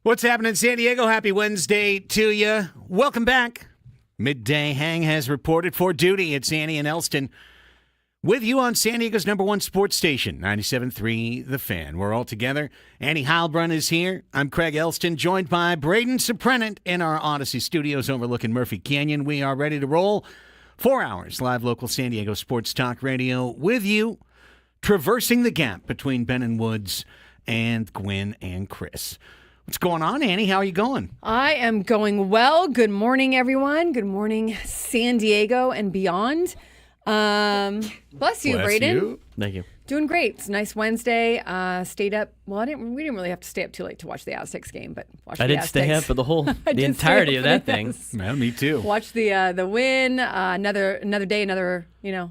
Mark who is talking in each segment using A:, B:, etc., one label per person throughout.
A: What's happening in San Diego? Happy Wednesday to you. Welcome back. Midday Hang has reported for duty. It's Annie and Elsten with you on San Diego's #1 sports station, 97.3 The Fan. We're all together. Annie Heilbrunn is here. I'm Craig Elsten, joined by Braden Suprenant in our Odyssey studios overlooking Murphy Canyon. We are ready to roll. 4 hours live local San Diego sports talk radio with you, traversing the gap between Ben and Woods and Gwen and Chris. What's going on, Annie? How are you going?
B: I am going well. Good morning, everyone. Good morning, San Diego and beyond. Bless you, Braden.
A: You.
C: Thank you.
B: Doing great. It's a nice Wednesday. Stayed up. Well, we didn't really have to stay up too late to watch the Aztecs game, but watched
C: I
B: the
C: did
B: Aztecs.
C: stay up for the entirety of that thing.
A: Well, me too.
B: Watch the win. Another day, another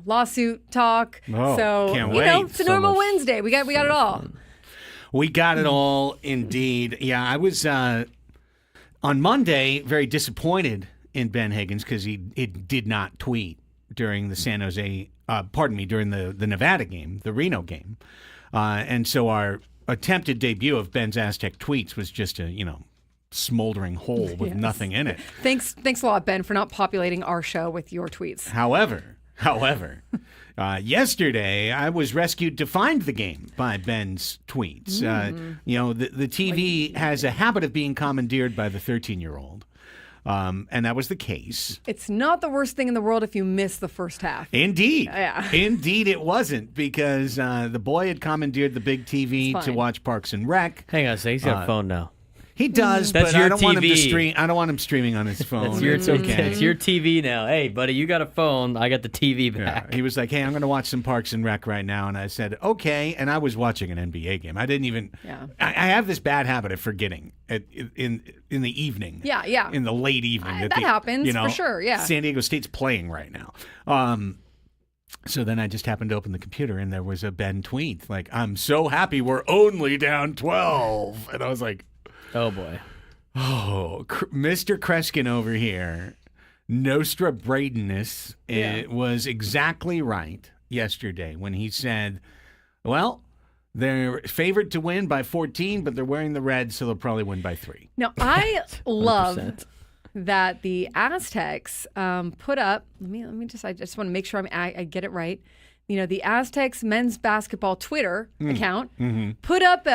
B: lawsuit talk.
A: Oh,
B: so
A: can't
B: you
A: wait.
B: know, it's a
C: So
B: normal
C: much-
B: Wednesday. We got it all.
A: We got it all, indeed. Yeah, I was on Monday very disappointed in Ben Higgins because he did not tweet during the during the Nevada game, the Reno game. And so our attempted debut of Ben's Aztec tweets was just a, smoldering hole with nothing in it.
B: Thanks a lot, Ben, for not populating our show with your tweets.
A: However, yesterday I was rescued to find the game by Ben's tweets. The TV has a habit of being commandeered by the 13-year-old, and that was the case.
B: It's not the worst thing in the world if you miss the first half.
A: Indeed.
B: Yeah.
A: Indeed it wasn't, because the boy had commandeered the big TV
B: It's
A: to
B: fine.
A: watch Parks and Rec.
C: Hang on a second. He's got a phone now.
A: He does,
C: That's
A: but
C: your
A: I don't want him to
C: TV.
A: stream. I don't want him streaming on his phone.
C: It's
A: okay.
C: It's your TV now. Hey, buddy, you got a phone. I got the TV
A: Yeah,
C: back.
A: he was like, "Hey, I'm going to watch some Parks and Rec right now," and I said, "Okay." And I was watching an NBA game. I didn't even.
B: Yeah.
A: I have this bad habit of forgetting in the evening.
B: Yeah.
A: In the late evening.
B: That happens, for sure, yeah.
A: San Diego State's playing right now. So then I just happened to open the computer, and there was a Ben tweet like, "I'm so happy we're only down 12," and I was like,
C: Oh, boy.
A: "Oh, Mr. Kreskin over here, Nostra Bradenness, it was exactly right yesterday when he said, well, they're favored to win by 14, but they're wearing the red, so they'll probably win by 3.
B: Now, I love
C: 100%.
B: that the Aztecs put up. Let me just. I just want to make sure I get it right. The Aztecs men's basketball Twitter account put up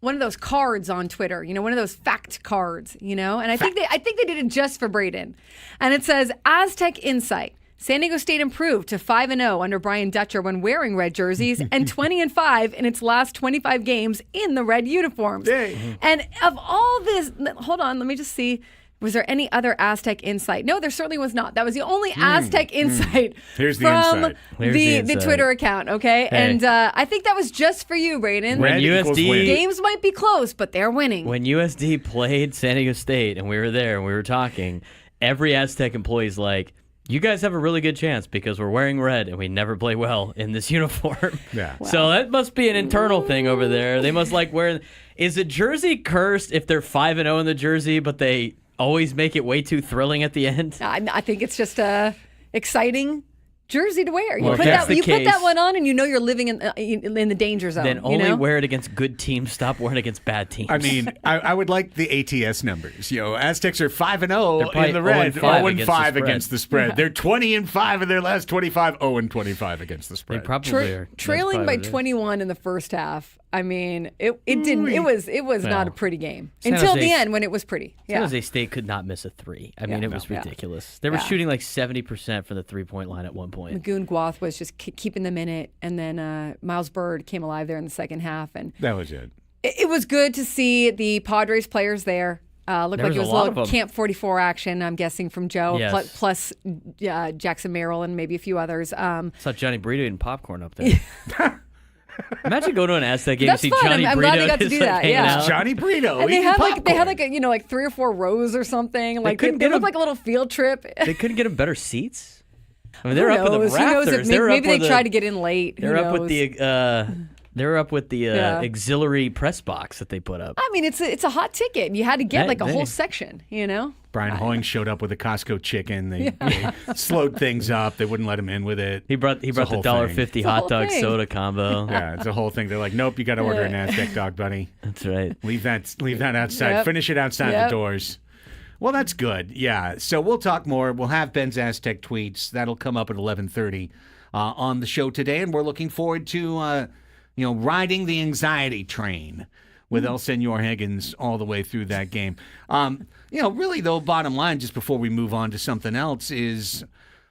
B: one of those cards on Twitter. One of those fact cards. And I think they did it just for Braden. And it says Aztec Insight. San Diego State improved to 5-0 under Brian Dutcher when wearing red jerseys, and 20-5 in its last 25 games in the red uniforms.
A: Dang.
B: And of all this, hold on, let me just see. Was there any other Aztec insight? No, there certainly was not. That was the only Aztec insight
A: Here's the
B: from
A: insight.
C: Here's the
B: the
C: insight.
B: Twitter account, okay?
C: Hey.
B: And I think that was just for you, Braden.
C: When
A: Red equals win.
B: Games might be close, but they're winning.
C: When USD played San Diego State and we were there and we were talking, every Aztec employee's like, you guys have a really good chance because we're wearing red and we never play well in this uniform.
A: Yeah.
C: So that must be an internal thing over there. They must like wear. Is a jersey cursed if they're 5-0 in the jersey, but they always make it way too thrilling at the end?
B: I think it's just a exciting jersey to wear.
C: Well,
B: You
C: if that's the
B: put that
C: case,
B: one on, and you're living in the danger zone.
C: Then only wear it against good teams. Stop wearing it against bad teams.
A: I mean, I would like the ATS numbers. Aztecs are 5-0
C: probably
A: in the red,
C: 0-5
A: 0-5 against the spread. They're 20-5 in their last 25, 0-25 against the
C: they
A: spread.
C: probably are. That's
B: trailing
C: probably
B: by
C: what it is.
B: 21 in the first half. I mean, it didn't. It was not a pretty game
C: San
B: until
C: Jose-
B: the end when it was pretty.
C: San
B: Yeah.
C: Jose State could not miss a three. I mean, it was
B: Yeah.
C: ridiculous. They were
B: Yeah.
C: shooting like 70% from the three-point line at one point.
B: Magoon Guath was just keeping them in it, and then Miles Bird came alive there in the second half, and
A: That was it.
B: it was good to see the Padres players there. Looked
C: There
B: like it
C: was
B: was
C: a lot
B: little
C: of 'em.
B: Camp 44 action, I'm guessing, from Joe,
C: Yes.
B: plus Jackson Merrill and maybe a few others.
C: I saw Johnny Burrito eating popcorn up there. Imagine going to an Aztec game
B: That's
C: and see
B: fun.
C: Johnny
B: I'm
C: Burrito
B: glad they got to
C: just,
B: do
C: like,
B: that,
C: hanging
B: yeah.
C: out.
A: Johnny Burrito.
B: And they
A: eating
B: had
A: popcorn.
B: like 3 or 4 rows or something. Like
C: couldn't
B: it
C: get
B: looked
C: them-
B: like a little field trip.
C: They couldn't get them better seats. I mean,
B: Who
C: they're up with the
B: knows? Who knows?
C: rafters.
B: Maybe
C: They're up
B: they
C: with
B: tried to get in late.
C: They're
B: Who
C: up with
B: knows?
C: the They're up with the auxiliary press box that they put up.
B: I mean, it's a hot ticket. You had to get like a whole section,
A: Brian Hoying showed up with a Costco chicken. They slowed things up. They wouldn't let him in with it.
C: He brought the $1.50 hot dog soda combo.
A: Yeah, it's a whole thing. They're like, nope, you got to order an Aztec dog, buddy.
C: That's right.
A: Leave that outside.
B: Yep.
A: Finish it outside the doors. Well, that's good. Yeah. So we'll talk more. We'll have Ben's Aztec tweets. That'll come up at 11:30 on the show today, and we're looking forward to riding the anxiety train with Elsten Higgins all the way through that game. Really, though, bottom line, just before we move on to something else, is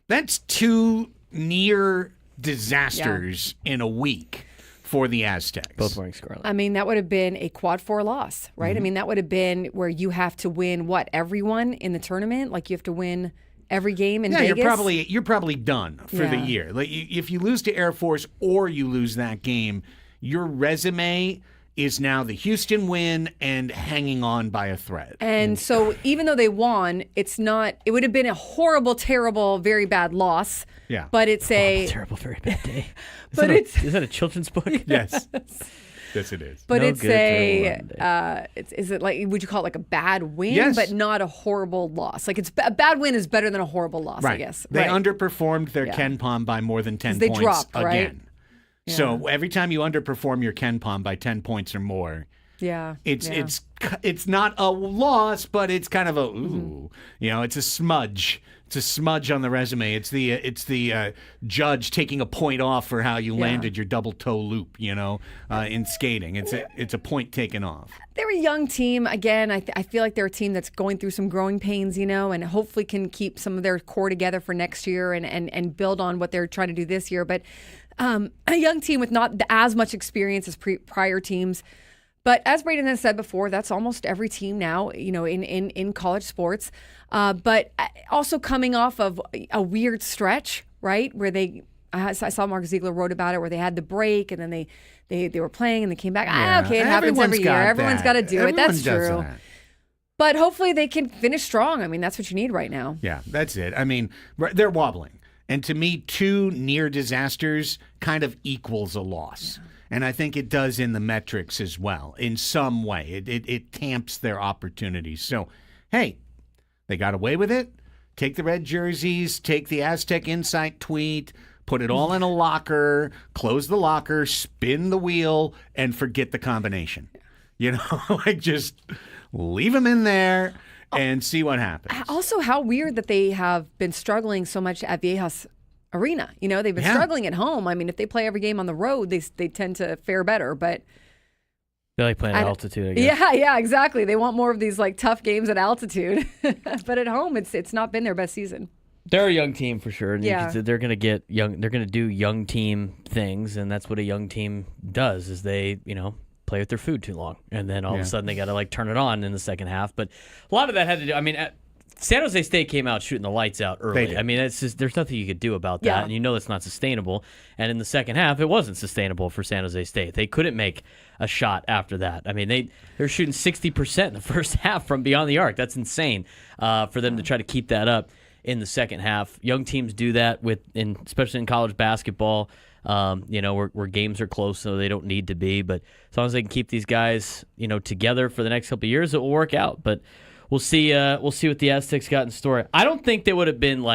A: that's 2 near disasters in a week for the Aztecs.
C: Both wearing scarlet.
B: I mean, that would have been a quad 4 loss, right? I mean, that would have been where you have to win, everyone in the tournament? Like, you have to win every game in Vegas?
A: You're probably done for the year. Like, if you lose to Air Force or you lose that game, your resume is now the Houston win and hanging on by a thread.
B: And so even though they won, it would have been a horrible, terrible, very bad loss.
A: Yeah.
B: But it's
C: Terrible, very bad day. Is that a children's book?
A: Yes. Yes, it is.
B: But
C: No
B: it's is it like, would you call it like a bad win,
A: Yes.
B: but not a horrible loss? Like, a bad win is better than a horrible loss,
A: Right.
B: I guess.
A: They
B: right.
A: underperformed their Ken Pom by more than 10
B: They
A: points
B: dropped,
A: again.
B: right?
A: So every time you underperform your Ken Pom by 10 points or more, it's not a loss, but it's kind of a it's a smudge. It's a smudge on the resume. It's the judge taking a point off for how you landed your double toe loop, in skating. It's a point taken off.
B: They're a young team. Again, I feel like they're a team that's going through some growing pains, and hopefully can keep some of their core together for next year and build on what they're trying to do this year. But a young team with not as much experience as prior teams. But as Braden has said before, that's almost every team now, in college sports. But also coming off of a weird stretch, right, where I saw Mark Ziegler wrote about it, where they had the break and then they were playing and they came back. Okay, it happens every year. Everyone's got to do it. That's true. But hopefully they can finish strong. I mean, that's what you need right now.
A: Yeah, that's it. I mean, they're wobbling. And to me, 2 near disasters kind of equals a loss. And I think it does in the metrics as well, in some way. It tamps their opportunities. So, hey, they got away with it. Take the red jerseys, take the Aztec Insight tweet, put it all in a locker, close the locker, spin the wheel, and forget the combination. Just leave them in there and see what happens.
B: Also, how weird that they have been struggling so much at Viejas Arena. They've been struggling at home. I mean, if they play every game on the road, they tend to fare better. But
C: they like playing at altitude, I guess.
B: Yeah, exactly. They want more of these like tough games at altitude. But at home, it's not been their best season.
C: They're a young team for sure. And they're going to get young. They're going to do young team things, and that's what a young team does. Is they play with their food too long, and then all of a sudden they got to turn it on in the second half. But a lot of that had to do. I mean, San Jose State came out shooting the lights out early. I mean, it's just, there's nothing you could do about that, and that's not sustainable. And in the second half, it wasn't sustainable for San Jose State. They couldn't make a shot after that. I mean, they're shooting 60% in the first half from beyond the arc. That's insane for them to try to keep that up in the second half. Young teams do that especially in college basketball. Where games are close, so they don't need to be. But as long as they can keep these guys, together for the next couple of years, it will work out. But we'll see. We'll see what the Aztecs got in store. I don't think they would have been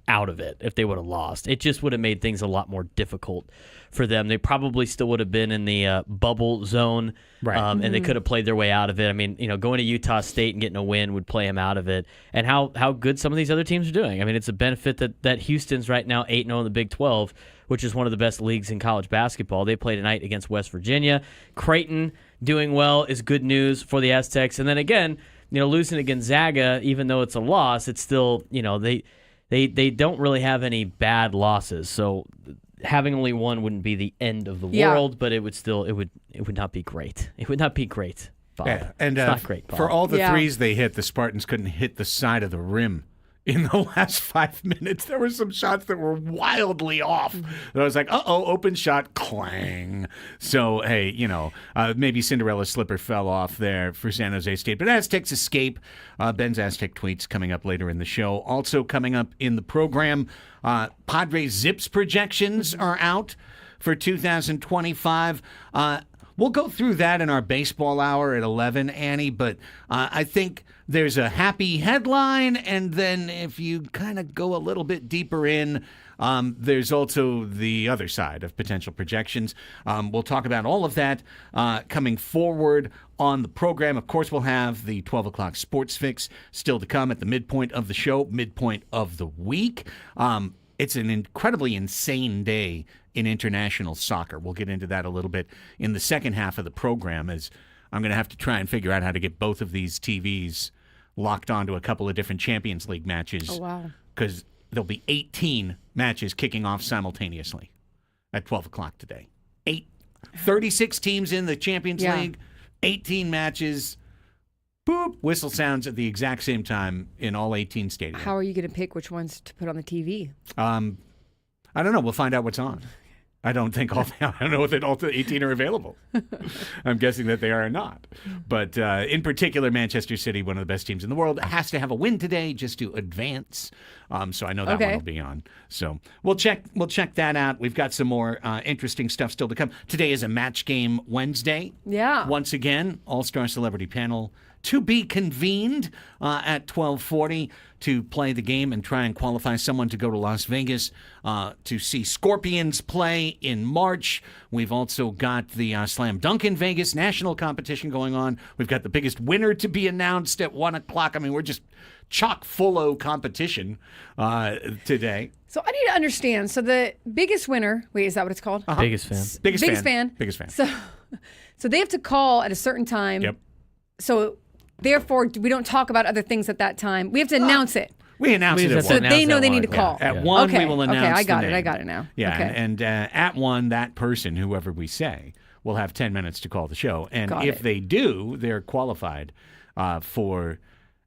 C: out of it if they would have lost. It just would have made things a lot more difficult for them. They probably still would have been in the bubble zone, right? And they could have played their way out of it. I mean, going to Utah State and getting a win would play them out of it. And how good some of these other teams are doing. I mean, it's a benefit that Houston's right now 8-0 in the Big 12, which is one of the best leagues in college basketball. They play tonight against West Virginia. Creighton doing well is good news for the Aztecs. And then again, losing to Gonzaga, even though it's a loss, it's still, they don't really have any bad losses. So having only one wouldn't be the end of the world, but it would not be great. It would not be great, Bob.
A: Yeah, and
C: it's not great, Bob.
A: For all the threes they hit, the Spartans couldn't hit the side of the rim. In the last 5 minutes, there were some shots that were wildly off. And I was like, open shot, clang. So, hey, maybe Cinderella's slipper fell off there for San Jose State. But Aztecs escape. Ben's Aztec tweets coming up later in the show. Also coming up in the program, Padres Zips projections are out for 2025. We'll go through that in our baseball hour at 11, Annie, but I think there's a happy headline, and then if you kind of go a little bit deeper in, there's also the other side of potential projections. We'll talk about all of that coming forward on the program. Of course, we'll have the 12 o'clock sports fix still to come at the midpoint of the show, midpoint of the week. It's an incredibly insane day in international soccer. We'll get into that a little bit in the second half of the program, as I'm going to have to try and figure out how to get both of these TVs locked onto a couple of different Champions League matches.
B: Oh, wow.
A: Because there'll be 18 matches kicking off simultaneously at 12 o'clock today. 36 teams in the Champions League, 18 matches. Boop, whistle sounds at the exact same time in all 18 stadiums.
B: How are you going to pick which ones to put on the TV?
A: I don't know. We'll find out what's on. I don't know if all the 18 are available. I'm guessing that they are not. But in particular, Manchester City, one of the best teams in the world, has to have a win today just to advance. So I know that one will be on. So we'll check that out. We've got some more interesting stuff still to come. Today is a Match Game Wednesday.
B: Yeah.
A: Once again, All-Star Celebrity Panel to be convened at 12:40 to play the game and try and qualify someone to go to Las Vegas to see Scorpions play in March. We've also got the Slam Dunk in Vegas national competition going on. We've got the biggest winner to be announced at 1 o'clock. I mean, we're just chock full of competition today.
B: So I need to understand. So the biggest winner, wait, is that what it's called?
A: Uh-huh.
C: Biggest fan.
A: Biggest fan.
B: So they have to call at a certain time.
A: Yep.
B: So therefore, we don't talk about other things at that time. We have to announce it.
A: We announce it at
B: So
A: 1.
B: they know they need to call.
A: At 1,
B: Okay.
A: we will announce
B: Okay, I got
A: the
B: it.
A: name.
B: I got it now.
A: Yeah,
B: Okay.
A: and at 1, that person, whoever we say, will have 10 minutes to call the show. And
B: Got
A: if
B: it.
A: they do, they're qualified for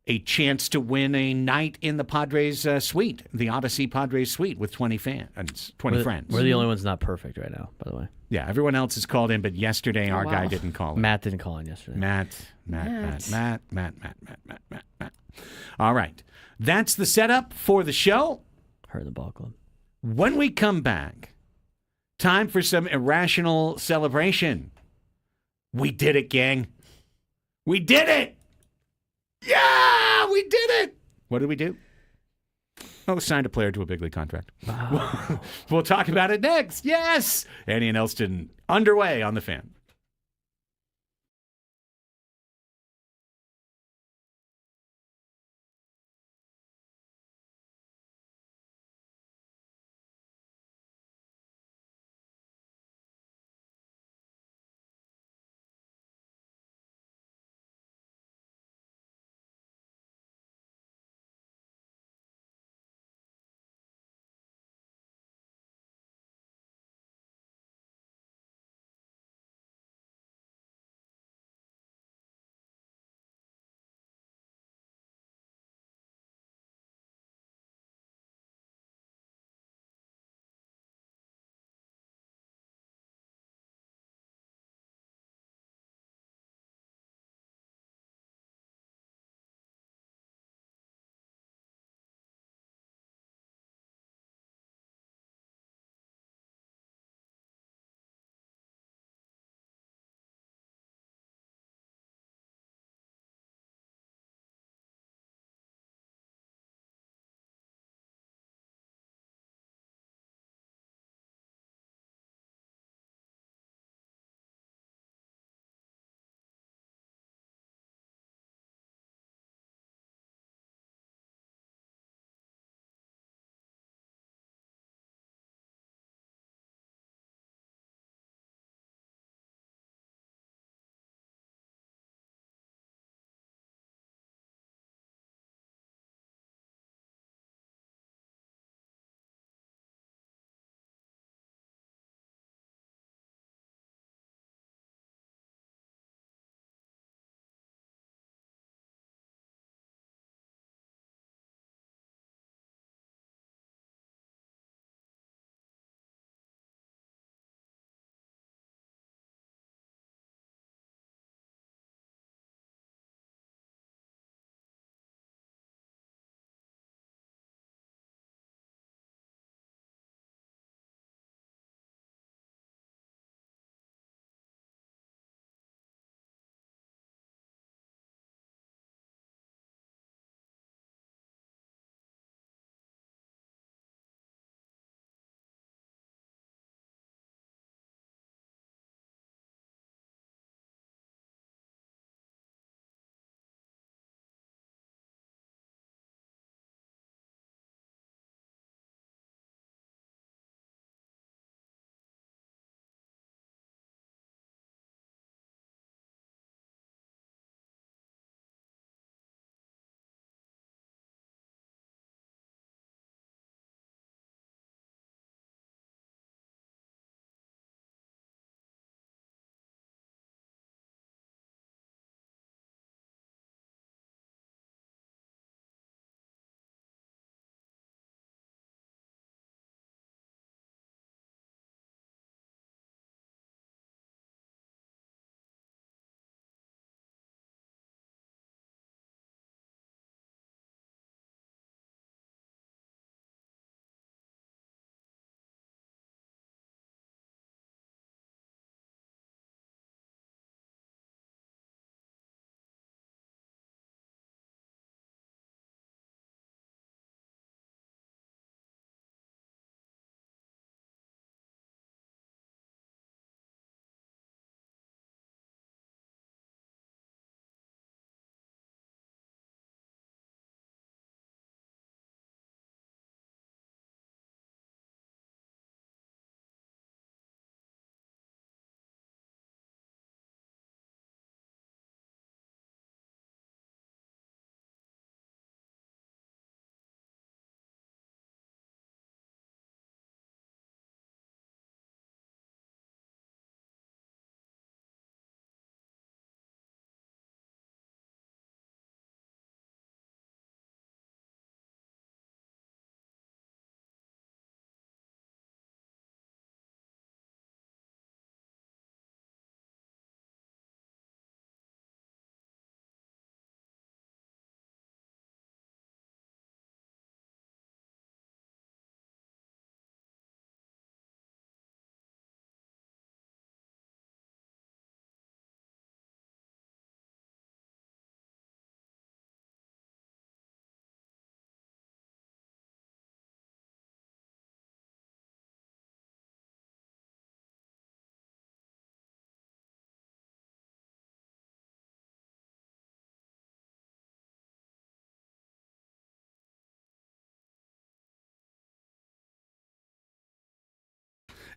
A: a chance to win a night in the Padres suite, the Odyssey Padres suite with 20 friends.
C: We're the only ones not perfect right now, by the way.
A: Yeah, everyone else has called in, but yesterday our guy didn't call in.
C: Matt didn't call in yesterday.
A: Matt. All right. That's the setup for the show.
C: Heard the ball club.
A: When we come back, time for some irrational celebration. We did it, gang. We did it. Yeah, we did it. What did we do? Oh, signed a player to a big league contract.
C: Wow.
A: We'll talk about it next. Yes. Annie and Elsten underway on the Fan.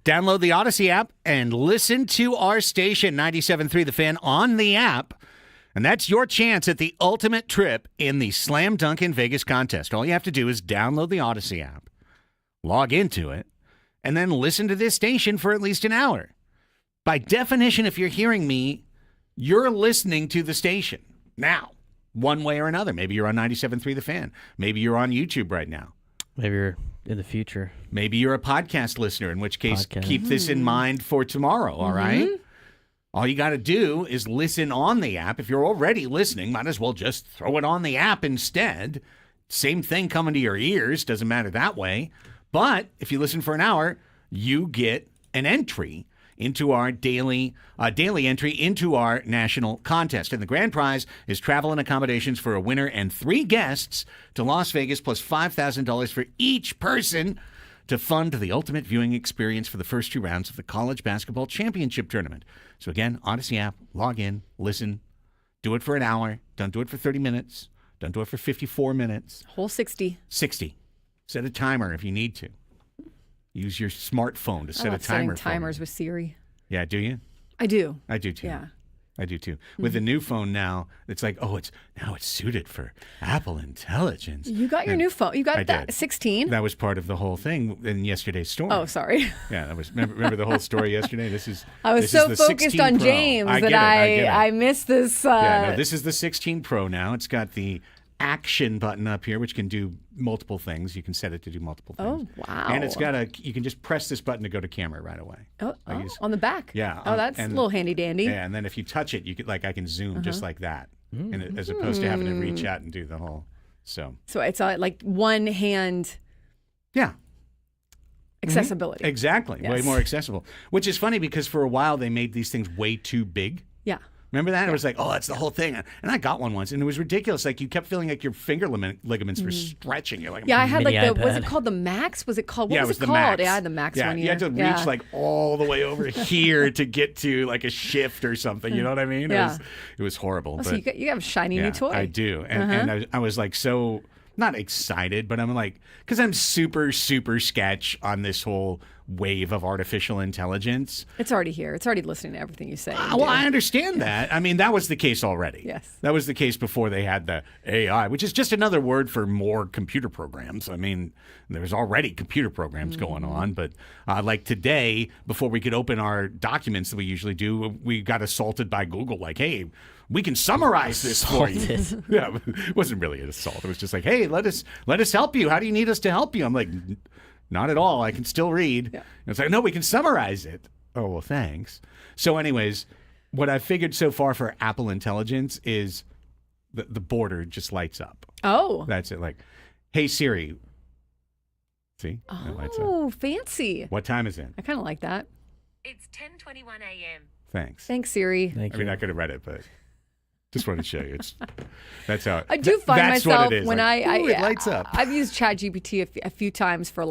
A: Download the Odyssey app and listen to our station, 97.3 The Fan, on the app. And that's your chance at the ultimate trip in the Slam Dunk in Vegas contest. All you have to do is download the Odyssey app, log into it, and then listen to this station for at least an hour. By definition, if you're hearing me, you're listening to the station now, one way or another. Maybe you're on 97.3 The Fan. Maybe you're on YouTube right now.
C: Maybe you're in the future.
A: Maybe you're a podcast listener, in which case keep this in mind for tomorrow, all right? All you got to do is listen on the app. If you're already listening, might as well just throw it on the app instead. Same thing coming to your ears. Doesn't matter that way. But if you listen for an hour, you get an entry into our daily entry into our national contest. And the grand prize is travel and accommodations for a winner and 3 guests to Las Vegas, plus $5,000 for each person to fund the ultimate viewing experience for the first 2 rounds of the College Basketball Championship Tournament. So again, Odyssey app, log in, listen, do it for an hour. Don't do it for 30 minutes. Don't do it for 54 minutes.
B: Whole 60.
A: 60. Set a timer if you need to. Use your smartphone to set a timer.
B: Setting timers with Siri.
A: Yeah, do you?
B: I do.
A: I do too.
B: Yeah.
A: I do too. With the new phone now, it's like, it's suited for Apple Intelligence.
B: You got your new phone. You got that 16.
A: That was part of the whole thing in yesterday's story.
B: Oh, sorry.
A: Yeah, that was. Remember the whole story yesterday.
B: I was so focused on James that I missed this.
A: This is the 16 Pro now. It's got the action button up here, which can do multiple things. You can set it to do multiple things.
B: Oh, wow.
A: And it's got you can just press this button to go to camera right away.
B: On the back.
A: Yeah.
B: Oh, that's a little handy dandy.
A: Yeah, and then if you touch it, you could I can zoom just like that, and as opposed to having to reach out and do the whole. So
B: it's like one hand.
A: Yeah.
B: Accessibility.
A: Exactly.
B: Yes.
A: Way more accessible. Which is funny because for a while they made these things way too big.
B: Yeah.
A: Remember that? It was like, that's the whole thing. And I got one once, and it was ridiculous. Like, you kept feeling like your finger ligaments were stretching. You're like,
B: I had was it called the Max? Was it called, what was it called?
A: Max.
B: Yeah, I had the Max one year.
A: You had to reach like all the way over here to get to like a shift or something. You know what I mean?
B: Yeah.
A: It was horrible.
B: So you have a shiny new toy.
A: I do. And I was like so, not excited, but I'm like, because I'm super, super sketch on this whole wave of artificial intelligence.
B: It's already here. It's already listening to everything you say.
A: Well, I understand that. I mean, that was the case already.
B: Yes.
A: That was the case before they had the AI, which is just another word for more computer programs. I mean, there's already computer programs going on, but like today, before we could open our documents that we usually do, we got assaulted by Google, like, hey, we can summarize this for you. Yeah, it wasn't really an assault. It was just like, hey, let us help you. How do you need us to help you? I'm like, not at all. I can still read. Yeah. And it's like, no, we can summarize it. Oh, well, thanks. So anyways, what I've figured so far for Apple Intelligence is the border just lights up.
B: Oh.
A: That's it. Like, hey, Siri. See? It lights up.
B: Oh, fancy.
A: What time is it?
B: I kind of like that.
D: It's 10:21 a.m.
A: Thanks.
B: Thanks, Siri.
C: Thank you.
A: I mean, I could have read it, but just wanted to show you. That's how.
B: I do find
A: that's
B: myself
A: what it is.
B: when
A: like, it lights up.
B: I've used ChatGPT a few times for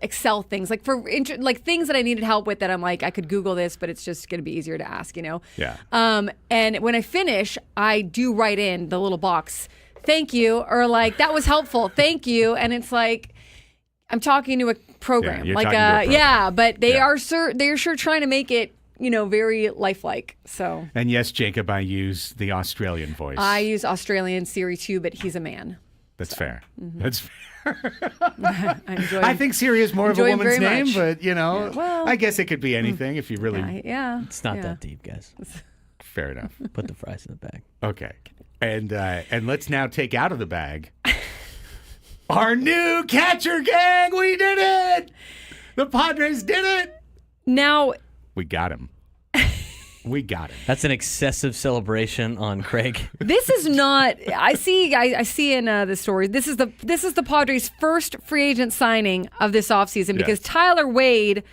B: Excel things, like for things that I needed help with that I'm like, I could Google this, but it's just going to be easier to ask,
A: Yeah.
B: And when I finish, I do write in the little box, thank you, or like, that was helpful, thank you. And it's like, I'm talking to a program.
A: Yeah, you're talking to a program.
B: But they're sure trying to make it, very lifelike. So.
A: And yes, Jacob, I use the Australian voice.
B: I use Australian Siri too, but he's a man.
A: That's fair. That's fair.
B: I
A: think Siri is more of a woman's name,
B: much.
A: But
B: well,
A: I guess it could be anything if you really.
B: Yeah.
C: It's not that deep, guys.
A: Fair enough.
C: Put the fries in the bag.
A: Okay, and let's now take out of the bag our new catcher gang. We did it. The Padres did it.
B: Now
A: we got him. We got him.
C: That's an excessive celebration on Craig.
B: This is not. I see in the story. This is the Padres' first free agent signing of this offseason because Tyler Wade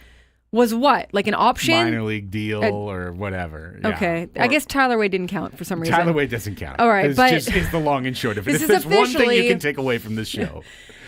B: was what, like an option,
A: minor league deal or whatever.
B: Okay,
A: yeah.
B: I guess Tyler Wade didn't count for some reason.
A: Tyler Wade doesn't count.
B: All right,
A: but it's the long and short of it.
B: This
A: If
B: is
A: there's one thing you
B: officially-
A: can take away from this show.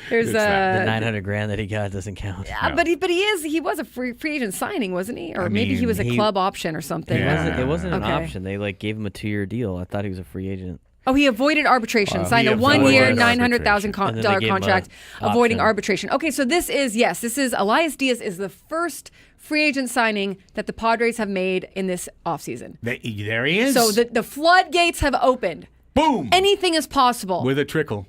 B: There's
C: The $900,000 that he got doesn't count.
B: Yeah,
A: No.
B: but he was a free agent signing, wasn't he? Or maybe he was a club option or something.
A: Yeah.
C: It wasn't an
B: Okay.
C: option. They gave him a 2-year deal. I thought he was a free agent.
B: Oh, he avoided arbitration, signed
A: He
B: a 1 year,
A: avoided
B: $900,000
C: And then they gave him
B: contract,
C: a
B: avoiding
C: option.
B: arbitration. Okay, so this is Elias Diaz is the first free agent signing that the Padres have made in this offseason.
A: There he is.
B: So the floodgates have opened.
A: Boom.
B: Anything is possible.
A: With a trickle.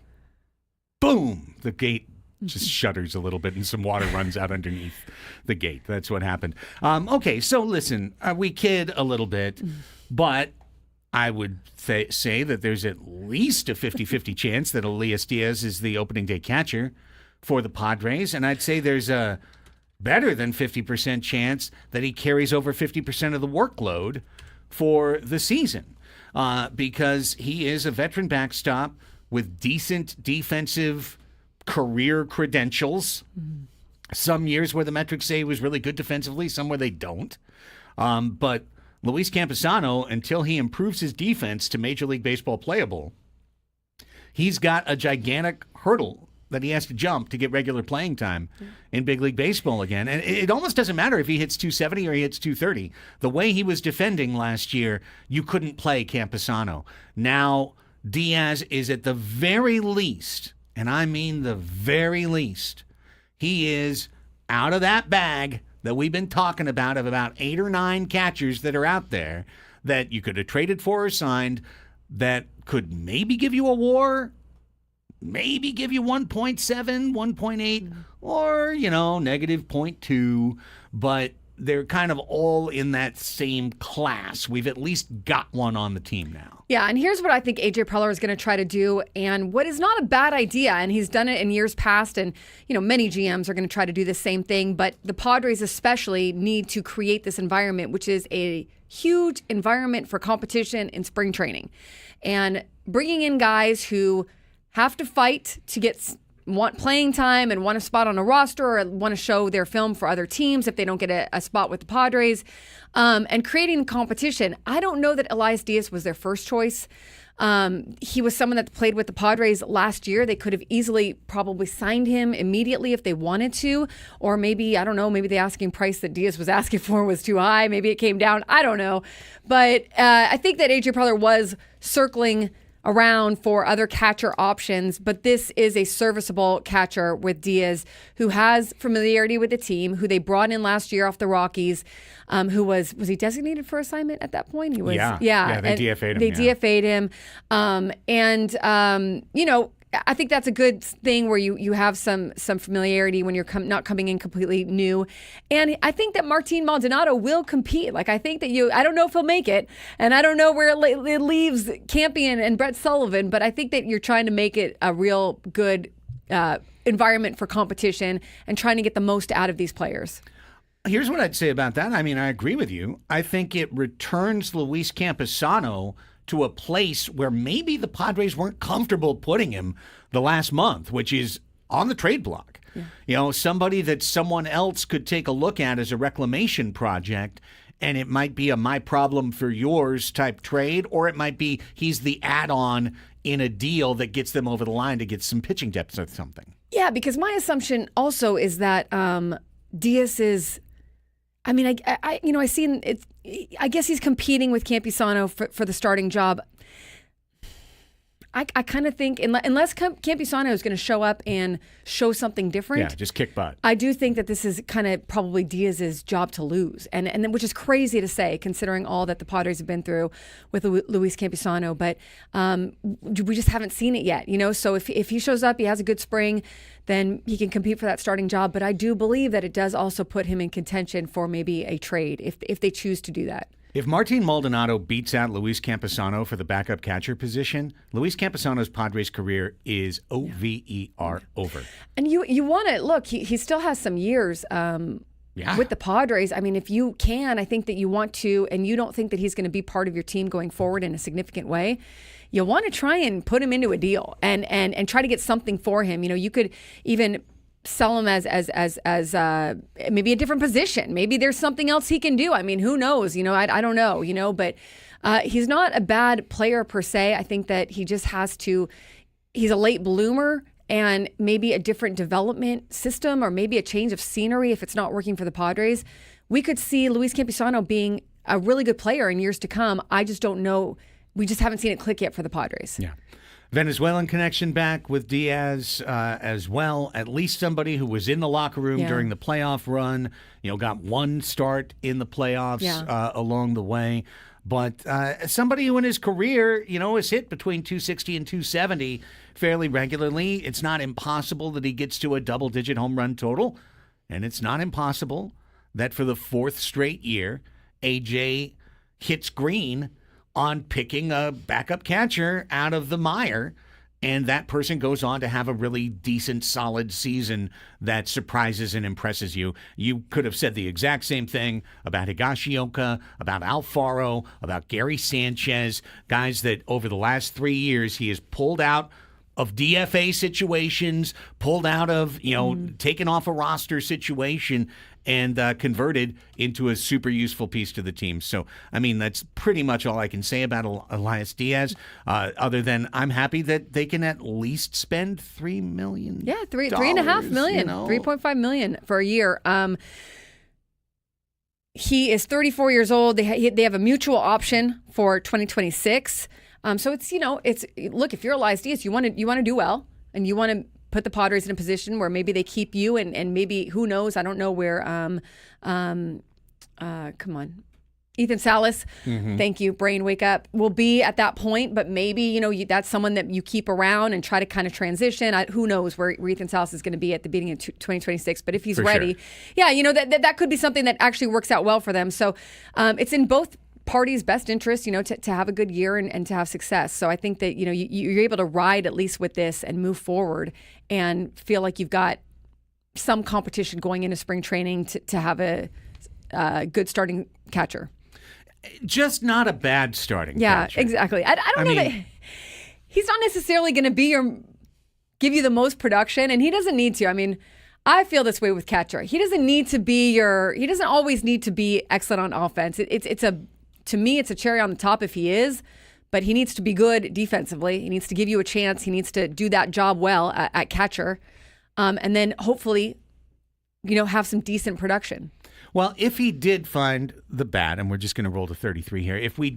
A: Boom. The gate just shudders a little bit and some water runs out underneath the gate. That's what happened. Okay, so listen, we kid a little bit, but I would say that there's at least a 50-50 chance that Elias Diaz is the opening day catcher for the Padres, and I'd say there's a better than 50% chance that he carries over 50% of the workload for the season because he is a veteran backstop with decent defensive career credentials. Some years where the metrics say he was really good defensively, some where they don't. But Luis Campusano, until he improves his defense to Major League Baseball playable, he's got a gigantic hurdle that he has to jump to get regular playing time in Big League Baseball again. And it almost doesn't matter if he hits 270 or he hits 230. The way he was defending last year, you couldn't play Campusano. Now, Diaz is at the very least, and I mean the very least, he is out of that bag that we've been talking about 8 or 9 catchers that are out there that you could have traded for or signed that could maybe give you a WAR, maybe give you 1.7, 1.8, or, negative 0.2, but they're kind of all in that same class. We've at least got one on the team now.
B: Yeah, and here's what I think A.J. Preller is going to try to do, and what is not a bad idea, and he's done it in years past, and many GMs are going to try to do the same thing, but the Padres especially need to create this environment, which is a huge environment for competition in spring training. And bringing in guys who have to fight to want playing time and want a spot on a roster or want to show their film for other teams if they don't get a spot with the Padres, and creating competition. I don't know that Elias Diaz was their first choice. He was someone that played with the Padres last year. They could have easily probably signed him immediately if they wanted to, or maybe, I don't know, maybe the asking price that Diaz was asking for was too high. Maybe it came down. I don't know. But I think that A.J. Preller was circling around for other catcher options, but this is a serviceable catcher with Diaz who has familiarity with the team, who they brought in last year off the Rockies, who was he designated for assignment at that point? He was,
A: yeah, they DFA'd him.
B: They DFA'd him, I think that's a good thing where you have some familiarity when you're not coming in completely new. And I think that Martin Maldonado will compete. I think that I don't know if he'll make it, and I don't know where it leaves Campion and Brett Sullivan, but I think that you're trying to make it a real good environment for competition and trying to get the most out of these players.
A: Here's what I'd say about that. I mean, I agree with you. I think it returns Luis Campusano to a place where maybe the Padres weren't comfortable putting him the last month, which is on the trade block. Yeah. Somebody that someone else could take a look at as a reclamation project, and it might be a my problem for yours type trade, or it might be he's the add-on in a deal that gets them over the line to get some pitching depth or something.
B: Yeah, because my assumption also is that Diaz is, I mean, I see it's. I guess he's competing with Campusano for the starting job. I kind of think unless Campusano is going to show up and show something different,
A: yeah, just kick butt.
B: I do think that this is kind of probably Diaz's job to lose, and which is crazy to say considering all that the Padres have been through with Luis Campusano. But we just haven't seen it yet, So if he shows up, he has a good spring, then he can compete for that starting job. But I do believe that it does also put him in contention for maybe a trade if they choose to do that.
A: If Martin Maldonado beats out Luis Campusano for the backup catcher position, Luis Campusano's Padres career is over.
B: And you want to look, he still has some years with the Padres. I mean, if you can, I think that you want to, and you don't think that he's going to be part of your team going forward in a significant way, you want to try and put him into a deal and try to get something for him. You could even sell him as maybe a different position. Maybe there's something else he can do. I mean, who knows? I don't know. But he's not a bad player per se. I think that he just has to. He's a late bloomer, and maybe a different development system, or maybe a change of scenery if it's not working for the Padres. We could see Luis Campusano being a really good player in years to come. I just don't know we just haven't seen it click yet for the Padres.
A: Yeah. Venezuelan connection back with Diaz as well. At least somebody who was in the locker room during the playoff run, got one start in the playoffs along the way. But somebody who in his career, has hit between 260 and 270 fairly regularly. It's not impossible that he gets to a double-digit home run total. And it's not impossible that for the fourth straight year, AJ hits green on picking a backup catcher out of the mire, and that person goes on to have a really decent, solid season that surprises and impresses you. You could have said the exact same thing about Higashioka, about Alfaro, about Gary Sanchez, guys that over the last 3 years he has pulled out of DFA situations, pulled out of, taken off a roster situation, and converted into a super useful piece to the team. So, that's pretty much all I can say about Elias Diaz, other than I'm happy that they can at least spend $3 million.
B: Yeah, $3.5 million, $3.5 million for a year. He is 34 years old. They have a mutual option for 2026. So it's look, if you're Elias Diaz, you want to do well, and you want to put the Padres in a position where maybe they keep you, and maybe, who knows, I don't know where Ethan Salas, thank you, brain wake up, will be at that point. But maybe, that's someone that you keep around and try to kind of transition. Who knows where Ethan Salas is going to be at the beginning of 2026. But if he's ready, that could be something that actually works out well for them. So it's in both parties' best interest, to have a good year and to have success. So I think that, you're able to ride at least with this and move forward and feel like you've got some competition going into spring training to have a good starting catcher.
A: Just not a bad starting catcher.
B: Yeah, exactly. I don't know that he's not necessarily going to give you the most production, and he doesn't need to. I feel this way with catcher. He doesn't need to be he doesn't always need to be excellent on offense. To me, it's a cherry on the top if he is, but he needs to be good defensively. He needs to give you a chance. He needs to do that job well at catcher. And then hopefully, have some decent production.
A: Well, if he did find the bat, and we're just going to roll to 33 here, if he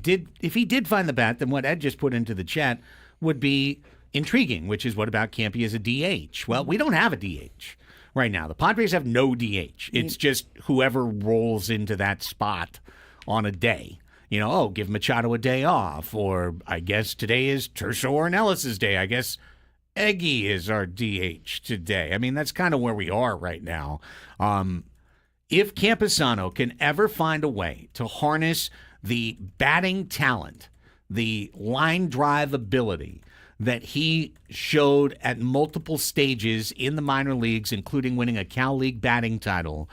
A: did find the bat, then what Ed just put into the chat would be intriguing, which is, what about Campy as a DH? Well, we don't have a DH right now. The Padres have no DH. It's just whoever rolls into that spot on a day. Give Machado a day off, or I guess today is Terso Ornelas' day. I guess Eggy is our DH today. That's kind of where we are right now. If Campusano can ever find a way to harness the batting talent, the line drive ability that he showed at multiple stages in the minor leagues, including winning a Cal League batting title,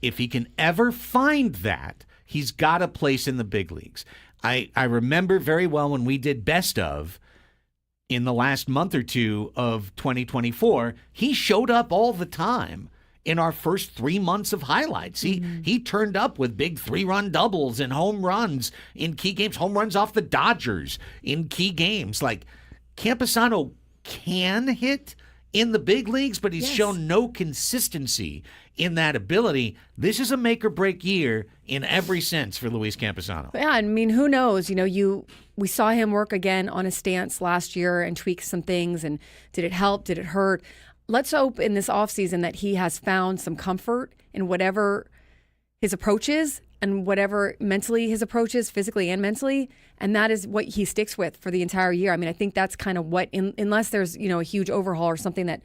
A: if he can ever find that, he's got a place in the big leagues. I remember very well when we did Best Of in the last month or two of 2024, he showed up all the time in our first 3 months of highlights. He turned up with big 3-run doubles and home runs in key games, home runs off the Dodgers in key games. Like, Campusano can hit in the big leagues, but he's shown no consistency in that ability. This is a make-or-break year in every sense for Luis Campusano.
B: Yeah, who knows? We saw him work again on his stance last year and tweak some things. And did it help? Did it hurt? Let's hope in this offseason that he has found some comfort in whatever his approach is, and whatever mentally his approach is, physically and mentally, and that is what he sticks with for the entire year. I think that's kind of what, unless there's, a huge overhaul or something that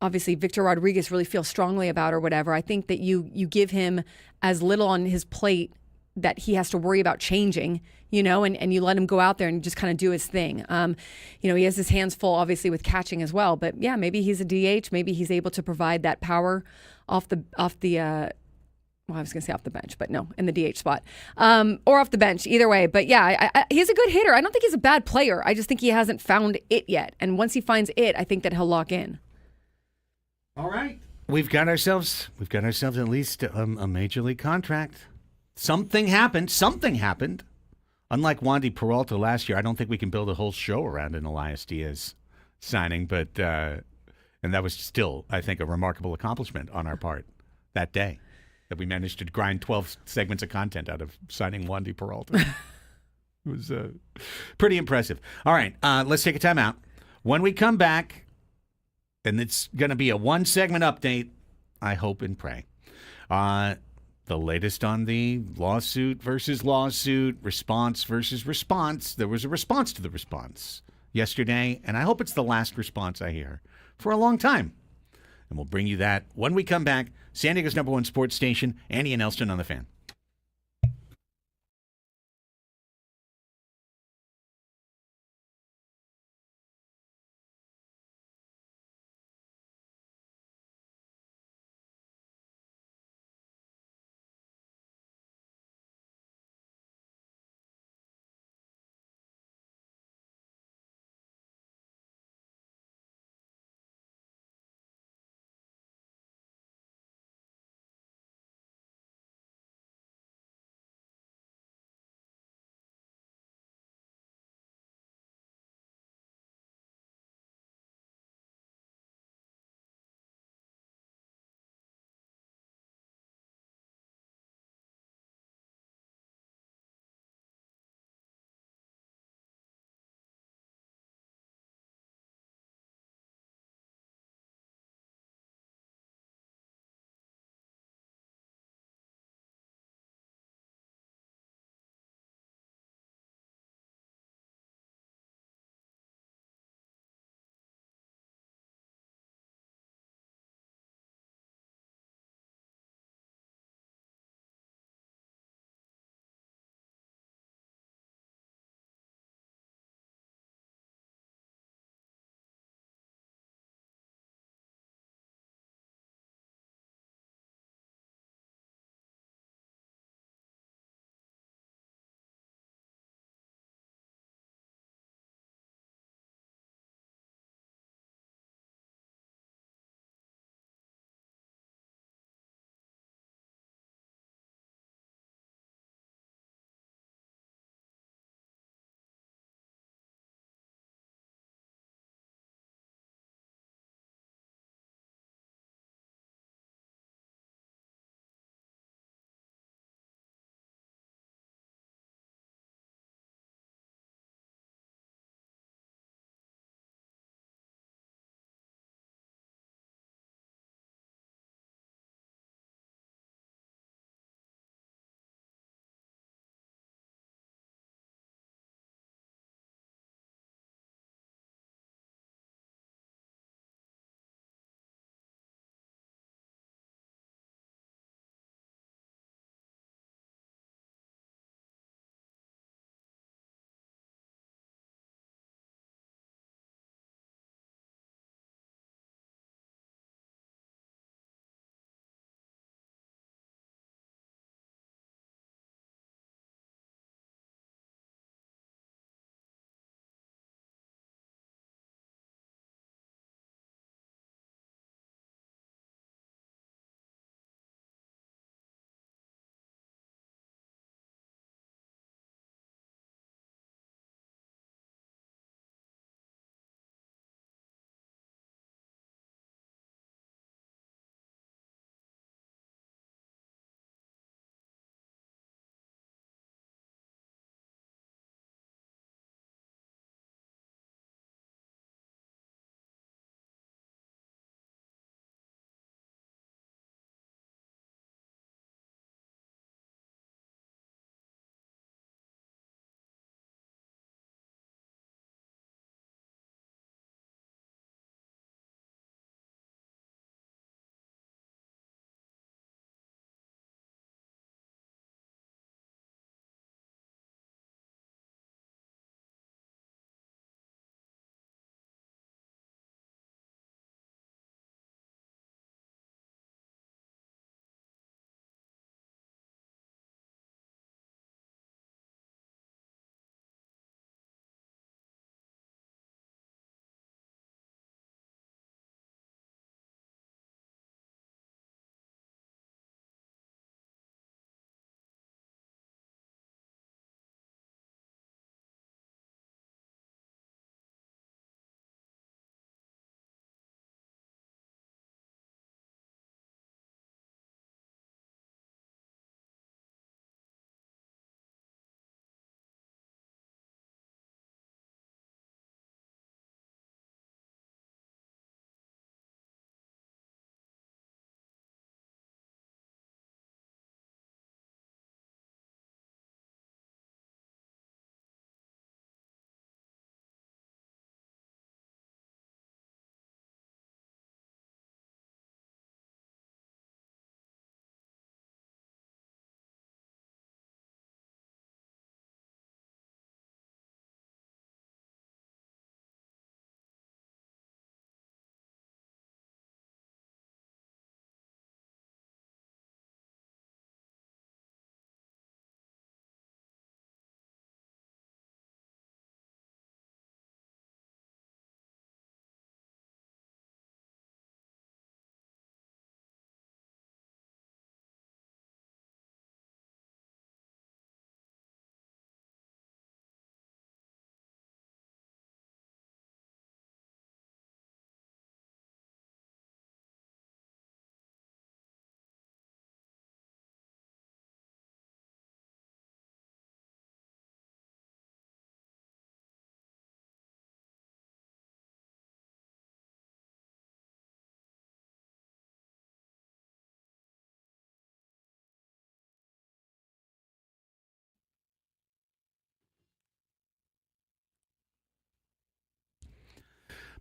B: obviously Victor Rodriguez really feels strongly about or whatever, I think that you give him as little on his plate that he has to worry about changing, and you let him go out there and just kind of do his thing. He has his hands full, obviously, with catching as well, but yeah, maybe he's a DH. Maybe he's able to provide that power off the well, I was going to say off the bench, but no, in the DH spot, or off the bench, either way. But yeah, he's a good hitter. I don't think he's a bad player. I just think he hasn't found it yet. And once he finds it, I think that he'll lock in.
A: All right. We've got ourselves at least a major league contract. Something happened. Unlike Wandy Peralta last year, I don't think we can build a whole show around an Elias Diaz signing, but and that was still, I think, a remarkable accomplishment on our part that day, that we managed to grind 12 segments of content out of signing Wandy Peralta. It was pretty impressive. All right, let's take a timeout. When we come back, and it's going to be a one-segment update, I hope and pray. The latest on the lawsuit versus lawsuit, response versus response. There was a response to the response yesterday, and I hope it's the last response I hear for a long time. And we'll bring you that when we come back. San Diego's #1 sports station, Andy and Elsten on the Fan.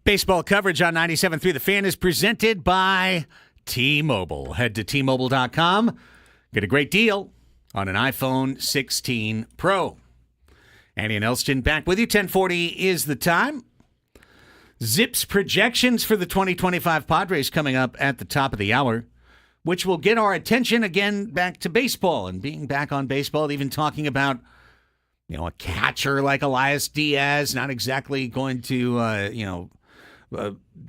A: Baseball coverage on 97.3 The Fan is presented by T-Mobile. Head to T-Mobile.com. Get a great deal on an iPhone 16 Pro. Andy and Elsten back with you. 10:40 is the time. Zips projections for the 2025 Padres coming up at the top of the hour, which will get our attention again back to baseball and being back on baseball, even talking about, a catcher like Elias Diaz, not exactly going to,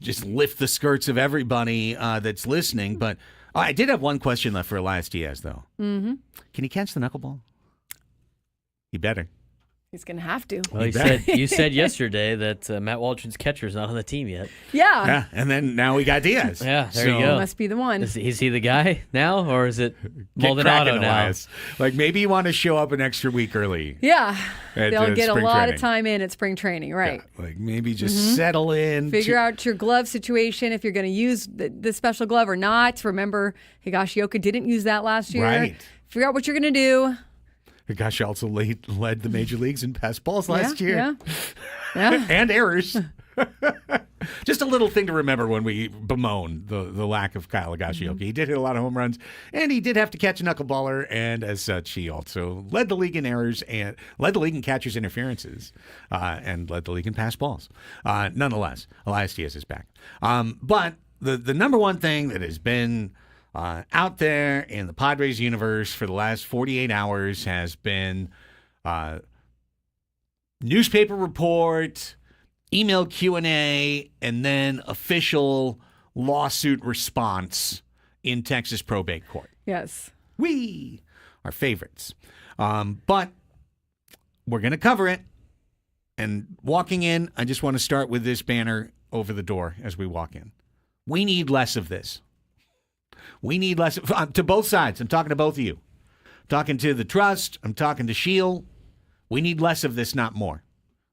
A: just lift the skirts of everybody that's listening. But I did have one question left for Elias Diaz, though.
B: Mm-hmm.
A: Can he catch the knuckleball? He better.
B: He's going to have to.
C: Well, you said yesterday that Matt Waldron's catcher's not on the team yet.
B: Yeah.
A: And then now we got Diaz.
C: Yeah, there you go.
B: Must be the one.
C: Is he the guy now, or is it Maldonado now?
A: Elias. Like, maybe you want to show up an extra week early.
B: Yeah.
A: At,
B: They'll get a lot
A: training.
B: of time in at spring training, right?
A: Yeah, like maybe just settle in.
B: Figure out your glove situation, if you're going to use the special glove or not. Remember, Higashioka didn't use that last year.
A: Right.
B: Figure out what you're going to do.
A: Gosh, also led the major leagues in pass balls last year.
B: Yeah.
A: And errors. Just a little thing to remember when we bemoan the lack of Kyle Higashioka. He did hit a lot of home runs, and he did have to catch a knuckleballer, and as such, he also led the league in errors and led the league in catcher's interferences and led the league in pass balls. Nonetheless, Elias Diaz is back. But the number one thing that has been out there in the Padres universe for the last 48 hours has been newspaper report, email Q&A, and then official lawsuit response in Texas probate court.
B: Yes.
A: We are favorites. But we're going to cover it. And walking in, I just want to start with this banner over the door as we walk in. We need less of this. We need less to both sides. I'm talking to both of you. I'm talking to the Trust. I'm talking to Shield. We need less of this, not more.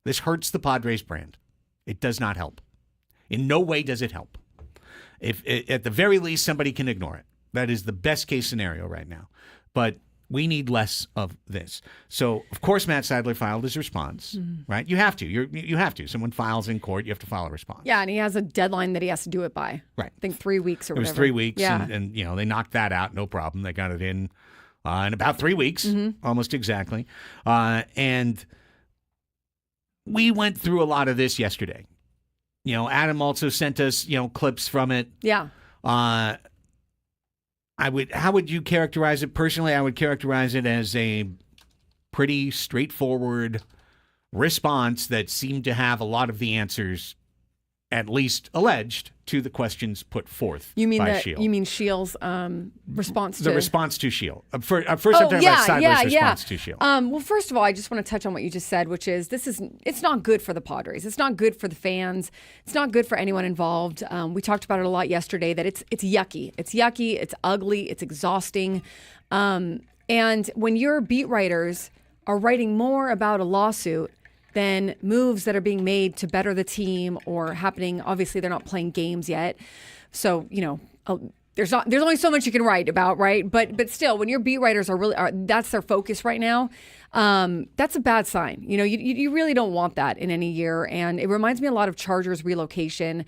A: This hurts the Padres brand. It does not help. In no way does it help. If at the very least, somebody can ignore it. That is the best case scenario right now. But we need less of this. So, of course, Matt Seidler filed his response, right? You have to. You have to. Someone files in court, you have to file a response.
B: Yeah, and he has a deadline that he has to do it by.
A: Right.
B: I think 3 weeks or
A: whatever. It was 3 weeks,
B: yeah.
A: and they knocked that out, no problem. They got it in about 3 weeks, almost exactly. And we went through a lot of this yesterday. Adam also sent us, clips from it.
B: Yeah.
A: How would you characterize it? Personally, I would characterize it as a pretty straightforward response that seemed to have a lot of the answers, at least alleged, to the questions put forth by Shield.
B: You mean Shield's response to...
A: The response to Shield. First I'm talking about Seidler's response to Shield.
B: Well, first of all, I just want to touch on what you just said, which is it's not good for the Padres. It's not good for the fans. It's not good for anyone involved. We talked about it a lot yesterday, that it's yucky. It's yucky. It's ugly. It's exhausting. And when your beat writers are writing more about a lawsuit than moves that are being made to better the team or happening. Obviously, they're not playing games yet. So, there's only so much you can write about, right? But still, when your beat writers that's their focus right now, that's a bad sign. You really don't want that in any year. And it reminds me a lot of Chargers relocation.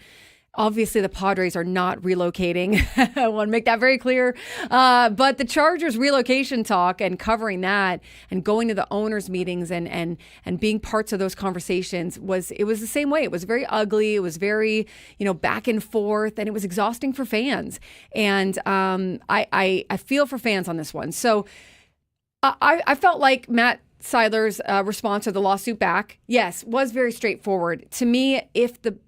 B: Obviously, the Padres are not relocating. I want to make that very clear. But the Chargers relocation talk and covering that and going to the owners' meetings and being parts of those conversations was the same way. It was very ugly. It was very, back and forth, and it was exhausting for fans. And I feel for fans on this one. So I felt like Matt Seidler's response to the lawsuit back, yes, was very straightforward. To me, if the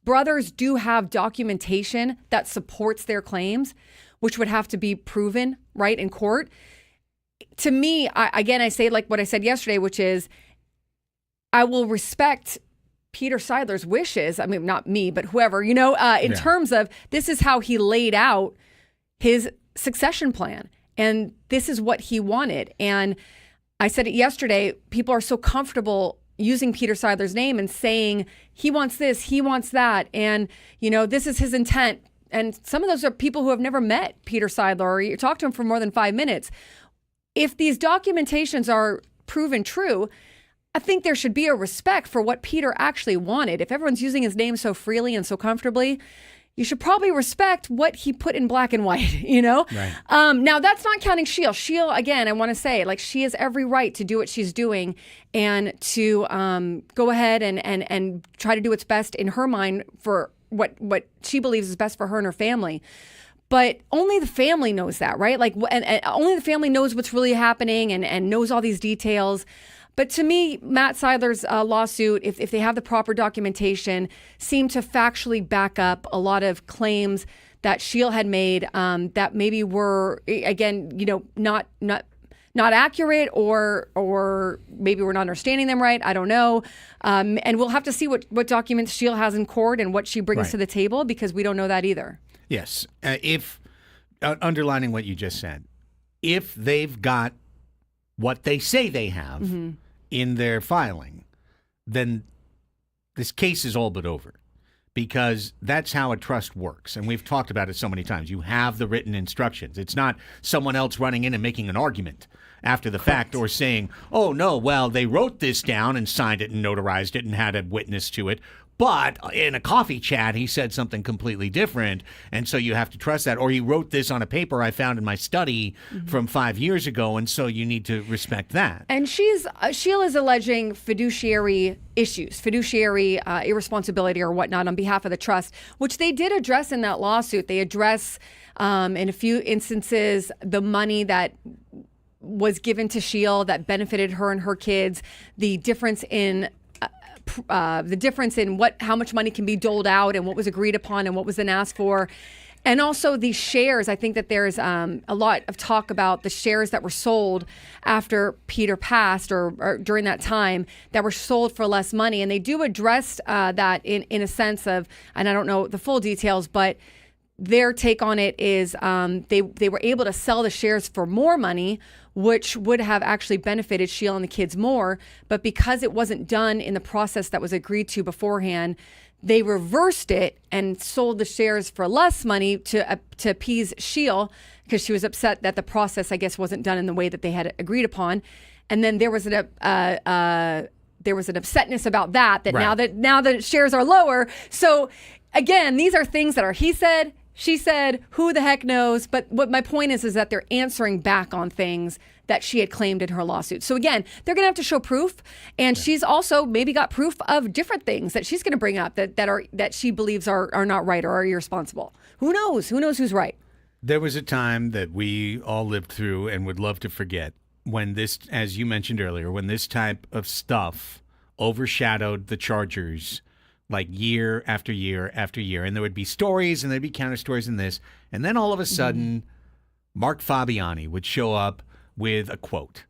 B: brothers do have documentation that supports their claims, which would have to be proven, right, in court. To me, I say like what I said yesterday, which is I will respect Peter Seidler's wishes. I mean, not me, but whoever, in terms of this is how he laid out his succession plan. And this is what he wanted. And I said it yesterday, people are so comfortable using Peter Seidler's name and saying he wants this, he wants that, and this is his intent. And some of those are people who have never met Peter Seidler or you talk to him for more than 5 minutes. If these documentations are proven true, I think there should be a respect for what Peter actually wanted. If everyone's using his name so freely and so comfortably, you should probably respect what he put in black and white, you know?
A: Right.
B: Now, that's not counting Sheil. Sheil, again, I want to say, like, she has every right to do what she's doing and to go ahead and try to do what's best in her mind for what she believes is best for her and her family. But only the family knows that, right? Like, and only the family knows what's really happening and knows all these details. But to me, Matt Seidler's lawsuit, if they have the proper documentation, seemed to factually back up a lot of claims that Sheil had made that maybe were, again, not accurate or maybe we're not understanding them right. I don't know. And we'll have to see what documents Sheil has in court and what she brings to the table, because we don't know that either.
A: Yes. If underlining what you just said, if they've got what they say they have in their filing, then this case is all but over, because that's how a trust works. And we've talked about it so many times. You have the written instructions. It's not someone else running in and making an argument after the fact or saying, oh, no, well, they wrote this down and signed it and notarized it and had a witness to it. But in a coffee chat, he said something completely different, and so you have to trust that. Or he wrote this on a paper I found in my study from 5 years ago, and so you need to respect that.
B: And Sheil is alleging fiduciary issues, fiduciary irresponsibility or whatnot on behalf of the trust, which they did address in that lawsuit. They address, in a few instances, the money that was given to Sheil that benefited her and her kids, the difference in how much money can be doled out and what was agreed upon and what was then asked for. And also the shares. I think that there's a lot of talk about the shares that were sold after Peter passed or during that time that were sold for less money. And they do address that in a sense of, and I don't know the full details, but their take on it is they were able to sell the shares for more money, which would have actually benefited Sheil and the kids more. But because it wasn't done in the process that was agreed to beforehand, they reversed it and sold the shares for less money to appease Sheil, because she was upset that the process, I guess, wasn't done in the way that they had agreed upon. And then there was an upsetness about that right. now the shares are lower. So again, these are things that are he said, she said, who the heck knows? But what my point is that they're answering back on things that she had claimed in her lawsuit. So again, they're going to have to show proof. And she's also maybe got proof of different things that she's going to bring up that she believes are not right or are irresponsible. Who knows? Who knows who's right?
A: There was a time that we all lived through and would love to forget when this, as you mentioned earlier, when this type of stuff overshadowed the Chargers like year after year after year. And there would be stories and there'd be counter stories in this. And then all of a sudden, Mark Fabiani would show up with a quote.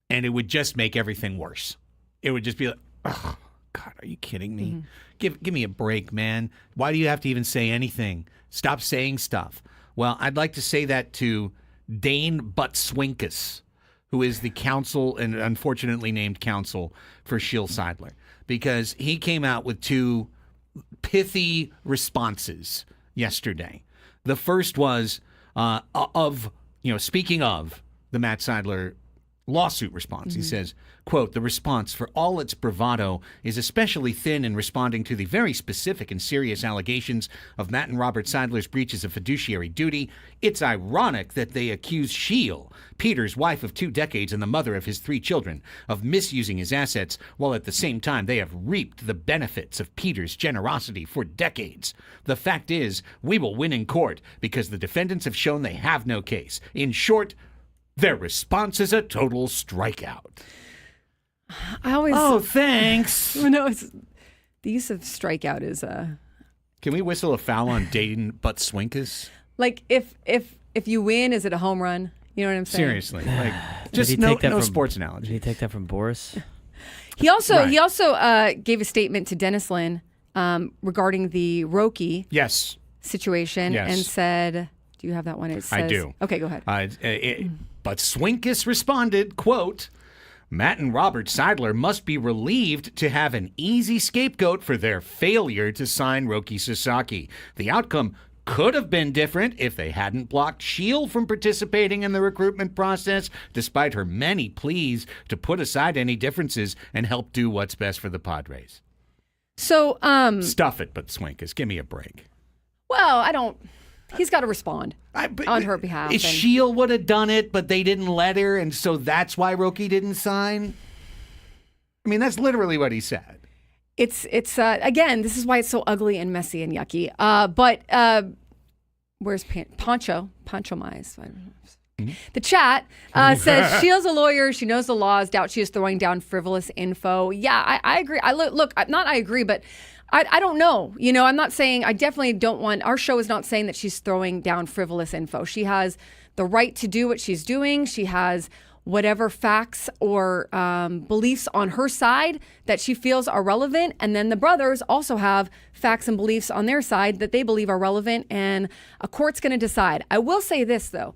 A: And it would just make everything worse. It would just be like, oh, God, are you kidding me? Give me a break, man. Why do you have to even say anything? Stop saying stuff. Well, I'd like to say that to Dane Butswinkus, who is the counsel and unfortunately named counsel for Sheil Seidler, because he came out with two pithy responses yesterday. The first was speaking of the Matt Seidler lawsuit response. He says, quote, "The response, for all its bravado, is especially thin in responding to the very specific and serious allegations of Matt and Robert Seidler's breaches of fiduciary duty. It's ironic that they accuse Sheil, Peter's wife of 2 decades and the mother of his 3 children, of misusing his assets, while at the same time they have reaped the benefits of Peter's generosity for decades. The fact is, we will win in court because the defendants have shown they have no case. In short, their response is a total strikeout." Oh, thanks.
B: No, the use of strikeout is
A: Can we whistle a foul on Dayton Butswinkus?
B: Like if you win, is it a home run? You know what I'm saying?
A: Seriously, like just no sports analogy.
C: Did he take that from Boris?
B: He also gave a statement to Dennis Lynn regarding the Roki situation and said, "Do you have that one?" It says,
A: I do.
B: Okay, go ahead.
A: But Swinkus responded, quote, "Matt and Robert Seidler must be relieved to have an easy scapegoat for their failure to sign Roki Sasaki. The outcome could have been different if they hadn't blocked Shield from participating in the recruitment process, despite her many pleas to put aside any differences and help do what's best for the Padres.
B: So,
A: Stuff it, but Swinkus, give me a break.
B: well, I don't. He's got to respond on her behalf.
A: Shield would have done it, but they didn't let her, and so that's why Roki didn't sign. I mean, that's literally what he said.
B: It's again, this is why it's so ugly and messy and yucky. But where's Poncho Mize? The chat says Shield's a lawyer. She knows the laws. Doubt she is throwing down frivolous info. Yeah, I agree. I agree, but I don't know. You know, I'm not saying, I definitely don't want, our show is not saying that she's throwing down frivolous info. She has the right to do what she's doing. She has whatever facts or beliefs on her side that she feels are relevant. And then the brothers also have facts and beliefs on their side that they believe are relevant. And a court's going to decide. I will say this, though.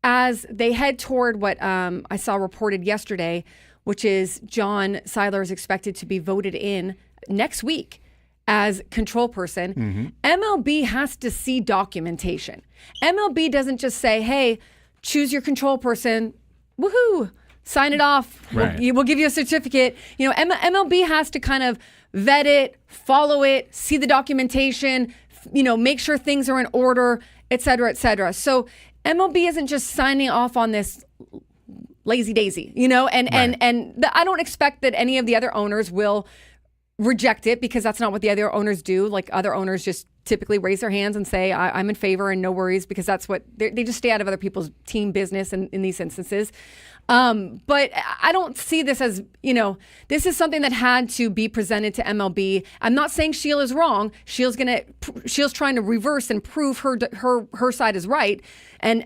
B: As they head toward what I saw reported yesterday, which is John Seiler is expected to be voted in next week as control person, MLB has to see documentation. MLB doesn't just say, hey, choose your control person, woohoo, sign it off,
A: Right.
B: we'll give you a certificate. You know, MLB has to kind of vet it, follow it, see the documentation, you know, make sure things are in order, et cetera, et cetera. So MLB isn't just signing off on this lazy daisy, you know, and I don't expect that any of the other owners will reject it because that's not what the other owners do. Like other owners just typically raise their hands and say, I'm in favor and no worries, because that's what they just stay out of other people's team business in these instances. But I don't see this as, you know, this is something that had to be presented to MLB. I'm not saying Shield is wrong. Shield's trying to reverse and prove her side is right. And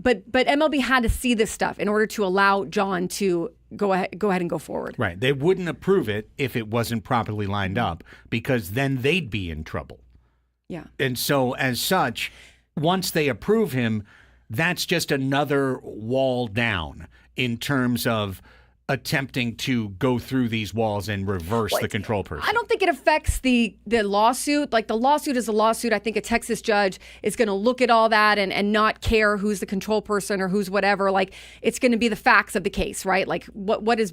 B: but MLB had to see this stuff in order to allow John to go ahead and go forward.
A: Right. They wouldn't approve it if it wasn't properly lined up, because then they'd be in trouble.
B: Yeah.
A: And so as such, once they approve him, that's just another wall down in terms of attempting to go through these walls and reverse the control person.
B: I don't think it affects the lawsuit. Like, the lawsuit is a lawsuit. I think a Texas judge is going to look at all that and not care who's the control person or who's whatever. Like, it's going to be the facts of the case, right? Like, what is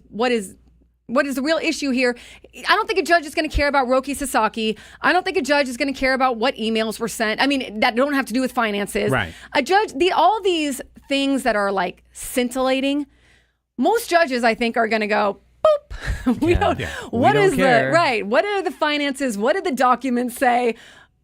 B: the real issue here? I don't think a judge is going to care about Roki Sasaki. I don't think a judge is going to care about what emails were sent. I mean, that don't have to do with finances.
A: Right.
B: A judge, all these things that are like scintillating, most judges, I think, are going to go, boop. We don't care. What are the finances? What did the documents say?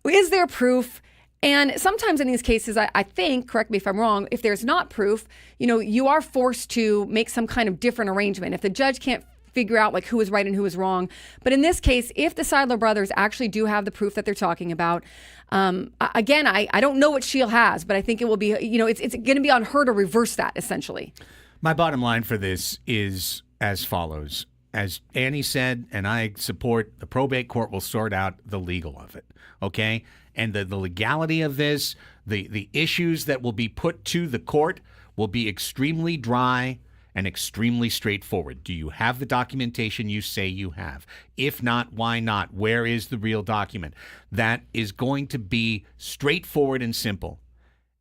B: Is there proof? And sometimes in these cases, I think, correct me if I'm wrong, if there's not proof, you know, you are forced to make some kind of different arrangement. If the judge can't figure out like who is right and who is wrong. But in this case, if the Seidler brothers actually do have the proof that they're talking about, again, I don't know what Shield has, but I think it will be, you know, it's going to be on her to reverse that, essentially.
A: My bottom line for this is as follows. As Annie said, and I support, the probate court will sort out the legal of it, okay? And the legality of this, the issues that will be put to the court will be extremely dry and extremely straightforward. Do you have the documentation you say you have? If not, why not? Where is the real document? That is going to be straightforward and simple.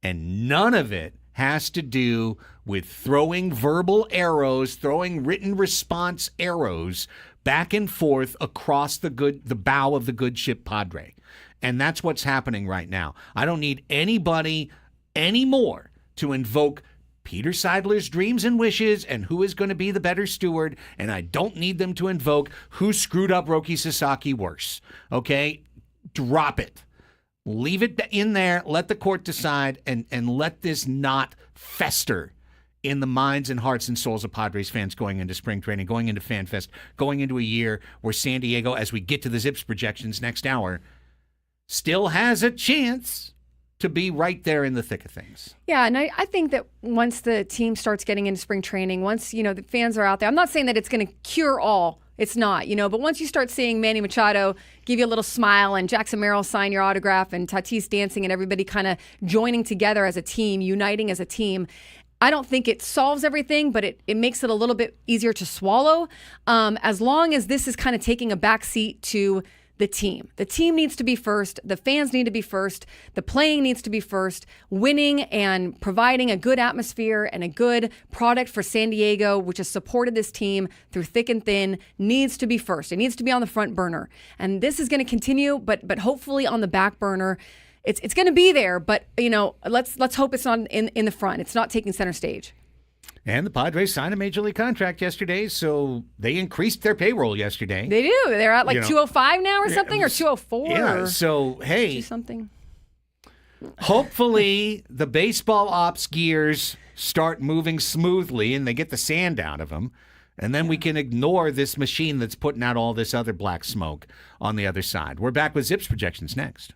A: And none of it has to do with throwing verbal arrows, throwing written response arrows back and forth across the bow of the good ship Padre. And that's what's happening right now. I don't need anybody anymore to invoke Peter Seidler's dreams and wishes and who is going to be the better steward, and I don't need them to invoke who screwed up Roki Sasaki worse. Okay? Drop it. Leave it in there, let the court decide, and let this not fester in the minds and hearts and souls of Padres fans going into spring training, going into FanFest, going into a year where San Diego, as we get to the Zips projections next hour, still has a chance to be right there in the thick of things.
B: Yeah, and I think that once the team starts getting into spring training, once, you know, the fans are out there, I'm not saying that it's going to cure all. It's not, you know, but once you start seeing Manny Machado give you a little smile and Jackson Merrill sign your autograph and Tatis dancing and everybody kind of joining together as a team, uniting as a team, I don't think it solves everything, but it makes it a little bit easier to swallow. As long as this is kind of taking a back seat to the team. The team needs to be first. The fans need to be first. The playing needs to be first. Winning and providing a good atmosphere and a good product for San Diego, which has supported this team through thick and thin, needs to be first. It needs to be on the front burner. And this is going to continue, but hopefully on the back burner. It's going to be there, but let's hope it's not in the front. It's not taking center stage.
A: And the Padres signed a major league contract yesterday, so they increased their payroll yesterday.
B: They do. They're at 205 now or something, or 204.
A: Yeah, so, hey.
B: Do something.
A: Hopefully the baseball ops gears start moving smoothly and they get the sand out of them, and then we can ignore this machine that's putting out all this other black smoke on the other side. We're back with Zips projections next.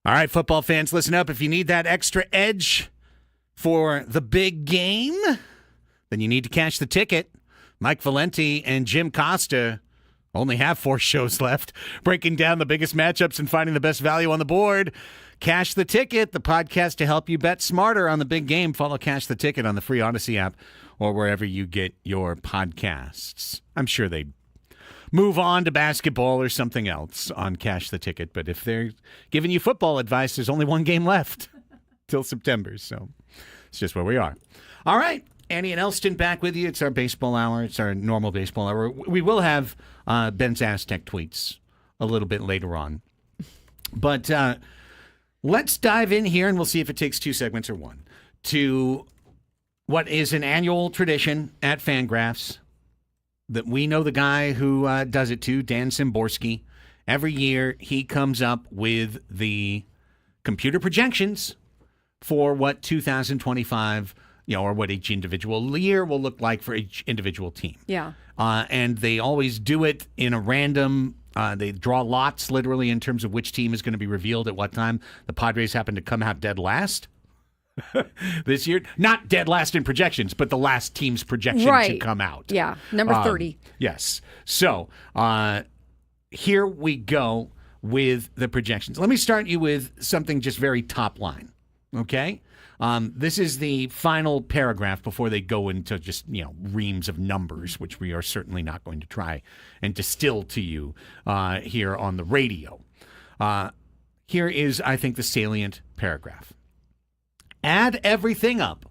A: All right, football fans, listen up. If you need that extra edge for the big game, then you need to cash the ticket. Mike Valenti and Jim Costa only have 4 shows left, breaking down the biggest matchups and finding the best value on the board. Cash the Ticket, the podcast to help you bet smarter on the big game. Follow Cash the Ticket on the free Odyssey app or wherever you get your podcasts. I'm sure they'd move on to basketball or something else on Cash the Ticket. But if they're giving you football advice, there's only 1 game left till September. So it's just where we are. All right. Annie and Elsten back with you. It's our baseball hour. It's our normal baseball hour. We will have Ben's Aztec tweets a little bit later on. But let's dive in here, and we'll see if it takes 2 segments or 1, to what is an annual tradition at Fangraphs that we know the guy who does it to, Dan Szymborski. Every year he comes up with the computer projections for what 2025, or what each individual year will look like for each individual team.
B: Yeah.
A: And they always do it in a random, they draw lots literally in terms of which team is going to be revealed at what time. The Padres happen to come out dead last this year. Not dead last in projections, but the last team's projection to come out.
B: Yeah, number 30.
A: Yes. So here we go with the projections. Let me start you with something just very top line, okay? This is the final paragraph before they go into just, reams of numbers, which we are certainly not going to try and distill to you here on the radio. Here is, I think, the salient paragraph. Add everything up,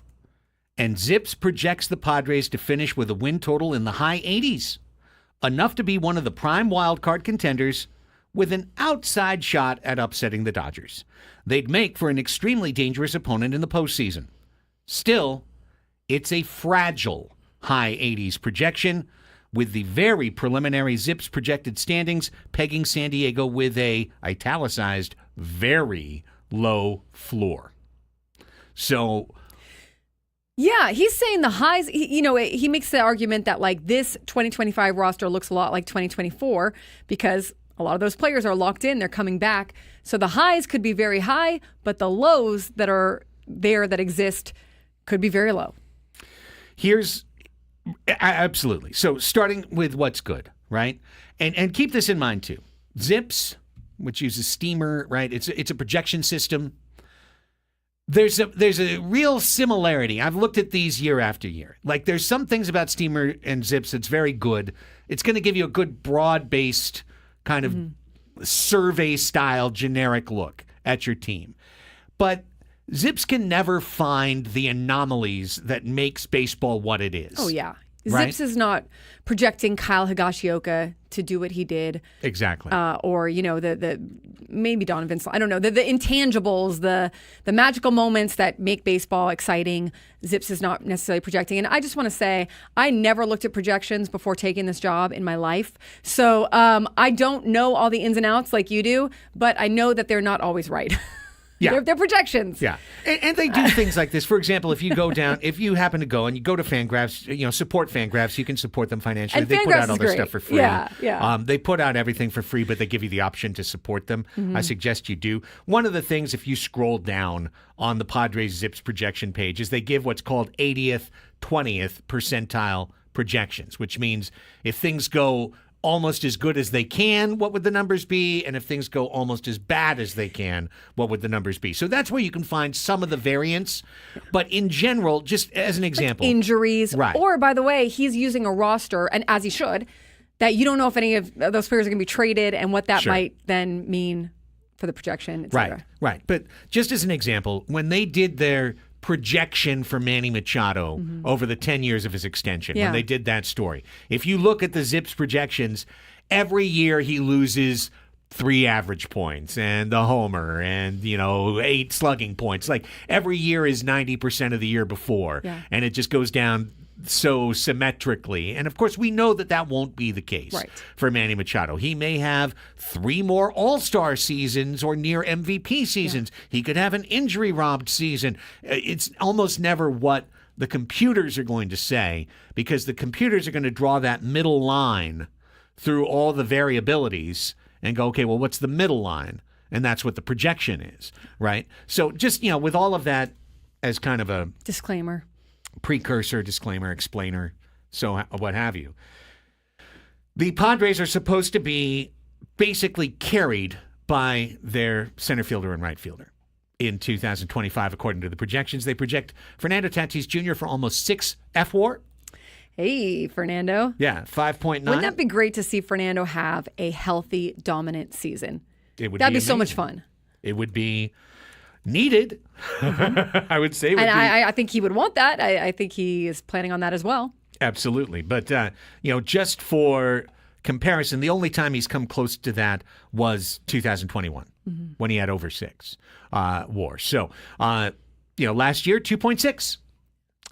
A: and Zips projects the Padres to finish with a win total in the high 80s, enough to be one of the prime wildcard contenders with an outside shot at upsetting the Dodgers. They'd make for an extremely dangerous opponent in the postseason. Still, it's a fragile high 80s projection, with the very preliminary Zips projected standings pegging San Diego with a italicized very low floor. So,
B: yeah, he's saying the highs, he makes the argument that like this 2025 roster looks a lot like 2024 because a lot of those players are locked in, they're coming back. So the highs could be very high, but the lows that are there that exist could be very low.
A: Absolutely. So starting with what's good, right? And keep this in mind too. Zips, which uses Steamer, right? It's a projection system. There's a real similarity. I've looked at these year after year. Like there's some things about Steamer and Zips that's very good. It's going to give you a good broad-based kind of survey-style generic look at your team. But Zips can never find the anomalies that makes baseball what it is.
B: Oh, yeah.
A: Right?
B: Zips is not projecting Kyle Higashioka to do what he did.
A: Exactly.
B: Or, the maybe Donovan, I don't know, the intangibles, the magical moments that make baseball exciting. Zips is not necessarily projecting. And I just want to say, I never looked at projections before taking this job in my life. So I don't know all the ins and outs like you do, but I know that they're not always right.
A: Yeah.
B: They're projections.
A: Yeah. And they do things like this. For example, if you happen to go and you go to Fangraphs, support Fangraphs, you can support them financially.
B: And
A: they put
B: Fangraphs
A: out all
B: is
A: their
B: great.
A: stuff for free.
B: Yeah.
A: They put out everything for free, but they give you the option to support them. I suggest you do. One of the things, if you scroll down on the Padres Zips projection page, is they give what's called 80th, 20th percentile projections, which means if things go almost as good as they can, what would the numbers be? And if things go almost as bad as they can, what would the numbers be? So that's where you can find some of the variance. But in general, just as an example.
B: Like injuries.
A: Right.
B: Or, by the way, he's using a roster, and as he should, that you don't know if any of those players are going to be traded and what that might then mean for the projection, et cetera.
A: Right. But just as an example, when they did their projection for Manny Machado over the 10 years of his extension, when they did that story, if you look at the Zips projections, every year he loses 3 average points and the homer and 8 slugging points. Like every year is 90% of the year before, and it just goes down so symmetrically. And of course, we know that won't be the case for Manny Machado. He may have 3 more All-Star seasons or near MVP seasons. He could have an injury-robbed season. It's almost never what the computers are going to say, because the computers are going to draw that middle line through all the variabilities and go, okay, well, what's the middle line? and that's what the projection is, right? So just, with all of that as kind of a
B: Disclaimer.
A: precursor, disclaimer, explainer, so what have you. The Padres are supposed to be basically carried by their center fielder and right fielder in 2025, according to the projections. They project Fernando Tatis Jr. for almost 6 F-WAR.
B: Hey, Fernando.
A: Yeah, 5.9.
B: Wouldn't that be great to see Fernando have a healthy, dominant season?
A: That'd
B: be so much fun.
A: It would be needed, I would say.
B: And I think he would want that. I think he is planning on that as well.
A: Absolutely. But, just for comparison, the only time he's come close to that was 2021 when he had over 6 WAR. So, last year, 2.6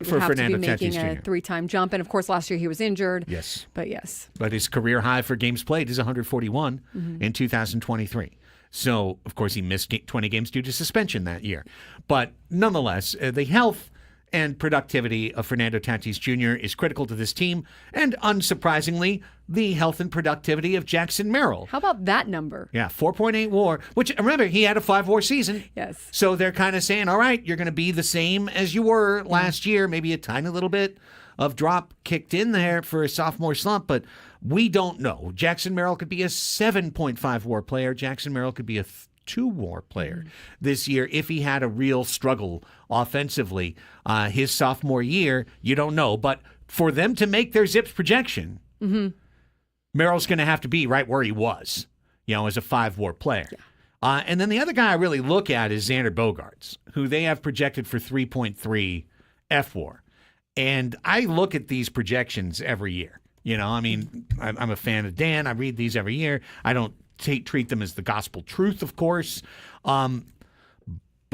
A: for Fernando Tatis Jr.
B: Making a 3-time jump. And, of course, last year he was injured.
A: Yes.
B: But, yes.
A: But his career high for games played is 141 in 2023. So, of course, he missed 20 games due to suspension that year. But nonetheless, the health and productivity of Fernando Tatis Jr. is critical to this team. And unsurprisingly, the health and productivity of Jackson Merrill.
B: How about that number?
A: Yeah, 4.8 WAR, which, remember, he had a 5 WAR season.
B: Yes.
A: So they're kind of saying, all right, you're going to be the same as you were last year, maybe a tiny little bit of drop kicked in there for a sophomore slump, but we don't know. Jackson Merrill could be a 7.5 WAR player. Jackson Merrill could be a 2 WAR player this year if he had a real struggle offensively his sophomore year. You don't know. But for them to make their Zips projection, Merrill's going to have to be right where he was, as a 5 WAR player. Yeah. And then the other guy I really look at is Xander Bogaerts, who they have projected for 3.3 F-WAR. And I look at these projections every year. I'm a fan of Dan. I read these every year. I don't treat them as the gospel truth, of course. But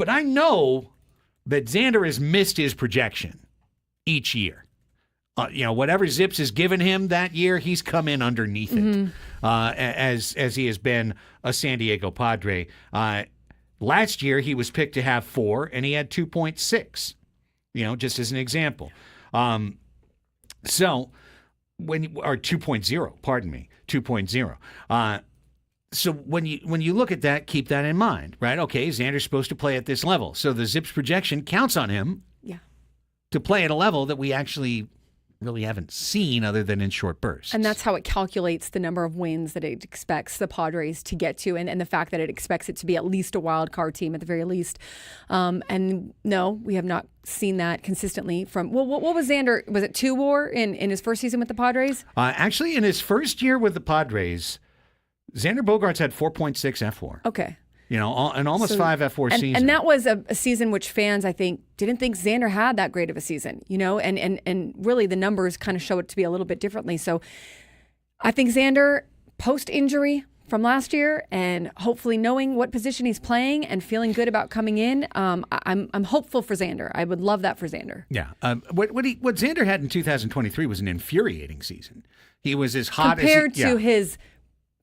A: I know that Xander has missed his projection each year. Whatever Zips has given him that year, he's come in underneath it as he has been a San Diego Padre. Last year, he was picked to have 4, and he had 2.6, just as an example. So or 2.0, pardon me, 2.0. So when you look at that, keep that in mind, right? Okay, Xander's supposed to play at this level. So the Zips projection counts on him to play at a level that we actually really haven't seen other than in short bursts.
B: And that's how it calculates the number of wins that it expects the Padres to get to, and the fact that it expects it to be at least a wild card team at the very least. And no, we have not seen that consistently from, what was Xander? Was it 2 WAR in his first season with the Padres?
A: Actually, in his first year with the Padres, Xander Bogaerts had 4.6 F-WAR.
B: Okay.
A: An almost 5 F-WAR season.
B: And that was a season which fans, I think, didn't think Xander had that great of a season, and really the numbers kind of show it to be a little bit differently. So I think Xander, post-injury from last year, and hopefully knowing what position he's playing and feeling good about coming in, I'm hopeful for Xander. I would love that for Xander.
A: Yeah. What Xander had in 2023 was an infuriating season. He was as hot
B: compared to his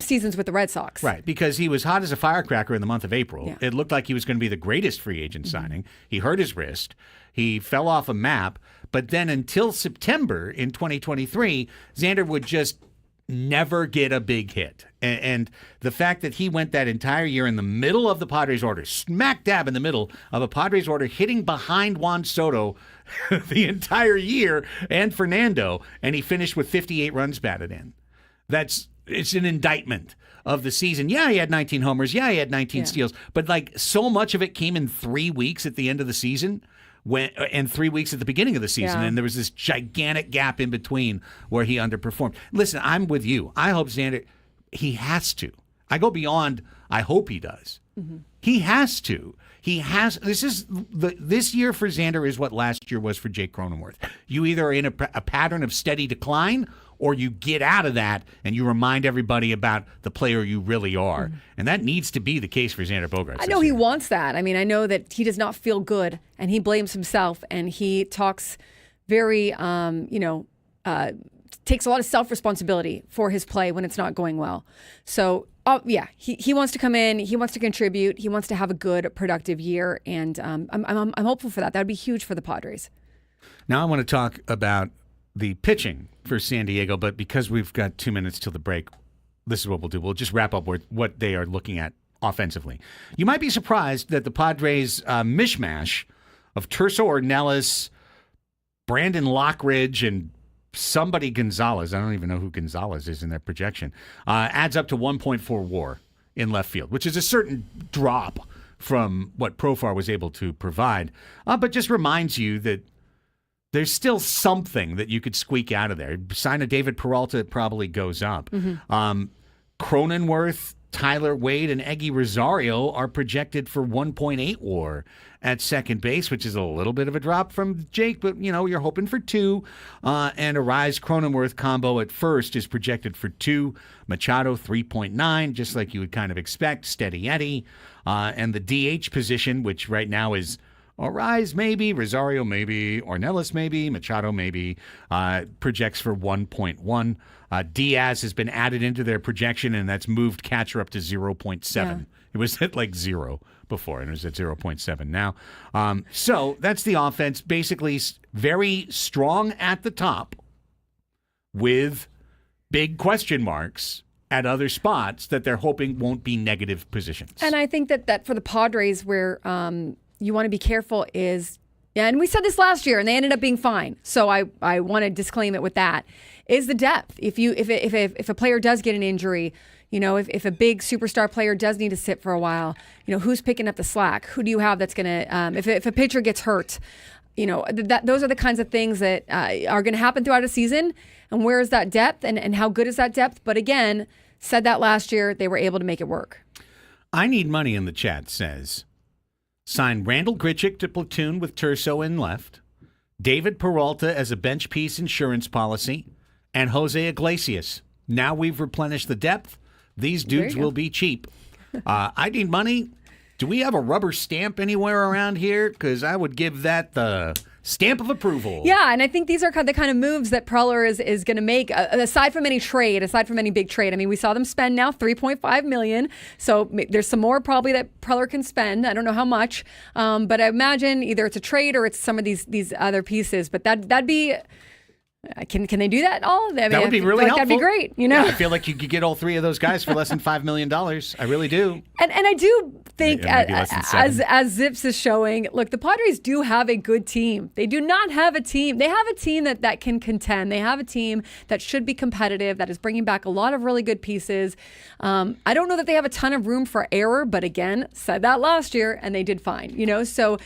B: seasons with the Red Sox.
A: Right, because he was hot as a firecracker in the month of April. Yeah. It looked like he was going to be the greatest free agent signing. He hurt his wrist. He fell off a map. But then until September in 2023, Xander would just never get a big hit. And the fact that he went that entire year in the middle of the Padres order, smack dab in the middle of a Padres order, hitting behind Juan Soto the entire year and Fernando, and he finished with 58 runs batted in. It's an indictment of the season. Yeah, he had 19 homers. Yeah, he had 19 steals. But so much of it came in 3 weeks at the end of the season and 3 weeks at the beginning of the season. Yeah. And there was this gigantic gap in between where he underperformed. Listen, I'm with you. I hope Xander, he has to. I go beyond, I hope he does. Mm-hmm. He has to. This year for Xander is what last year was for Jake Cronenworth. You either are in a pattern of steady decline, or you get out of that and you remind everybody about the player you really are. Mm-hmm. And that needs to be the case for Xander Bogaerts.
B: I know he wants that. I mean, I know that he does not feel good, and he blames himself, and he talks very, takes a lot of self-responsibility for his play when it's not going well. So, he wants to come in, he wants to contribute, he wants to have a good, productive year, and I'm hopeful for that. That would be huge for the Padres.
A: Now I want to talk about the pitching for San Diego, but because we've got 2 minutes till the break, this is what we'll do. We'll just wrap up with what they are looking at offensively. You might be surprised that the Padres' mishmash of Terso Ornelas, Brandon Lockridge, and somebody Gonzalez, I don't even know who Gonzalez is in their projection, adds up to 1.4 WAR in left field, which is a certain drop from what Profar was able to provide, but just reminds you that there's still something that you could squeak out of there. Sign a David Peralta, it probably goes up. Cronenworth, Tyler Wade, and Eggy Rosario are projected for 1.8 WAR at second base, which is a little bit of a drop from Jake, but, you're hoping for 2. And a Rise-Cronenworth combo at first is projected for 2. Machado, 3.9, just like you would kind of expect. Steady Eddie. And the DH position, which right now is Rise maybe, Rosario maybe, Ornelas maybe, Machado maybe, projects for 1.1. Diaz has been added into their projection, and that's moved catcher up to 0.7. Yeah. It was at like 0 before, and it was at 0.7 now. So that's the offense, basically very strong at the top with big question marks at other spots that they're hoping won't be negative positions.
B: And I think that for the Padres, where you want to be careful is, and we said this last year, and they ended up being fine. So I want to disclaim it with that, is the depth. If a player does get an injury, if a big superstar player does need to sit for a while, who's picking up the slack? Who do you have that's going to, if a pitcher gets hurt, those are the kinds of things that are going to happen throughout a season. And where is that depth, and how good is that depth? But again, said that last year, they were able to make it work.
A: I Need Money in the chat says, sign Randall Grichuk to platoon with Terso in left, David Peralta as a bench piece insurance policy, and Jose Iglesias. Now we've replenished the depth. These dudes will be cheap. I Need Money. Do we have a rubber stamp anywhere around here? Because I would give that the stamp of approval.
B: Yeah, and I think these are the kind of moves that Preller is going to make, aside from any big trade. I mean, we saw them spend now $3.5 million, so there's some more probably that Preller can spend. I don't know how much, but I imagine either it's a trade or it's some of these other pieces. But that'd be. Can they do that all? I mean,
A: that would be really helpful.
B: That'd be great.
A: Yeah, I feel like you could get all 3 of those guys for less than $5 million. I really do.
B: And I do think, as Zips is showing, look, the Padres do have a good team. They do not have a team. They have a team that can contend. They have a team that should be competitive, that is bringing back a lot of really good pieces. I don't know that they have a ton of room for error, but again, said that last year, and they did fine. So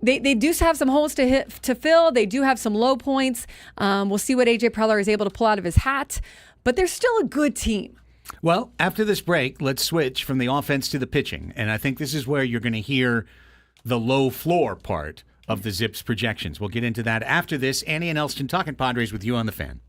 B: They do have some holes to fill. They do have some low points. We'll see what A.J. Preller is able to pull out of his hat. But they're still a good team.
A: Well, after this break, let's switch from the offense to the pitching. And I think this is where you're going to hear the low floor part of the Zips projections. We'll get into that after this. Annie and Elsten talking Padres with you on the Fan.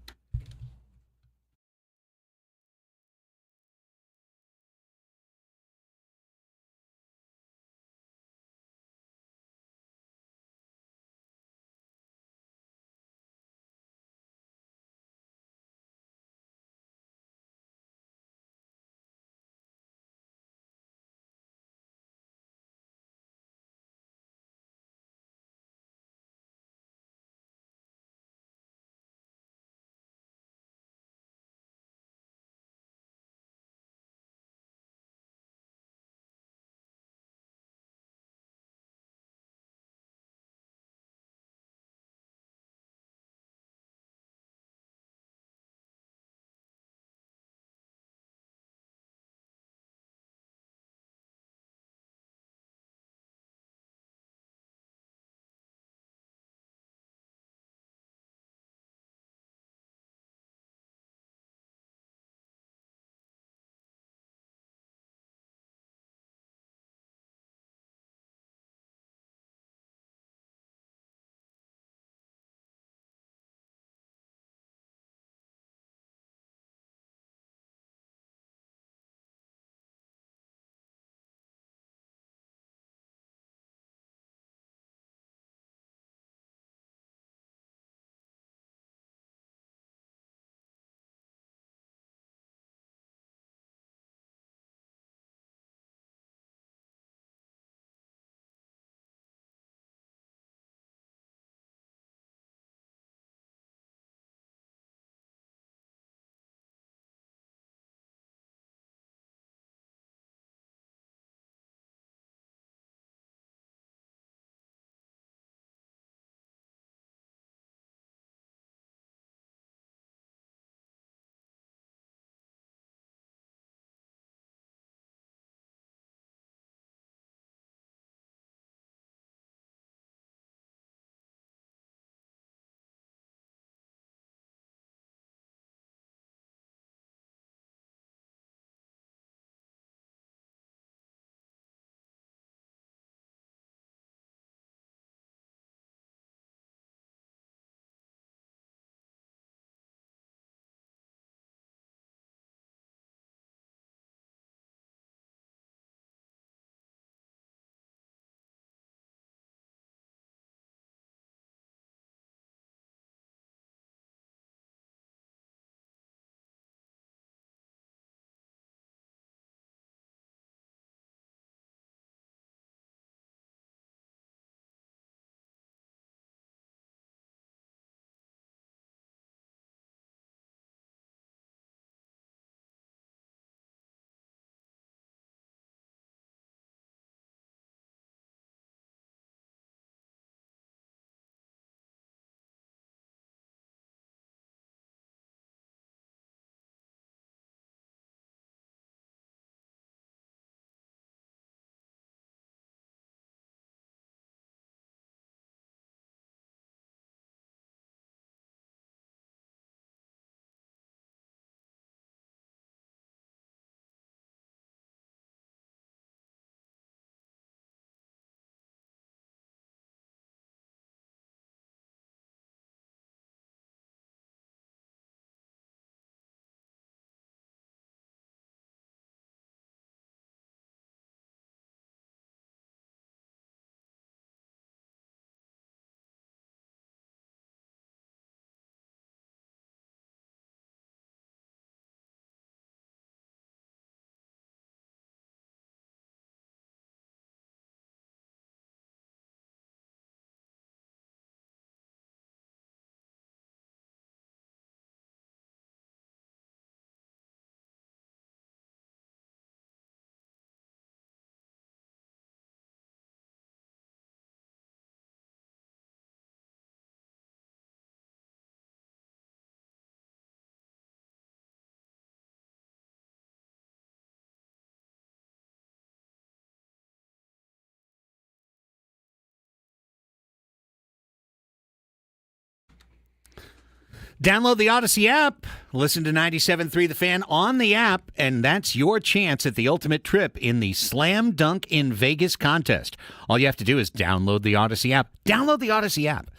A: Download the Odyssey app. Listen to 97.3 The Fan on the app, and that's your chance at the ultimate trip in the Slam Dunk in Vegas contest. All you have to do is download the Odyssey app. Download the Odyssey app.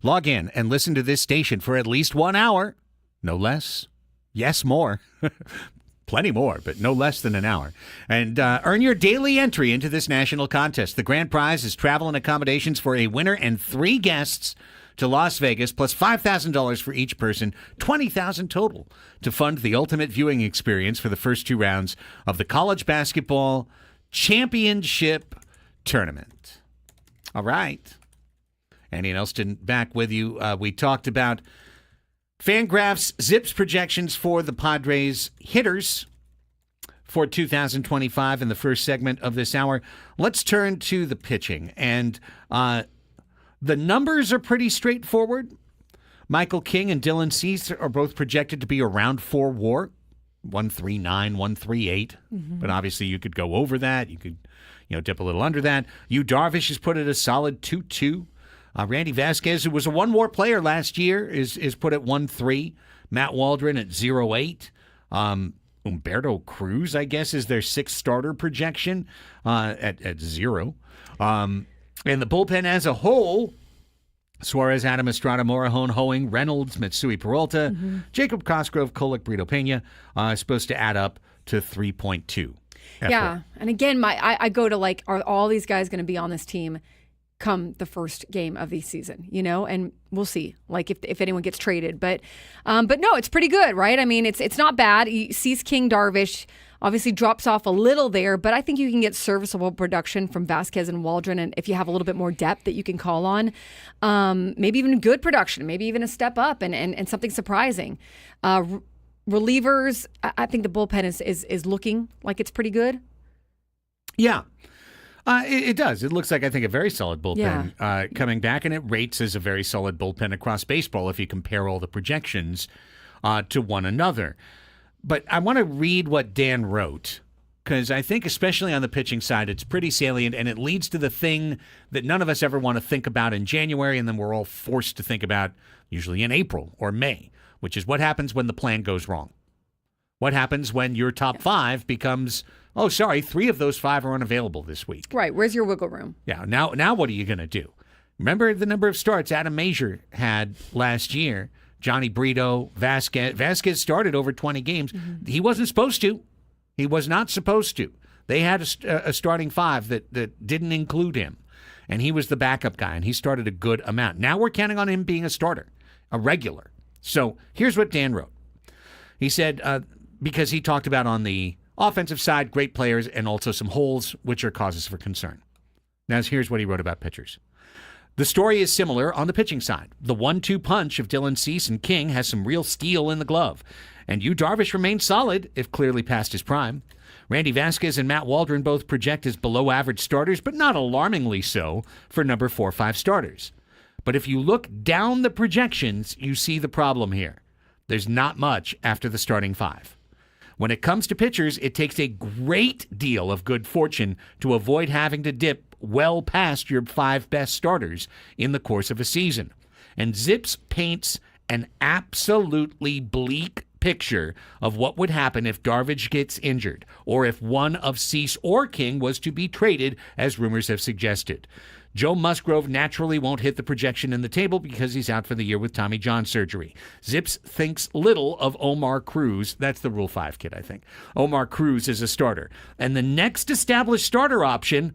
A: Log in and listen to this station for at least 1 hour. No less. Yes, more. Plenty more, but no less than an hour. And earn your daily entry into this national contest. The grand prize is travel and accommodations for a winner and 3 guests to Las Vegas, plus $5,000 for each person, $20,000 total to fund the ultimate viewing experience for the first 2 rounds of the College Basketball Championship Tournament. All right. Andy and Elsten back with you. We talked about Fangraphs Zips projections for the Padres hitters for 2025 in the first segment of this hour. Let's turn to the pitching. And the numbers are pretty straightforward. Michael King and Dylan Cease are both projected to be around 4 WAR, 139, 138. But obviously you could go over that. You could, dip a little under that. Yu Darvish is put at a solid 2.2. Randy Vasquez, who was a 1 WAR player last year, is put at 1.3. Matt Waldron at 0.8. Humberto Cruz, I guess, is their 6th starter projection at 0. And the bullpen as a whole, Suarez, Adam Estrada, Morejon, Hoeing, Reynolds, Mitsui Peralta, Jacob Cosgrove, Kolek, Brito Pena, supposed to add up to 3.2.
B: Yeah. And again, I go to are all these guys going to be on this team come the first game of the season, and we'll see, if anyone gets traded. But no, it's pretty good, right? I mean, it's not bad. Cease, King, Darvish obviously drops off a little there, but I think you can get serviceable production from Vasquez and Waldron, and if you have a little bit more depth that you can call on, maybe even good production, maybe even a step up and something surprising. Relievers, I think the bullpen is looking like it's pretty good.
A: Yeah. It does. It looks like, I think, a very solid bullpen coming back, and it rates as a very solid bullpen across baseball if you compare all the projections to one another. But I want to read what Dan wrote, because I think especially on the pitching side, it's pretty salient, and it leads to the thing that none of us ever want to think about in January, and then we're all forced to think about usually in April or May, which is what happens when the plan goes wrong. What happens when your top 5 becomes, 3 of those 5 are unavailable this week.
B: Right. Where's your wiggle room?
A: Yeah. Now what are you going to do? Remember the number of starts Adam Mazur had last year? Johnny Brito, Vasquez. Vasquez started over 20 games. He wasn't supposed to. He was not supposed to. They had a starting 5 that didn't include him. And he was the backup guy, and he started a good amount. Now we're counting on him being a starter, a regular. So here's what Dan wrote. He said, because he talked about on the offensive side, great players and also some holes, which are causes for concern. Now, here's what he wrote about pitchers. The story is similar on the pitching side. The 1-2 punch of Dylan Cease and King has some real steel in the glove. And Yu Darvish remains solid, if clearly past his prime. Randy Vasquez and Matt Waldron both project as below-average starters, but not alarmingly so for number 4-5 starters. But if you look down the projections, you see the problem here. There's not much after the starting 5. When it comes to pitchers, it takes a great deal of good fortune to avoid having to dip well past your 5 best starters in the course of a season. And Zips paints an absolutely bleak picture of what would happen if Darvish gets injured, or if one of Cease or King was to be traded, as rumors have suggested. Joe Musgrove naturally won't hit the projection in the table because he's out for the year with Tommy John surgery. Zips thinks little of Omar Cruz. That's the Rule 5 kid, I think. Omar Cruz is a starter. And the next established starter option,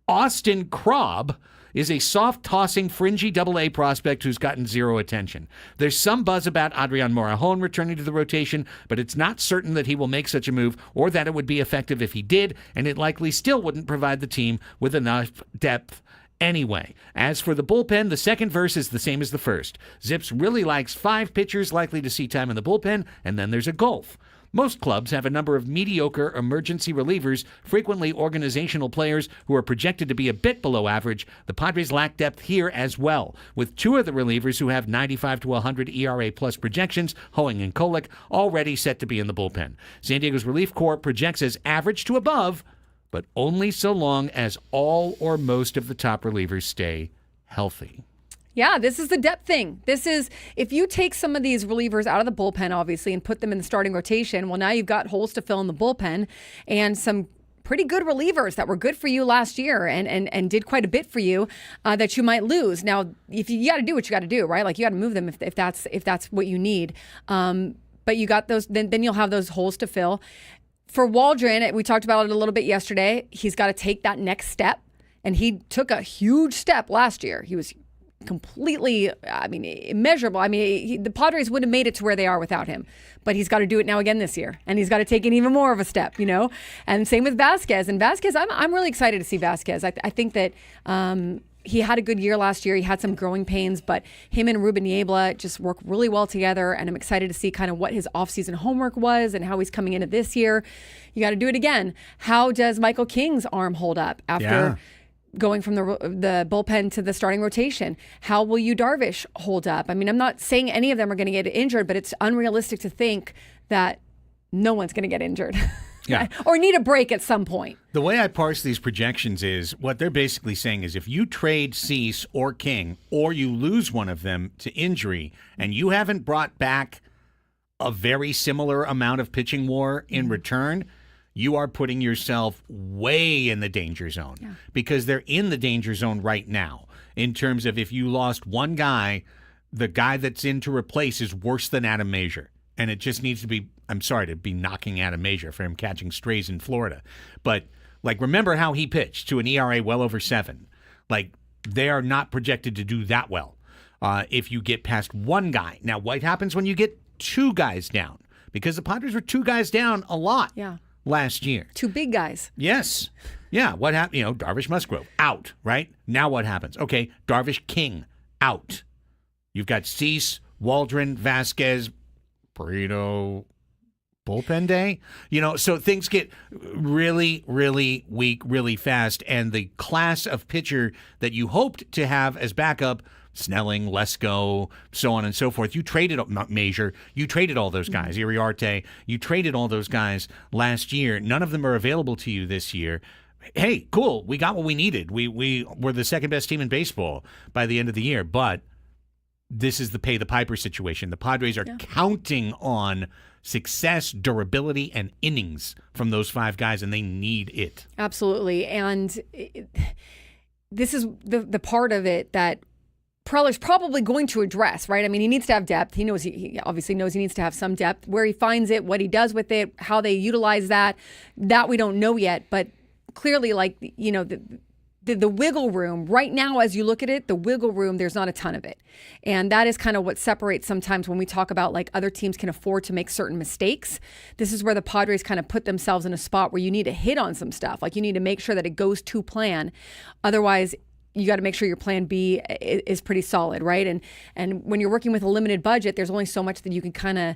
A: Austin Krob, is a soft-tossing, fringy AA prospect who's gotten 0 attention. There's some buzz about Adrian Morejon returning to the rotation, but it's not certain that he will make such a move or that it would be effective if he did, and it likely still wouldn't provide the team with enough depth anyway. As for the bullpen, the second verse is the same as the first. Zips really likes 5 pitchers likely to see time in the bullpen, and then there's a gulf. Most clubs have a number of mediocre emergency relievers, frequently organizational players who are projected to be a bit below average. The Padres lack depth here as well, with 2 of the relievers who have 95 to 100 ERA plus projections, Hoeing and Kolek, already set to be in the bullpen. San Diego's relief corps projects as average to above, but only so long as all or most of the top relievers stay healthy.
B: Yeah, this is the depth thing. This is, if you take some of these relievers out of the bullpen, obviously, and put them in the starting rotation, well, now you've got holes to fill in the bullpen and some pretty good relievers that were good for you last year and did quite a bit for you that you might lose. Now, if you got to do what you got to do, right? Like you got to move them if that's what you need. But you got those, then you'll have those holes to fill. For Waldron, we talked about it a little bit yesterday. He's got to take that next step, and he took a huge step last year. He was completely, immeasurable. The Padres wouldn't have made it to where they are without him, but he's got to do it now again this year, and he's got to take it even more of a step, and same with Vasquez. And Vasquez, I'm really excited to see Vasquez. I think that he had a good year last year. He had some growing pains, but him and Ruben Niebla just work really well together, and I'm excited to see kind of what his offseason homework was and how he's coming into this year. You got to do it again. How does Michael King's arm hold up after going from the bullpen to the starting rotation? How will Yu Darvish hold up? I'm not saying any of them are going to get injured, but it's unrealistic to think that no one's going to get injured.
A: Yeah.
B: Or need a break at some point.
A: The way I parse these projections is what they're basically saying is if you trade Cease or King or you lose one of them to injury and you haven't brought back a very similar amount of pitching WAR in return, you are putting yourself way in the danger zone because they're in the danger zone right now in terms of if you lost one guy, the guy that's in to replace is worse than Adam Major. And it just needs to be, I'm sorry to be knocking Adam Major for him catching strays in Florida. But, remember how he pitched to an ERA well over 7. They are not projected to do that well if you get past one guy. Now, what happens when you get two guys down? Because the Padres were two guys down a lot.
B: Yeah.
A: Last year.
B: Two big guys.
A: Yes. Yeah. What happened? Darvish Musgrove out, right? Now what happens? Okay, Darvish King out. You've got Cease, Waldron, Vasquez, Burrito, bullpen day. So things get really, really weak really fast. And the class of pitcher that you hoped to have as backup, Snelling, Lesko, so on and so forth. You traded Major. You traded all those guys. Iriarte. You traded all those guys last year. None of them are available to you this year. Hey, cool. We got what we needed. We were the second best team in baseball by the end of the year. But this is the pay the piper situation. The Padres are counting on success, durability, and innings from those 5 guys, and they need it.
B: Absolutely. And this is the part of it that Preller's probably going to address, right? He needs to have depth. He knows he obviously knows he needs to have some depth. Where he finds it, what he does with it, how they utilize that we don't know yet. But clearly, the wiggle room right now, as you look at it, the wiggle room, there's not a ton of it. And that is kind of what separates sometimes when we talk about other teams can afford to make certain mistakes. This is where the Padres kind of put themselves in a spot where you need to hit on some stuff. You need to make sure that it goes to plan. Otherwise, you got to make sure your plan B is pretty solid, right? And when you're working with a limited budget, there's only so much that you can kind of,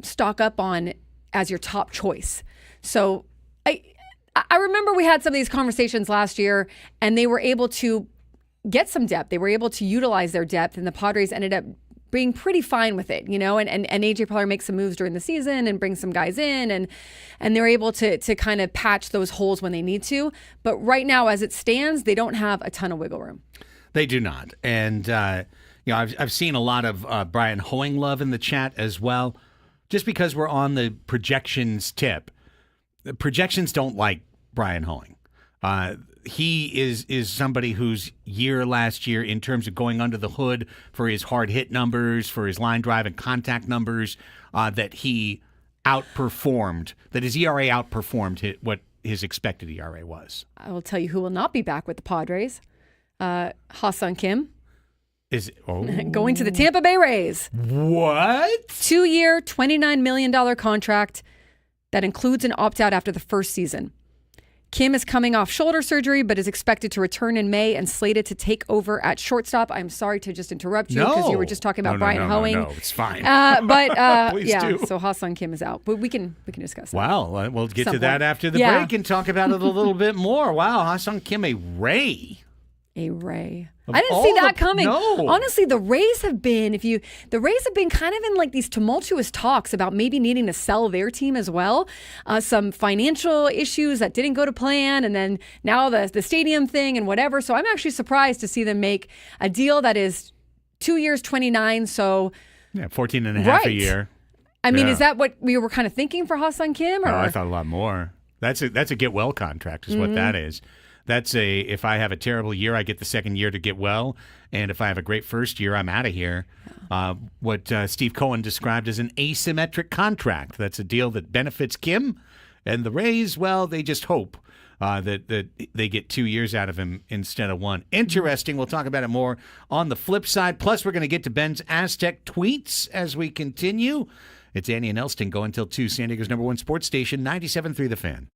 B: stock up on as your top choice. So I remember we had some of these conversations last year, and they were able to get some depth. They were able to utilize their depth, and the Padres ended up being pretty fine with it, and AJ Preller makes some moves during the season and brings some guys in, and they're able to kind of patch those holes when they need to. But right now, as it stands, they don't have a ton of wiggle room.
A: They do not. And, I've seen a lot of Brian Hoeing love in the chat as well, just because we're on the projections tip. The projections don't like Brian Hoeing. He is somebody whose year last year, in terms of going under the hood for his hard hit numbers, for his line drive and contact numbers, that he outperformed, that his ERA outperformed what his expected ERA was.
B: I will tell you who will not be back with the Padres. Ha-Seong Kim. Going to the Tampa Bay Rays.
A: What?
B: 2-year, $29 million contract that includes an opt-out after the first season. Kim is coming off shoulder surgery, but is expected to return in May and slated to take over at shortstop. I'm sorry to just interrupt you because you were just talking about Brian Hoeing.
A: No, it's fine.
B: So Ha-Seong Kim is out, but we can discuss that.
A: Wow, we'll get to that after the break and talk about it a little bit more. Wow, Ha-Seong Kim, a Ray.
B: A Ray.
A: Of
B: I didn't
A: all
B: see that
A: the-
B: coming.
A: no.
B: Honestly, the Rays have been kind of in like these tumultuous talks about maybe needing to sell their team as well. Some financial issues that didn't go to plan, and then now the stadium thing and whatever. So I'm actually surprised to see them make a deal that is 2 years, 29. So
A: Yeah, 14 and a half a
B: Right.
A: year.
B: I mean,
A: Yeah.
B: is that what we were kind of thinking for Ha-Seong Kim? Or?
A: Oh, I thought a lot more. That's a get well contract is what that is. That's if I have a terrible year, I get the second year to get well, and if I have a great first year, I'm out of here. What Steve Cohen described as an asymmetric contract. That's a deal that benefits Kim, and the Rays. Well, they just hope that they get 2 years out of him instead of one. Interesting. We'll talk about it more on the flip side. Plus, we're going to get to Ben's Aztec tweets as we continue. It's Annie and Elsten go until 2. San Diego's #1 sports station, 97.3 The Fan.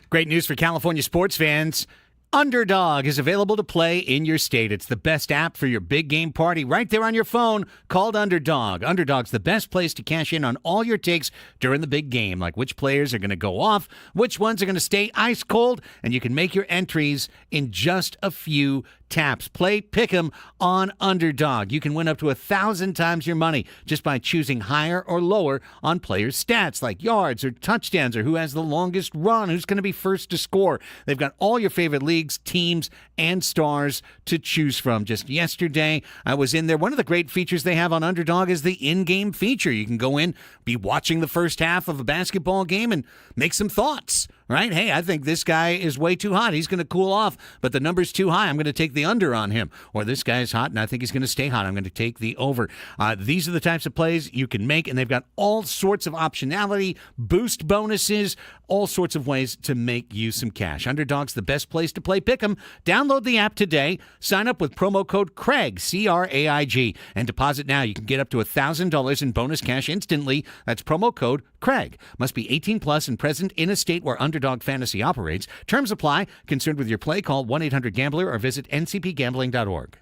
A: Great news for California sports fans. Underdog is available to play in your state. It's the best app for your big game party right there on your phone called Underdog. Underdog's the best place to cash in on all your takes during the big game, like which players are going to go off, which ones are going to stay ice cold, and you can make your entries in just a few taps. Play Pick'em on Underdog. You can win up to 1,000 times your money just by choosing higher or lower on players' stats like yards or touchdowns or who has the longest run, who's going to be first to score. They've got all your favorite leagues, teams, and stars to choose from. Just yesterday, I was in there. One of the great features they have on Underdog is the in-game feature. You can go in, be watching the first half of a basketball game, and make some thoughts. Right? Hey, I think this guy is way too hot. He's going to cool off, but the number's too high. I'm going to take the under on him. Or this guy's hot, and I think he's going to stay hot. I'm going to take the over. These are the types of plays you can make, and they've got all sorts of optionality, boost bonuses, all sorts of ways to make you some cash. Underdog's the best place to play Pick'em. Download the app today. Sign up with promo code CRAIG, C-R-A-I-G, and deposit now. You can get up to $1,000 in bonus cash instantly. That's promo code CRAIG. Must be 18 plus and present in a state where Underdog Fantasy operates. Terms apply. Concerned with your play? Call 1-800-GAMBLER or visit ncpgambling.org.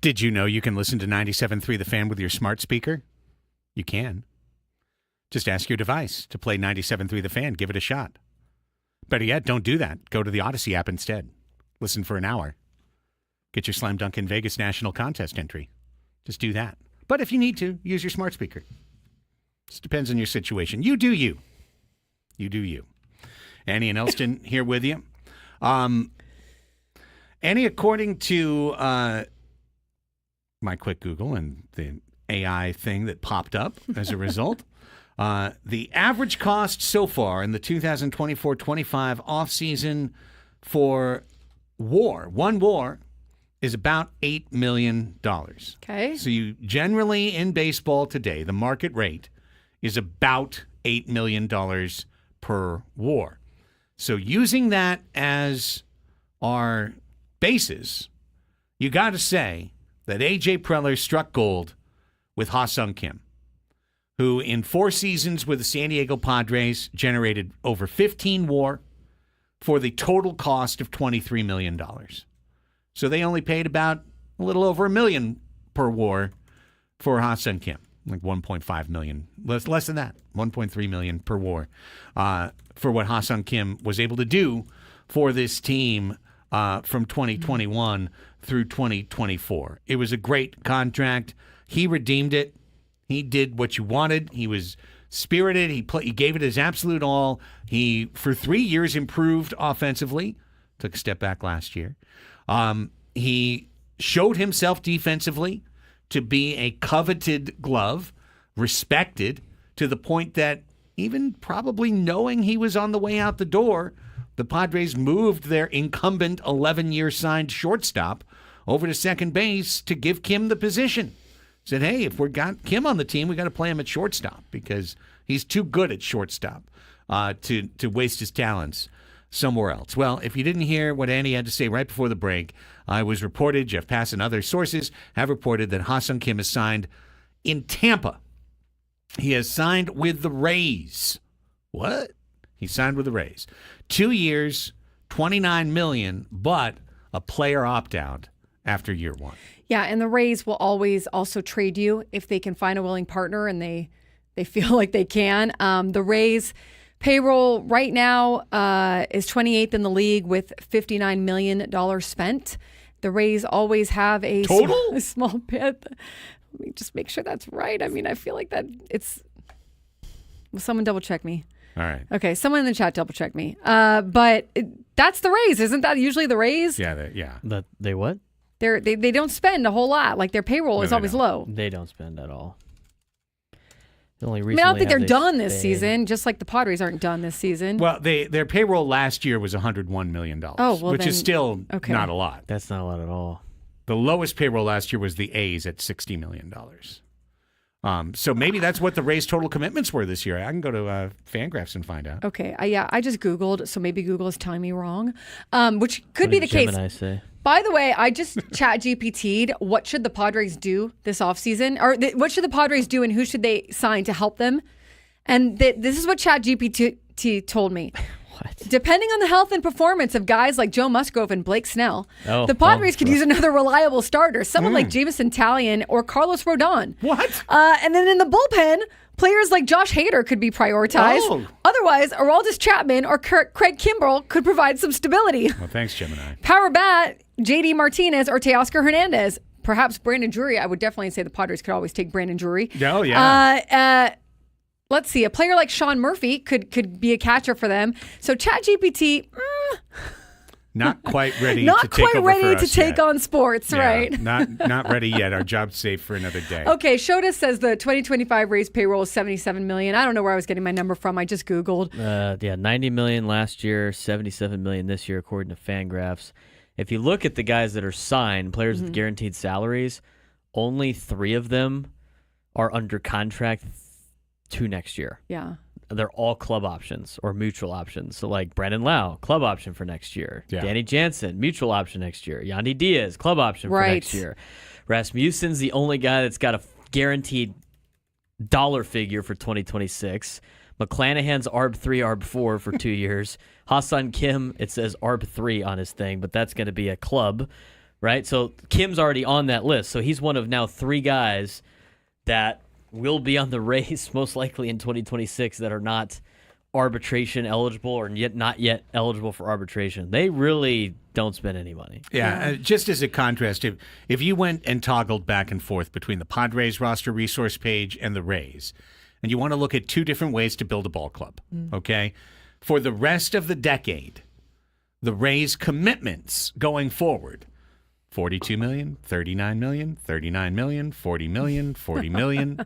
A: Did you know you can listen to 97.3 The Fan with your smart speaker? You can. Just ask your device to play 97.3 The Fan. Give it a shot. Better yet, don't do that. Go to the Odyssey app instead. Listen for an hour. Get your Slam Dunk in Vegas National Contest entry. Just do that. But if you need to, use your smart speaker. Just depends on your situation. You do you. You do you. Annie and Elsten here with you. Annie, according to my quick Google and the AI thing that popped up as a result, the average cost so far in the 2024-25 offseason for one war, is about $8 million.
B: Okay.
A: So you generally in baseball today, the market rate is about $8 million per war. So using that as our basis, you got to say that A.J. Preller struck gold with Ha-Sung Kim, who in 4 seasons with the San Diego Padres generated over 15 WAR for the total cost of $23 million. So they only paid about a little over $1 million per WAR for Ha-Sung Kim, like $1.5 million, less than that, $1.3 million per WAR for what Ha-Sung Kim was able to do for this team from 2021 through 2024. It was a great contract. He redeemed it. He did what you wanted. He was spirited. He gave it his absolute all. He, for 3 years, improved offensively. Took a step back last year. He showed himself defensively to be a coveted glove, respected to the point that even probably knowing he was on the way out the door, the Padres moved their incumbent 11-year signed shortstop over to second base to give Kim the position. Said, hey, if we've got Kim on the team, we got to play him at shortstop because he's too good at shortstop to waste his talents somewhere else. Well, if you didn't hear what Andy had to say right before the break, it was reported, Jeff Pass and other sources have reported that Ha-Sung Kim is signed in Tampa. He has signed with the Rays. What? He signed with the Rays. 2 years, $29 million, but a player opt-out after year 1.
B: Yeah, and the Rays will always also trade you if they can find a willing partner and they feel like they can. The Rays payroll right now is 28th in the league with $59 million spent. The Rays always have a small bit. Let me just make sure that's right. I mean, I feel like that it's... Will someone double check me?
A: All right.
B: Okay, someone in the chat double check me. But that's the Rays. Isn't that usually the Rays?
A: Yeah.
C: They what?
B: They don't spend a whole lot. Like their payroll is always low.
C: They don't spend at all. Only
B: I mean, I don't think they're done this season, just like the Padres aren't done this season.
A: Well, their payroll last year was $101 million, which is still not a lot.
C: That's not a lot at all.
A: The lowest payroll last year was the A's at $60 million. So maybe that's what the Rays' total commitments were this year. I can go to Fangraphs and find out.
B: Okay, I just Googled, so maybe Google is telling me wrong, which could be the
C: Gemini
B: case.
C: Say?
B: By the way, I just chat GPT'd what should the Padres do this offseason? Or what should the Padres do and who should they sign to help them? And this is what chat GPT told me.
C: What?
B: Depending on the health and performance of guys like Joe Musgrove and Blake Snell, the Padres could use another reliable starter, someone like Jameson Taillon or Carlos Rodon.
A: What?
B: And then in the bullpen, players like Josh Hader could be prioritized.
A: Oh.
B: Otherwise, Aroldis Chapman or Craig Kimbrell could provide some stability.
A: Well, thanks, Gemini.
B: Power bat, JD Martinez or Teoscar Hernandez. Perhaps Brandon Drury. I would definitely say the Padres could always take Brandon Drury.
A: Oh, yeah.
B: Let's see. A player like Sean Murphy could be a catcher for them. So ChatGPT,
A: not quite ready
B: not
A: to take
B: quite
A: over
B: ready
A: for
B: to
A: us
B: take
A: yet.
B: on sports,
A: Yeah,
B: right?
A: Not ready yet. Our job's safe for another day.
B: Okay, Shota says the 2025 Rays payroll is $77 million. I don't know where I was getting my number from. I just Googled.
C: $90 million last year, $77 million this year, according to Fangraphs. If you look at the guys that are signed, players with guaranteed salaries, only 3 of them are under contract to next year.
B: Yeah.
C: They're all club options or mutual options. So like Brandon Lau, club option for next year.
A: Yeah.
C: Danny Jansen, mutual option next year. Yandy Diaz, club option for next year. Rasmussen's the only guy that's got a guaranteed dollar figure for 2026. McClanahan's ARB 3, ARB 4 for 2 years. Ha-Sung Kim, it says ARB 3 on his thing, but that's going to be a club right? So Kim's already on that list. So he's one of now 3 guys that will be on the Rays most likely in 2026 that are not arbitration eligible or not yet eligible for arbitration. They really don't spend any money.
A: Yeah, just as a contrast, if you went and toggled back and forth between the Padres roster resource page and the Rays, and you want to look at 2 different ways to build a ball club, okay? For the rest of the decade, the Rays' commitments going forward, $42 million, $39 million, $39 million, $40 million, $40 million.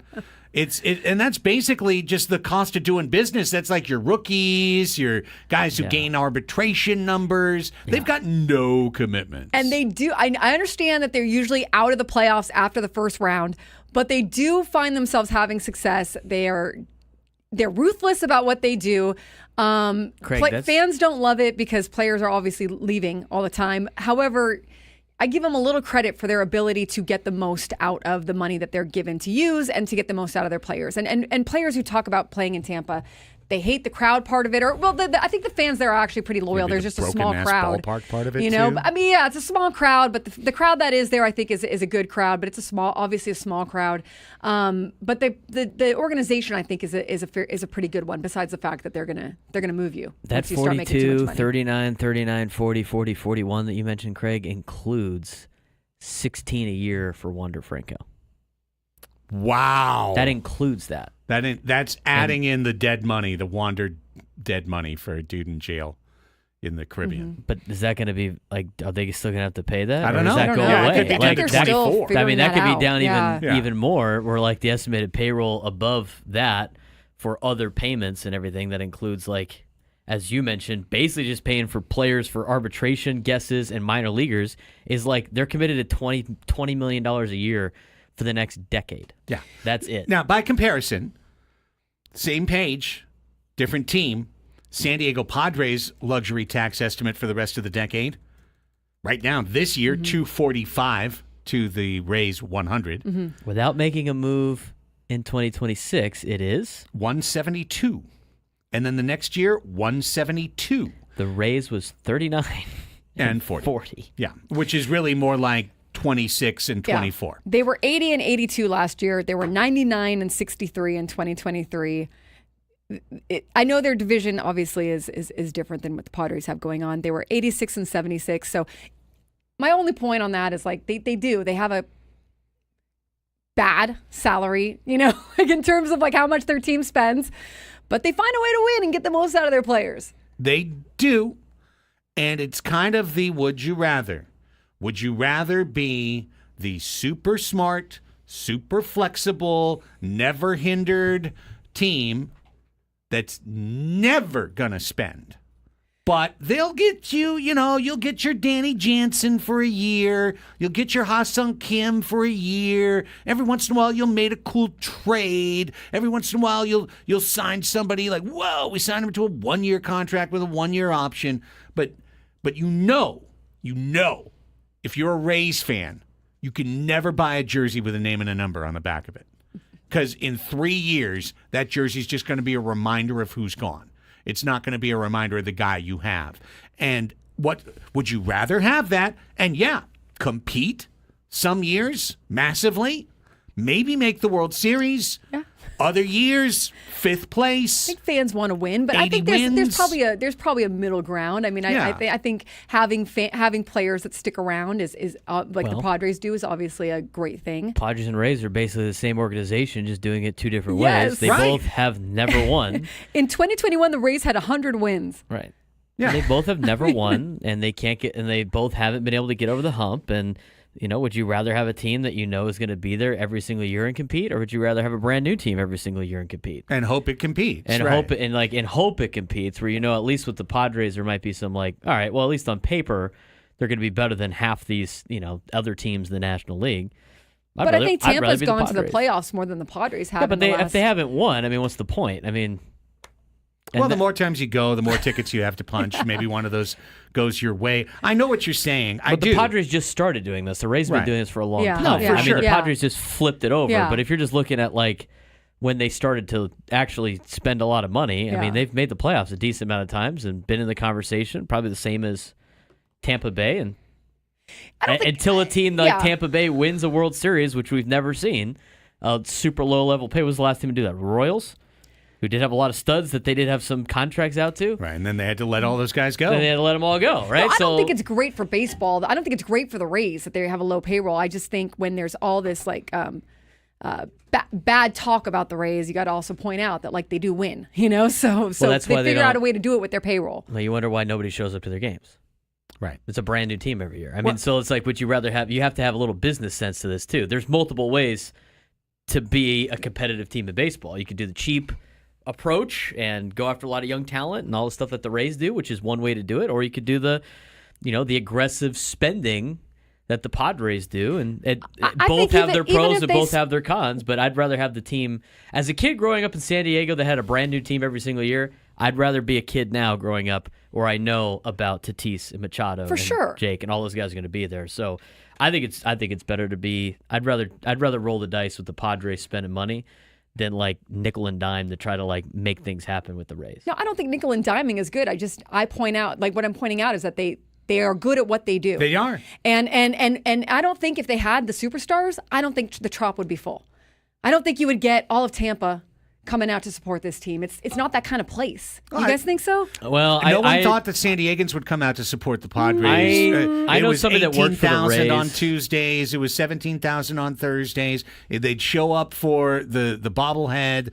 A: And that's basically just the cost of doing business. That's like your rookies, your guys who gain arbitration numbers. They've got no commitments.
B: And they do. I understand that they're usually out of the playoffs after the first round, but they do find themselves having success. They're ruthless about what they do.
C: Craig,
B: fans don't love it because players are obviously leaving all the time. However, I give them a little credit for their ability to get the most out of the money that they're given to use and to get the most out of their players. And players who talk about playing in Tampa, they hate the crowd part of it. I think the fans there are actually pretty loyal. There's just a small crowd.
A: Ballpark part of it,
B: too?
A: But
B: I mean, yeah, it's a small crowd, but the crowd that is there, I think, is a good crowd. But it's obviously a small crowd. But the organization, I think, is a pretty good one. Besides the fact that they're gonna move you.
C: That 42, 39, 39, 40, 40, 41 that you mentioned, Craig, includes $16 a year for Wander Franco.
A: Wow.
C: That includes that.
A: That's adding in the dead money, the Wander dead money for a dude in jail in the Caribbean.
C: But is that going to be like? Are they still going to have to pay that?
A: I don't know.
C: Does that go
B: know.
C: away?
A: It could be
B: Like,
A: down to
B: they're still
A: 24.
B: figuring
C: I mean, that could
B: out.
C: be down
A: Yeah.
C: even more. Where like the estimated payroll above that for other payments and everything that includes like, as you mentioned, basically just paying for players for arbitration guesses and minor leaguers is like they're committed to $20 million a year for the next decade.
A: Yeah.
C: That's it.
A: Now, by comparison, same page, different team, San Diego Padres luxury tax estimate for the rest of the decade. Right now, this year, $245 to the Rays $100.
C: Without making a move in 2026, it is
A: $172. And then the next year, $172.
C: the Rays was 39
A: And 40.
C: 40.
A: Yeah, which is really more like 26 and 24.
B: They were 80 and 82 last year. They were 99 and 63 in 2023. I know their division obviously is different than what the Padres have going on. They were 86 and 76. So my only point on that is like they have a bad salary, like in terms of like how much their team spends, but they find a way to win and get the most out of their players.
A: They do. And it's kind of the would you rather. Would you rather be the super smart, super flexible, never hindered team that's never going to spend? But they'll get you, you'll get your Danny Jansen for a year. You'll get your Ha-Sung Kim for a year. Every once in a while, you'll make a cool trade. Every once in a while, you'll sign somebody like, whoa, we signed him to a 1-year contract with a 1-year option. But you know, if you're a Rays fan, you can never buy a jersey with a name and a number on the back of it. Because in 3 years, that jersey's just going to be a reminder of who's gone. It's not going to be a reminder of the guy you have. And what would you rather have that? And compete some years massively, maybe make the World Series. Yeah. Other years, 5th place.
B: I think fans want to win, but I think there's probably a middle ground. I mean, I think having players that stick around is the Padres do is obviously a great thing.
C: Padres and Rays are basically the same organization, just doing it 2 different ways. They both have never won.
B: In 2021, the Rays had 100 wins.
C: Right.
A: Yeah.
C: They both have never won, and they both haven't been able to get over the hump. And would you rather have a team that is going to be there every single year and compete, or would you rather have a brand new team every single year and compete?
A: And hope it competes.
C: And hope it competes, where at least with the Padres there might be some all right, well, at least on paper they're going to be better than half these, other teams in the National League.
B: I think Tampa's gone to the playoffs more than the Padres have.
C: Yeah, but if they haven't won, what's the point?
A: The more times you go, the more tickets you have to punch. Maybe one of those goes your way. I know what you're saying.
C: But the Padres just started doing this. The Rays have been doing this for a long time.
A: No, for sure.
C: The Padres just flipped it over.
B: Yeah.
C: But if you're just looking at when they started to actually spend a lot of money, they've made the playoffs a decent amount of times and been in the conversation, probably the same as Tampa Bay. And Until a team like Tampa Bay wins a World Series, which we've never seen, super low level pay. Was the last team to do that? Royals, who did have a lot of studs that they did have some contracts out to.
A: Right, and then they had to let all those guys go.
C: Then they had to let them all go, right?
B: No, I don't think it's great for baseball. I don't think it's great for the Rays that they have a low payroll. I just think when there's all this bad talk about the Rays, you got to also point out that they do win, So
C: that's
B: they
C: why
B: figure out a way to do it with their payroll.
C: Well, you wonder why nobody shows up to their games.
A: Right.
C: It's a brand new team every year. I mean, so it's would you rather have, you have to have a little business sense to this too. There's multiple ways to be a competitive team in baseball. You could do the cheap approach and go after a lot of young talent and all the stuff that the Rays do, which is one way to do it. Or you could do the aggressive spending that the Padres do. And both have their pros and both have their cons. But I'd rather have the team, as a kid growing up in San Diego that had a brand new team every single year, I'd rather be a kid now growing up where I know about Tatis and Machado and Jake and all those guys are going to be there. So I think it's better to be. I'd rather roll the dice with the Padres spending money than nickel and dime to try to make things happen with the Rays.
B: No, I don't think nickel and diming is good. I point out what I'm pointing out is that they are good at what they do.
A: They are.
B: And I don't think if they had the superstars, I don't think the Trop would be full. I don't think you would get all of Tampa coming out to support this team. It's not that kind of place. You guys think so?
C: Well,
A: no one thought that San Diegans would come out to support the Padres.
C: I know somebody that worked for the Rays.
A: 18,000 on Tuesdays. It was 17,000 on Thursdays. They'd show up for the bobblehead,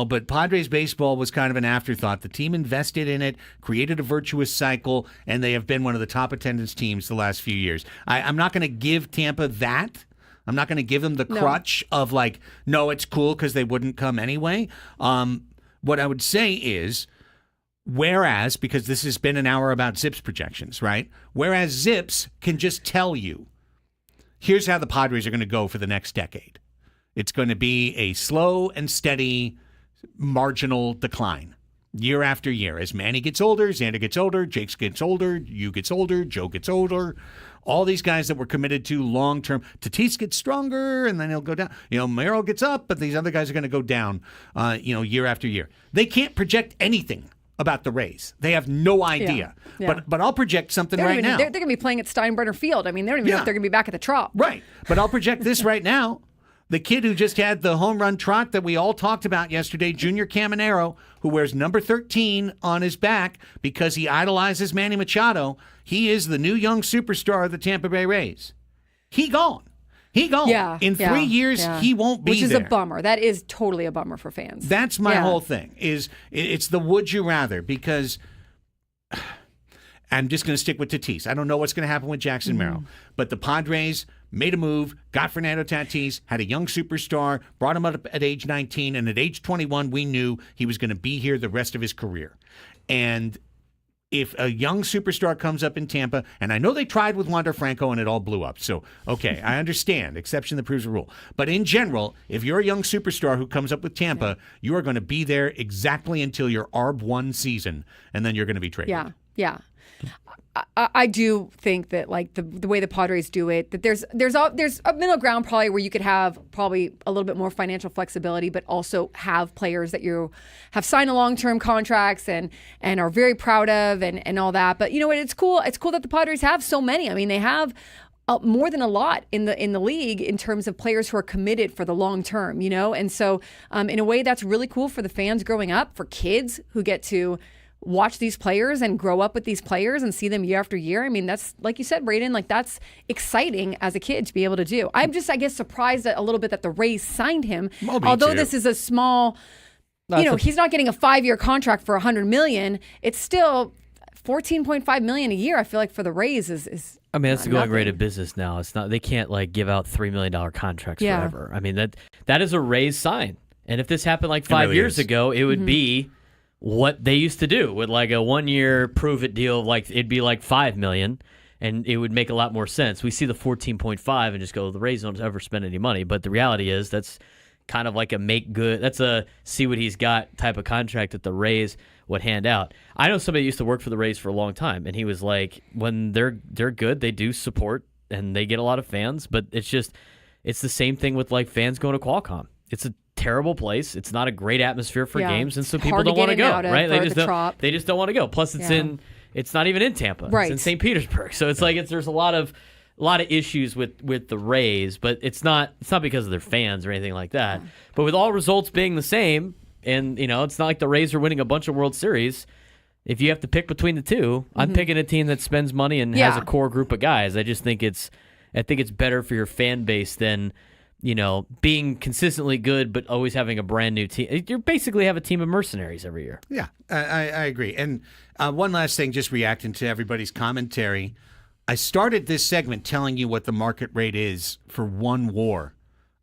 A: but Padres baseball was kind of an afterthought. The team invested in it, created a virtuous cycle, and they have been one of the top attendance teams the last few years. I'm not going to give Tampa that. I'm not going to give them the crutch of no, it's cool because they wouldn't come anyway. What I would say is, whereas, because this has been an hour about Zips projections, right? Whereas Zips can just tell you, here's how the Padres are going to go for the next decade. It's going to be a slow and steady marginal decline year after year. As Manny gets older, Xander gets older, Jake gets older, you gets older, Joe gets older. All these guys that were committed to long-term. Tatis gets stronger, and then he'll go down. Merrill gets up, but these other guys are going to go down, year after year. They can't project anything about the Rays. They have no idea. Yeah. But I'll project something now.
B: They're going to be playing at Steinbrenner Field. I mean, they don't even know if they're going to be back at the Trop.
A: Right. But I'll project this right now. The kid who just had the home run trot that we all talked about yesterday, Junior Caminero, who wears number 13 on his back because he idolizes Manny Machado, he is the new young superstar of the Tampa Bay Rays. He gone.
B: Yeah,
A: In 3 years, he won't be there.
B: Which is a bummer. That is totally a bummer for fans.
A: That's my whole thing. It's the would you rather, because I'm just going to stick with Tatis. I don't know what's going to happen with Jackson Merrill, but the Padres made a move, got Fernando Tatis, had a young superstar, brought him up at age 19, and at age 21, we knew he was going to be here the rest of his career. And if a young superstar comes up in Tampa, and I know they tried with Wander Franco and it all blew up, so, okay, I understand, exception that proves the rule. But in general, if you're a young superstar who comes up with Tampa, you are going to be there exactly until your ARB1 season, and then you're going to be traded.
B: Yeah. I do think that the way the Padres do it, that there's a middle ground probably where you could have probably a little bit more financial flexibility, but also have players that you have signed a long-term contracts and are very proud of and all that. But it's cool. It's cool that the Padres have so many. I mean, they have more than a lot in the league in terms of players who are committed for the long term. And so in a way that's really cool for the fans growing up, for kids who get to watch these players and grow up with these players and see them year after year. I mean, that's, like you said, Braden, that's exciting as a kid to be able to do. I'm just, I guess, surprised a little bit that the Rays signed him. Although this is a small, he's not getting a 5-year contract for $100 million. It's still $14.5 million a year. I feel like for the Rays is
C: I mean, that's the going rate of business now. It's not, they can't give out $3 million contracts forever. I mean, that is a Rays sign. And if this happened 5 years ago, it would be what they used to do with a 1-year prove it deal. It'd be $5 million, and it would make a lot more sense. We see the 14.5 and just go, the Rays don't ever spend any money. But the reality is that's kind of a make good. That's a see what he's got type of contract that the Rays would hand out. I know somebody used to work for the Rays for a long time, and he was like, when they're good, they do support and they get a lot of fans. But it's the same thing with fans going to Qualcomm. It's a terrible place. It's not a great atmosphere for games, and so people don't want to go. Right? They just don't want to go. Plus, it's not even in Tampa.
B: Right.
C: It's in St. Petersburg. So it's there's a lot of a lot of issues with the Rays, but it's not because of their fans or anything like that. But with all results being the same, and it's not like the Rays are winning a bunch of World Series. If you have to pick between the two, I'm picking a team that spends money and has a core group of guys. I just think it's better for your fan base than being consistently good but always having a brand new team. You basically have a team of mercenaries every year.
A: Yeah, I agree. And one last thing, just reacting to everybody's commentary. I started this segment telling you what the market rate is for one WAR.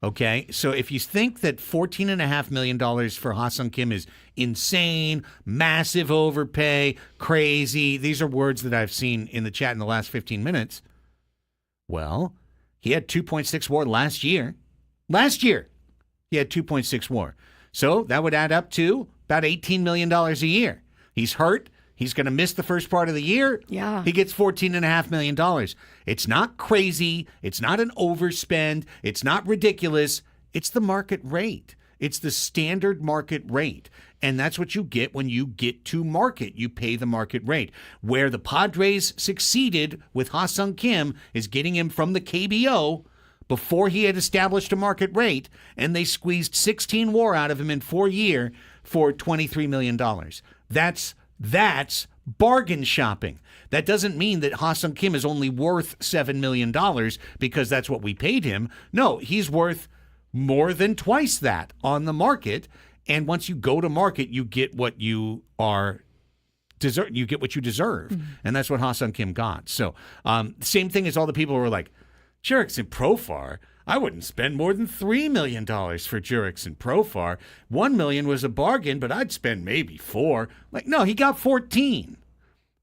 A: Okay, so if you think that $14.5 million for Ha-Seong Kim is insane, massive overpay, crazy, these are words that I've seen in the chat in the last 15 minutes. Well, he had 2.6 WAR last year. Last year, he had 2.6 WAR. So that would add up to about $18 million a year. He's hurt. He's going to miss the first part of the year.
B: Yeah.
A: He gets $14.5 million. It's not crazy. It's not an overspend. It's not ridiculous. It's the market rate. It's the standard market rate. And that's what you get when you get to market. You pay the market rate. Where the Padres succeeded with Ha-Seong Kim is getting him from the KBO before he had established a market rate, and they squeezed 16 WAR out of him in 4 years for $23 million. That's bargain shopping. That doesn't mean that Ha-Seong Kim is only worth $7 million because that's what we paid him. No, he's worth more than twice that on the market. And once you go to market, you get what you deserve. You get what you deserve. Mm-hmm. And that's what Ha-Seong Kim got. So same thing as all the people who were like, Jurickson Profar, I wouldn't spend more than $3 million for Jurickson Profar. $1 million was a bargain, but I'd spend maybe $4 million. Like, no, he got 14.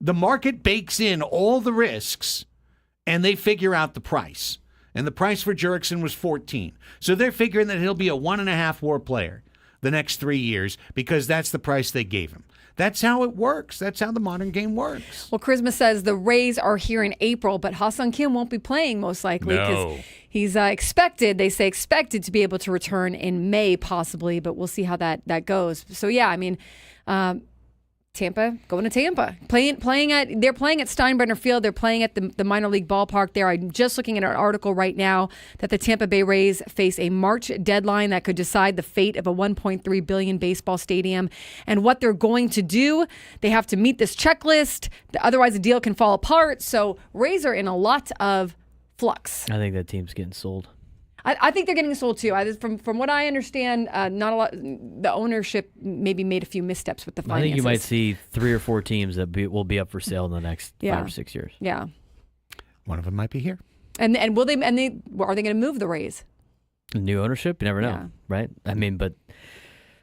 A: The market bakes in all the risks, and they figure out the price. And the price for Jurickson was 14. So they're figuring that he'll be a 1.5 WAR player the next 3 years because that's the price they gave him. That's how it works. That's how the modern game works.
B: Well, Charisma says the Rays are here in April, but Ha-Seong Kim won't be playing most likely because he's expected to be able to return in May possibly, but we'll see how that goes. So, yeah, I mean, Tampa, going to Tampa. They're playing at Steinbrenner Field. They're playing at the minor league ballpark there. I'm just looking at an article right now that the Tampa Bay Rays face a March deadline that could decide the fate of a $1.3 billion baseball stadium. And what they're going to do, they have to meet this checklist. Otherwise, the deal can fall apart. So Rays are in a lot of flux.
C: I think that team's getting sold.
B: I think they're getting sold too. From what I understand, not a lot. The ownership maybe made a few missteps with the finances.
C: I think you might see 3 or 4 teams that will be up for sale in the next 5 or 6 years.
B: Yeah,
A: one of them might be here.
B: And will they? And are they going to move the Rays?
C: New ownership, you never know, right? I mean, but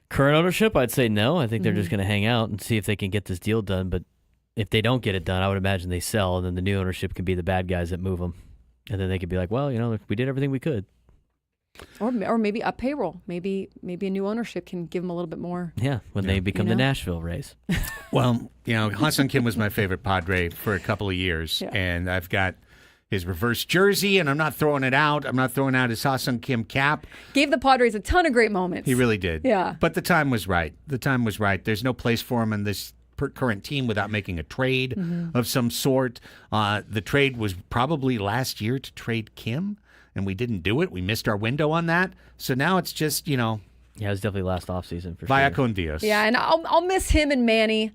C: current ownership, I'd say no. I think they're just going to hang out and see if they can get this deal done. But if they don't get it done, I would imagine they sell, and then the new ownership can be the bad guys that move them, and then they could be like, well, we did everything we could.
B: Or maybe up payroll. Maybe a new ownership can give them a little bit more.
C: Yeah, when they become the Nashville Rays.
A: Well, Ha-Seong Kim was my favorite Padre for a couple of years, and I've got his reverse jersey, and I'm not throwing it out. I'm not throwing out his Ha-Seong Kim cap.
B: Gave the Padres a ton of great moments.
A: He really did.
B: Yeah.
A: But the time was right. There's no place for him in this current team without making a trade of some sort. The trade was probably last year to trade Kim. And we didn't do it. We missed our window on that. So now it's just,
C: Yeah, it was definitely last offseason for
A: via
C: sure.
A: con Dios.
B: Yeah, and I'll miss him and Manny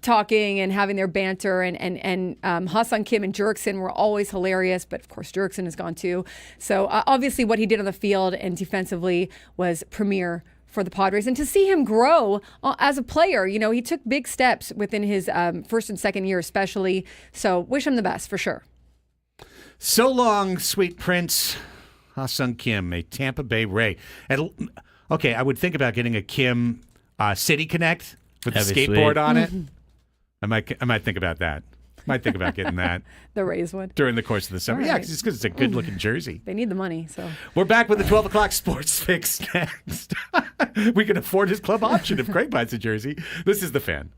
B: talking and having their banter. And Ha-Seong Kim and Jurickson were always hilarious. But, of course, Jurickson is gone, too. So, obviously, what he did on the field and defensively was premier for the Padres. And to see him grow as a player, he took big steps within his first and second year especially. So, wish him the best, for sure.
A: So long, sweet prince. Ha-Seong Kim, a Tampa Bay Ray. Okay, I would think about getting a Kim City Connect with a skateboard on it. I might think about that. Might think about getting that.
B: The Rays one.
A: During the course of the summer. Right. Yeah, just because it's a good-looking jersey.
B: They need the money, so.
A: We're back with the 12 o'clock sports fix next. We can afford his club option if Craig buys a jersey. This is The Fan.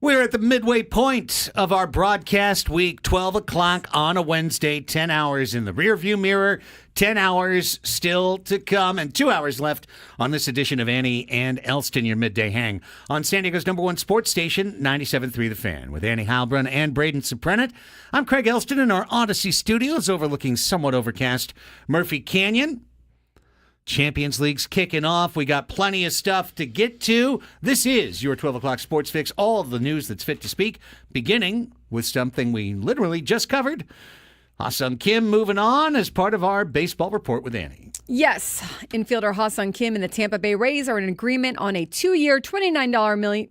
A: We're at the midway point of our broadcast week, 12 o'clock on a Wednesday, 10 hours in the rearview mirror, 10 hours still to come, and 2 hours left on this edition of Annie and Elsten, your midday hang, on San Diego's #1 sports station, 97.3 The Fan. With Annie Heilbrunn and Braden Suprenant, I'm Craig Elsten in our Odyssey studios overlooking somewhat overcast Murphy Canyon. Champions League's kicking off. We got plenty of stuff to get to. This is your 12 o'clock Sports Fix, all of the news that's fit to speak, beginning with something we literally just covered. Ha-Sung Kim moving on as part of our baseball report with Annie.
B: Yes, infielder Ha-Sung Kim and the Tampa Bay Rays are in agreement on a 2-year, $29 million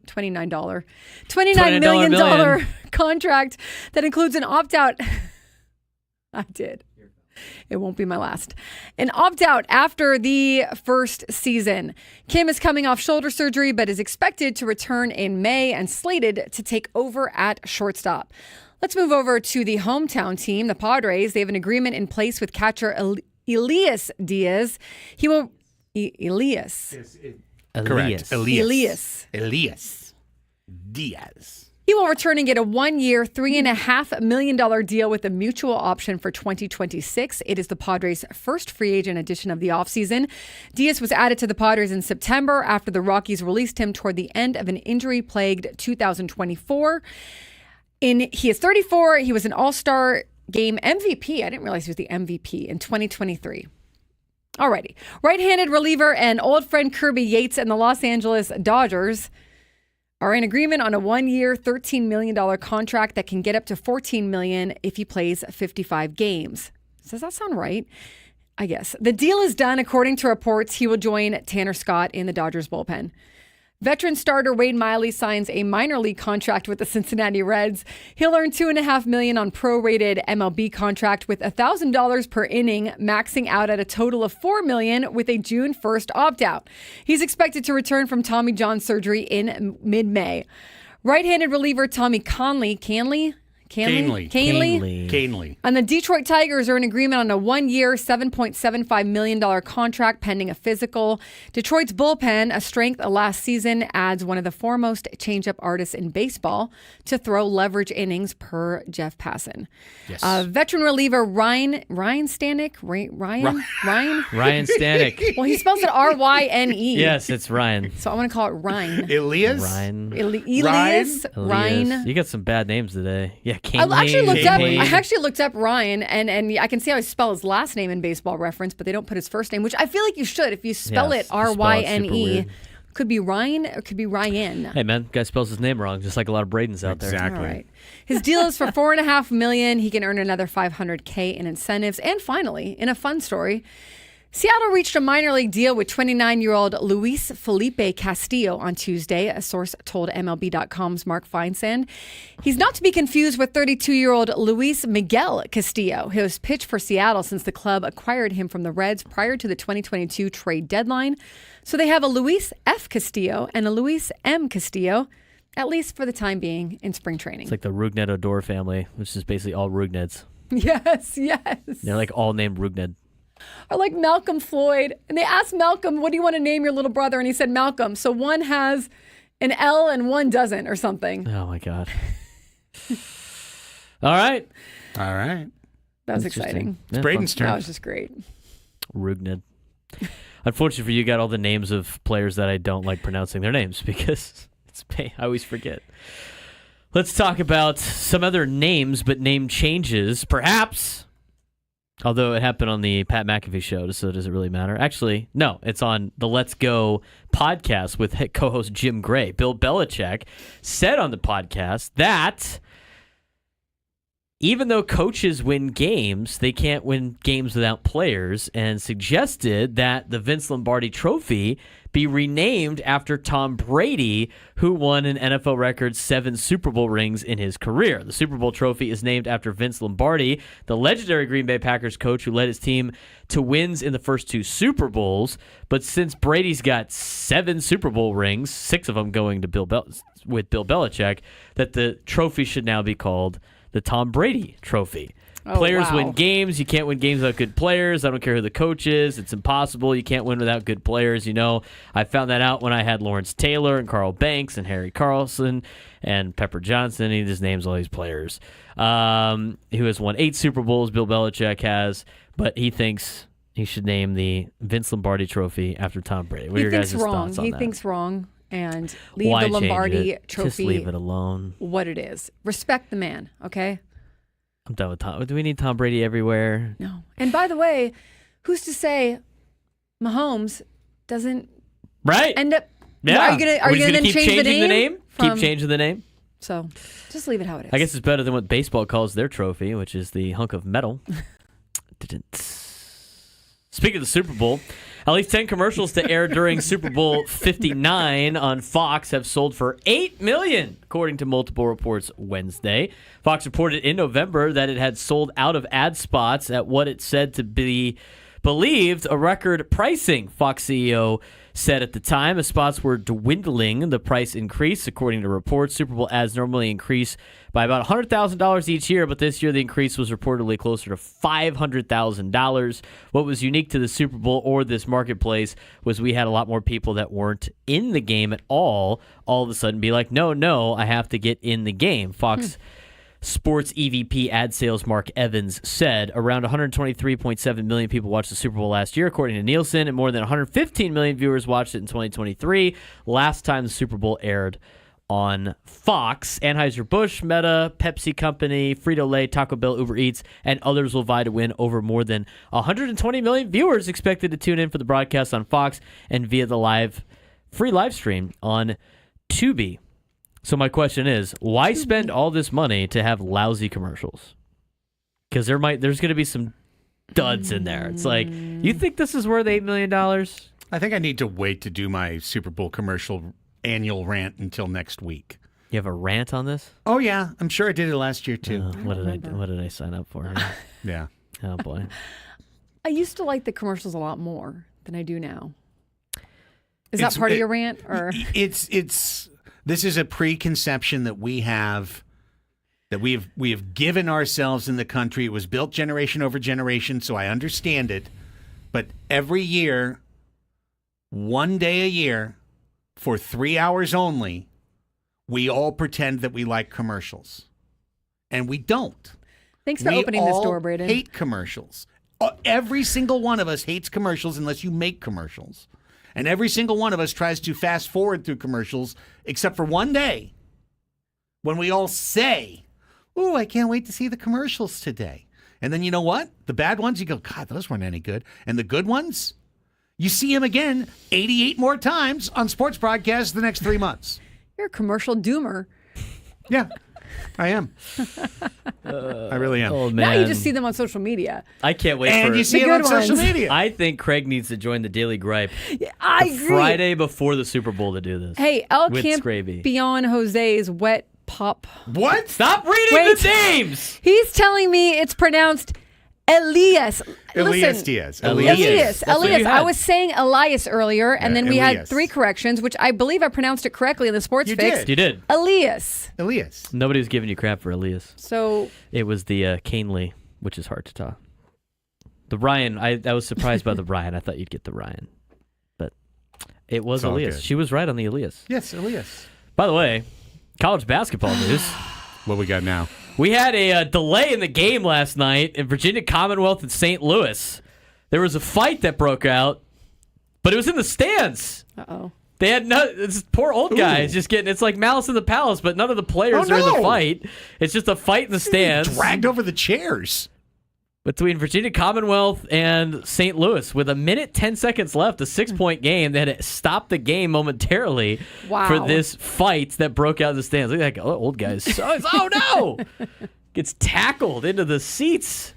B: contract that includes an opt-out. I did. It won't be my last. An opt-out after the first season. Kim is coming off shoulder surgery, but is expected to return in May and slated to take over at shortstop. Let's move over to the hometown team, the Padres. They have an agreement in place with catcher Elias Diaz. He will... Elias.
A: Correct. Elias Diaz.
B: He will return and get a 1-year, $3.5 million deal with a mutual option for 2026. It is the Padres' first free agent addition of the offseason. Diaz was added to the Padres in September after the Rockies released him toward the end of an injury-plagued 2024. He is 34. He was an All-Star Game MVP. I didn't realize he was the MVP in 2023. Alrighty. Right-handed reliever and old friend Kirby Yates and the Los Angeles Dodgers are in agreement on a 1-year, $13 million contract that can get up to $14 million if he plays 55 games. Does that sound right? I guess. The deal is done. According to reports, he will join Tanner Scott in the Dodgers bullpen. Veteran starter Wade Miley signs a minor league contract with the Cincinnati Reds. He'll earn $2.5 million on prorated MLB contract with $1,000 per inning, maxing out at a total of $4 million with a June 1st opt-out. He's expected to return from Tommy John surgery in mid-May. Right-handed reliever Tommy Canley and the Detroit Tigers are in agreement on a 1-year, $7.75 million contract pending a physical. Detroit's bullpen, a strength last season, adds one of the foremost changeup artists in baseball to throw leverage innings per Jeff Passan.
A: Yes.
B: Veteran reliever Ryan Stanek.
C: Ryan Stanek.
B: Well, he spells it R-Y-N-E.
C: Yes, it's Ryan.
B: So I want to call it Ryan.
A: Elias?
B: Elias. Ryan.
C: You got some bad names today. Yeah.
B: I actually looked up Ryan, and I can see how I spell his last name in Baseball Reference, but they don't put his first name, which I feel like you should. If you spell it R-Y-N-E, could be Ryan or could be Ryan.
C: Hey, man, guy spells his name wrong, just like a lot of Bradens out there.
A: Exactly.
B: All right. His deal is for $4.5 million. He can earn another $500K in incentives. And finally, in a fun story, Seattle reached a minor league deal with 29-year-old Luis Felipe Castillo on Tuesday, a source told MLB.com's Mark Feinsand. He's not to be confused with 32-year-old Luis Miguel Castillo, who has pitched for Seattle since the club acquired him from the Reds prior to the 2022 trade deadline. So they have a Luis F. Castillo and a Luis M. Castillo, at least for the time being, in spring training.
C: It's like the Rugnet-Odor family, which is basically all Rugneds.
B: Yes.
C: They're like all named Rugned.
B: Or like Malcolm Floyd. And they asked Malcolm, what do you want to name your little brother? And he said Malcolm. So one has an L and one doesn't or something.
C: Oh, my God. All right.
B: That was exciting.
A: It's Braden's turn.
B: That was just great.
C: Rugned. Unfortunately for you, got all the names of players that I don't like pronouncing their names because I always forget. Let's talk about some other names, but name changes, perhaps. Although it happened on the Pat McAfee show, so does it really matter? Actually, no. It's on the Let's Go podcast with co-host Jim Gray. Bill Belichick said on the podcast that even though coaches win games, they can't win games without players, and suggested that the Vince Lombardi Trophy be renamed after Tom Brady, who won an NFL record 7 Super Bowl rings in his career. The Super Bowl trophy is named after Vince Lombardi, the legendary Green Bay Packers coach who led his team to wins in the first 2 Super Bowls. But since Brady's got 7 Super Bowl rings, 6 of them going to with Bill Belichick, that the trophy should now be called the Tom Brady Trophy. Players
B: wow.
C: win games. You can't win games without good players. I don't care who the coach is. It's impossible. You can't win without good players. I found that out when I had Lawrence Taylor and Carl Banks and Harry Carlson and Pepper Johnson. He just names all these players. Who has won 8 Super Bowls, Bill Belichick has, but he thinks he should name the Vince Lombardi Trophy after Tom Brady. What are your guys' thoughts on
B: He
C: that?
B: thinks wrong, and leave
C: Why
B: the Lombardi
C: change it?
B: Trophy.
C: Just leave it alone.
B: What it is. Respect the man, okay?
C: I'm done with Tom. Do we need Tom Brady everywhere?
B: No. And by the way, who's to say Mahomes doesn't
C: Right.
B: end up?
C: Yeah.
B: Are you gonna then
C: keep
B: change the
C: changing
B: name?
C: Keep changing the name?
B: So just leave it how it is.
C: I guess it's better than what baseball calls their trophy, which is the hunk of metal. Speaking of the Super Bowl, at least 10 commercials to air during Super Bowl 59 on Fox have sold for $8 million, according to multiple reports Wednesday. Fox reported in November that it had sold out of ad spots at what it said to be believed a record pricing. Fox CEO said at the time as spots were dwindling, the price increased. According to reports, Super Bowl ads normally increase by about $100,000 each year, but this year the increase was reportedly closer to $500,000. What was unique to the Super Bowl or this marketplace was we had a lot more people that weren't in the game at all of a sudden be like, no, I have to get in the game. Fox Sports EVP ad sales Mark Evans said around 123.7 million people watched the Super Bowl last year, according to Nielsen, and more than 115 million viewers watched it in 2023, last time the Super Bowl aired on Fox. Anheuser-Busch, Meta, Pepsi Company, Frito-Lay, Taco Bell, Uber Eats, and others will vie to win over more than 120 million viewers expected to tune in for the broadcast on Fox and via the free live stream on Tubi. So my question is, why spend all this money to have lousy commercials? Because there's going to be some duds in there. It's like, you think this is worth $8 million?
A: I think I need to wait to do my Super Bowl commercial annual rant until next week.
C: You have a rant on this?
A: Oh, yeah. I'm sure I did it last year, too.
C: What did I sign up for?
A: Yeah.
C: Oh, boy.
B: I used to like the commercials a lot more than I do now. Is that part of your rant? Or
A: This is a preconception that we have given ourselves in the country. It was built generation over generation, so I understand it. But every year, one day a year, for 3 hours only, we all pretend that we like commercials. And we don't.
B: Thanks for opening this door, Braden.
A: We hate commercials. Every single one of us hates commercials unless you make commercials. And every single one of us tries to fast forward through commercials, except for one day when we all say, "Ooh, I can't wait to see the commercials today." And then you know what? The bad ones, you go, "God, those weren't any good." And the good ones, you see them again 88 more times on sports broadcasts the next 3 months.
B: You're a commercial doomer.
A: Yeah, I am. I really am.
C: Oh, man.
B: Now you just see them on social media.
C: I can't wait
A: And
C: for
A: you see it
B: The
A: on
B: good
A: social
B: ones.
A: media.
C: I think Craig needs to join the Daily Gripe
B: I
C: the
B: agree.
C: Friday before the Super Bowl to do this.
B: Hey, El
C: with
B: Camp
C: Scraby.
B: Beyond Jose's wet pop.
A: What?
C: Stop reading
B: Wait.
C: the names!
B: He's telling me it's pronounced Elias.
A: Elias
B: Listen,
A: Diaz.
B: Elias.
C: That's what you
B: Elias. I
C: had.
B: was saying Elias earlier, and then we had
A: Elias.
B: 3 corrections, which I believe I pronounced it correctly in the Sports
A: You
B: Fix.
A: did.
C: You did.
B: Elias.
A: Elias.
C: Nobody was giving you crap for Elias.
B: So
C: It was the Canely, which is hard to talk. The Ryan, I was surprised by the Ryan. I thought you'd get the Ryan. But it was
A: It's all
C: Elias.
A: good.
C: She was right on the Elias.
A: Yes, Elias.
C: By the way, college basketball news.
A: What we got now?
C: We had a delay in the game last night in Virginia Commonwealth and St. Louis. There was a fight that broke out, but it was in the stands.
B: uh-oh.
C: They had this poor old guy is just getting. It's like Malice in the Palace, but none of the players
A: Oh,
C: are in the
A: no.
C: fight. It's just a fight in the stands
A: Dragged over the chairs.
C: between Virginia Commonwealth and St. Louis with 1:10 left. A 6-point game. They had to stop the game momentarily
B: Wow.
C: for this fight that broke out in the stands. Look at that old guy. Oh no! Gets tackled into the seats.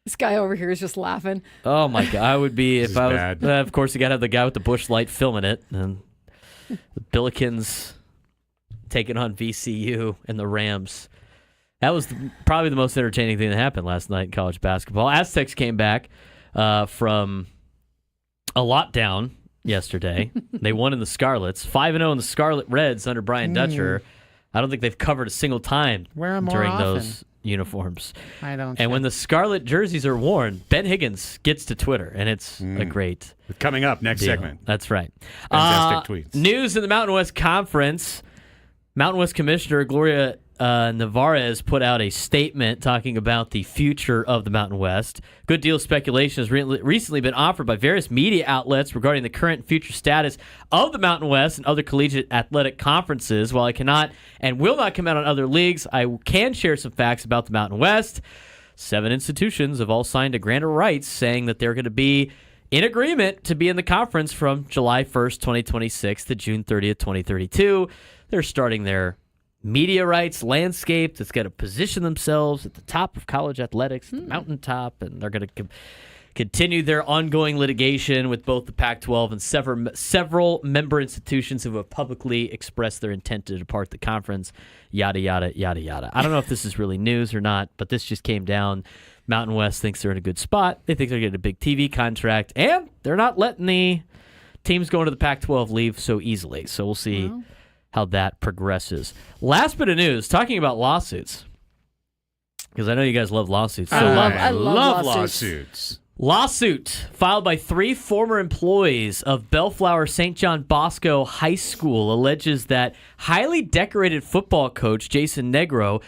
B: This guy over here is just laughing.
C: Oh my god! I would be
A: This
C: if
A: is
C: I was.
A: bad.
C: Of course, you got to have the guy with the bush light filming it, and the Billikens taking on VCU and the Rams. That was probably the most entertaining thing that happened last night in college basketball. Aztecs came back from a lot down yesterday. They won in the Scarlets, 5-0 in the Scarlet Reds under Brian Dutcher. I don't think they've covered a single time
A: Wear 'em more
C: during
A: often.
C: those uniforms.
A: I don't.
C: And when the scarlet jerseys are worn, Ben Higgins gets to Twitter, and it's a great
A: coming up next
C: deal.
A: segment.
C: That's right.
A: Fantastic tweets.
C: News in the Mountain West Conference. Mountain West Commissioner Gloria Navarez put out a statement talking about the future of the Mountain West. Good deal of speculation has recently been offered by various media outlets regarding the current and future status of the Mountain West and other collegiate athletic conferences. While I cannot and will not comment on other leagues, I can share some facts about the Mountain West. 7 institutions have all signed a grant of rights saying that they're going to be in agreement to be in the conference from July 1st, 2026 to June 30th, 2032. They're starting their media rights landscape that's got to position themselves at the top of college athletics, the mountaintop, and they're going to continue their ongoing litigation with both the Pac-12 and several member institutions who have publicly expressed their intent to depart the conference, yada, yada, yada, yada. I don't know if this is really news or not, but this just came down. Mountain West thinks they're in a good spot. They think they're getting a big TV contract, and they're not letting the teams going to the Pac-12 leave so easily. So we'll see how that progresses. Last bit of news, talking about lawsuits, because I know you guys love lawsuits. So
A: I love lawsuits.
C: Lawsuit filed by 3 former employees of Bellflower St. John Bosco High School alleges that highly decorated football coach Jason Negro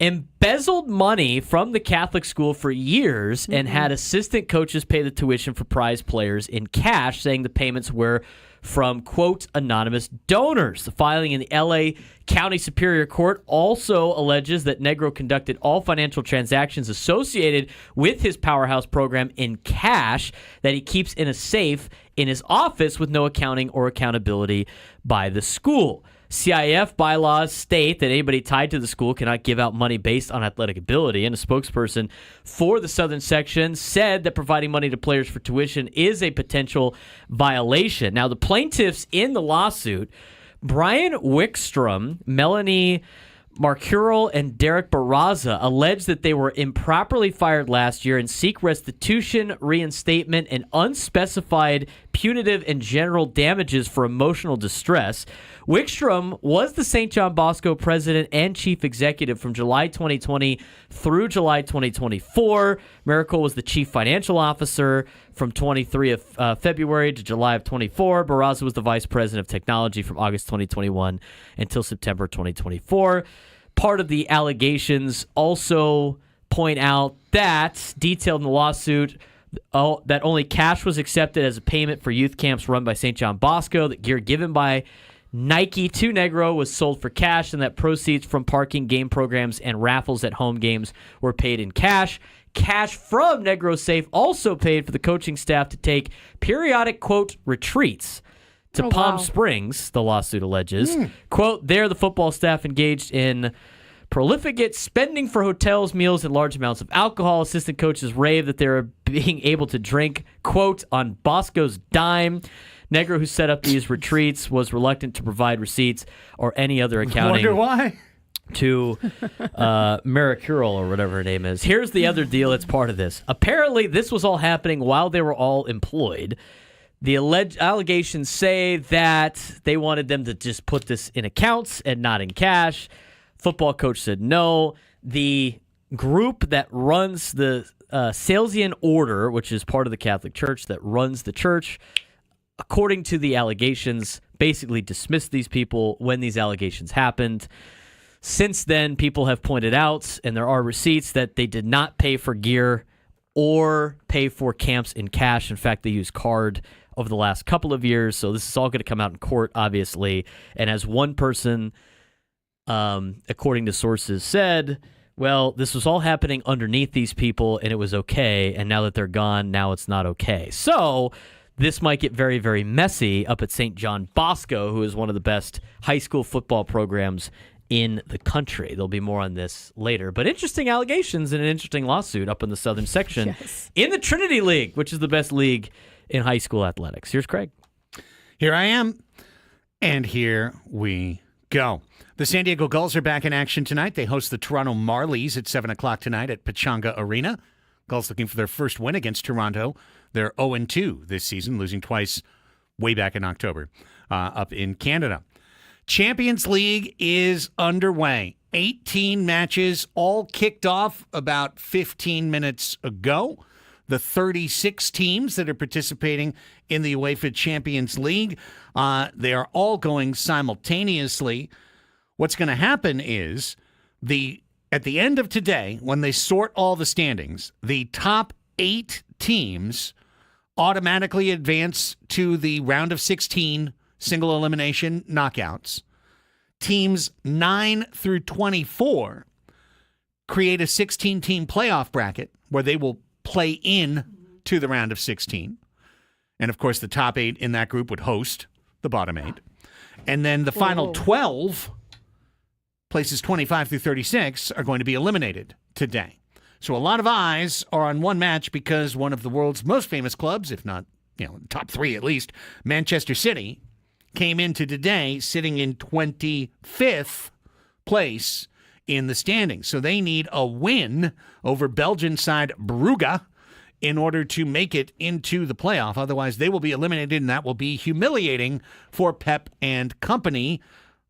C: embezzled money from the Catholic school for years and had assistant coaches pay the tuition for prize players in cash, saying the payments were from, quote, anonymous donors. The filing in the L.A. County Superior Court also alleges that Negro conducted all financial transactions associated with his Powerhouse program in cash that he keeps in a safe in his office with no accounting or accountability by the school. CIF bylaws state that anybody tied to the school cannot give out money based on athletic ability, and a spokesperson for the Southern Section said that providing money to players for tuition is a potential violation. Now, the plaintiffs in the lawsuit, Brian Wickstrom, Melanie Marcurel, and Derek Barraza, allege that they were improperly fired last year and seek restitution, reinstatement, and unspecified punitive and general damages for emotional distress. Wickstrom was the St. John Bosco president and chief executive from July 2020 through July 2024. Miracle was the chief financial officer from 23 of February to July of 24. Barraza was the vice president of technology from August 2021 until September 2024. Part of the allegations also point out that, detailed in the lawsuit, that only cash was accepted as a payment for youth camps run by St. John Bosco, that gear given by Nike to Negro was sold for cash, and that proceeds from parking, game programs, and raffles at home games were paid in cash. Cash from Negro's safe also paid for the coaching staff to take periodic, quote, retreats to Palm Springs, the lawsuit alleges. Quote, there the football staff engaged in prolificate spending for hotels, meals, and large amounts of alcohol. Assistant coaches rave that they're being able to drink, quote, on Bosco's dime. Negro, who set up these retreats, was reluctant to provide receipts or any other accounting.
A: Wonder why?
C: To Maricurl or whatever her name is. Here's the other deal that's part of this. Apparently, this was all happening while they were all employed. The alleged allegations say that they wanted them to just put this in accounts and not in cash. Football coach said no. The group that runs the Salesian Order, which is part of the Catholic Church that runs the church, according to the allegations, basically dismissed these people when these allegations happened. Since then, people have pointed out, and there are receipts, that they did not pay for gear or pay for camps in cash. In fact, they used card over the last couple of years. So this is all going to come out in court, obviously. And as one person, according to sources, said, well, this was all happening underneath these people, and it was okay. And now that they're gone, now it's not okay. So this might get very, very messy up at St. John Bosco, who is one of the best high school football programs in the country. There'll be more on this later. But interesting allegations and an interesting lawsuit up in the Southern Section in the Trinity League, which is the best league in high school athletics. Here's Craig.
A: Here I am, and here we go. The San Diego Gulls are back in action tonight. They host the Toronto Marlies at 7 o'clock tonight at Pechanga Arena. Gulls looking for their first win against Toronto. They're 0-2 this season, losing twice way back in October up in Canada. Champions League is underway. 18 matches, all kicked off about 15 minutes ago. The 36 teams that are participating in the UEFA Champions League, they are all going simultaneously. What's going to happen is at the end of today, when they sort all the standings, the top 8 teams automatically advance to the round of 16 single elimination knockouts. Teams 9 through 24 create a 16-team playoff bracket where they will play in to the round of 16. And, of course, the top 8 in that group would host the bottom 8. And then the final 12, places 25 through 36, are going to be eliminated today. So a lot of eyes are on one match because one of the world's most famous clubs, if not, top 3 at least, Manchester City, came into today sitting in 25th place in the standings. So they need a win over Belgian side Brugge in order to make it into the playoff. Otherwise, they will be eliminated, and that will be humiliating for Pep and company.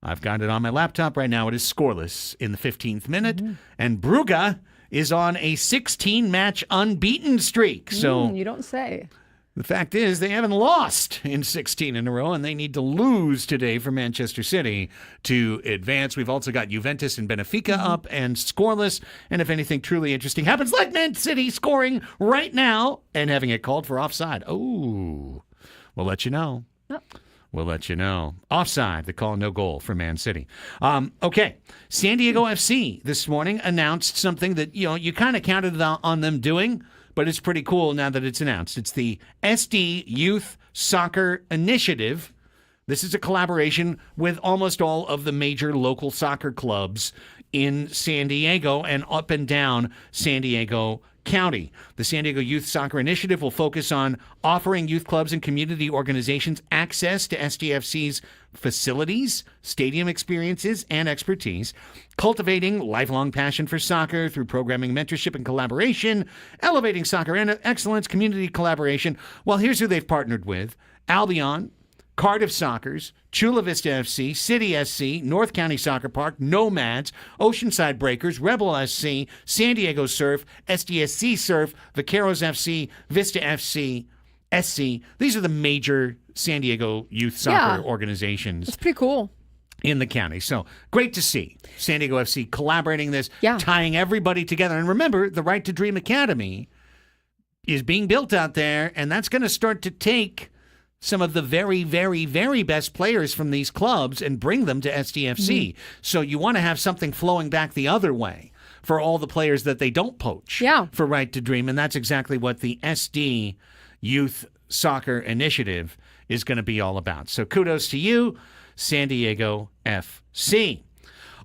A: I've got it on my laptop right now. It is scoreless in the 15th minute, and Brugge is on a 16-match unbeaten streak. So
B: you don't say.
A: The fact is they haven't lost in 16 in a row, and they need to lose today for Manchester City to advance. We've also got Juventus and Benfica up and scoreless. And if anything truly interesting happens, like Man City scoring right now and having it called for offside. Oh, we'll let you know. We'll let you know. Offside, the call, no goal for Man City. Okay, San Diego FC this morning announced something that, you kind of counted on them doing, but it's pretty cool now that it's announced. It's the SD Youth Soccer Initiative. This is a collaboration with almost all of the major local soccer clubs in San Diego and up and down San Diego County. The San Diego Youth Soccer Initiative will focus on offering youth clubs and community organizations access to SDFC's facilities, stadium experiences, and expertise, cultivating lifelong passion for soccer through programming, mentorship, and collaboration, elevating soccer and excellence, community collaboration. Well, here's who they've partnered with: Albion, Cardiff Soccers, Chula Vista FC, City SC, North County Soccer Park, Nomads, Oceanside Breakers, Rebel SC, San Diego Surf, SDSC Surf, Vaqueros FC, Vista FC, SC. These are the major San Diego youth soccer organizations.
B: It's pretty cool.
A: In the county. So great to see San Diego FC collaborating this, tying everybody together. And remember, the Right to Dream Academy is being built out there, and that's going to start to take some of the very, very, very best players from these clubs and bring them to SDFC. So you want to have something flowing back the other way for all the players that they don't poach for Right to Dream. And that's exactly what the SD Youth Soccer Initiative is going to be all about. So kudos to you, San Diego FC.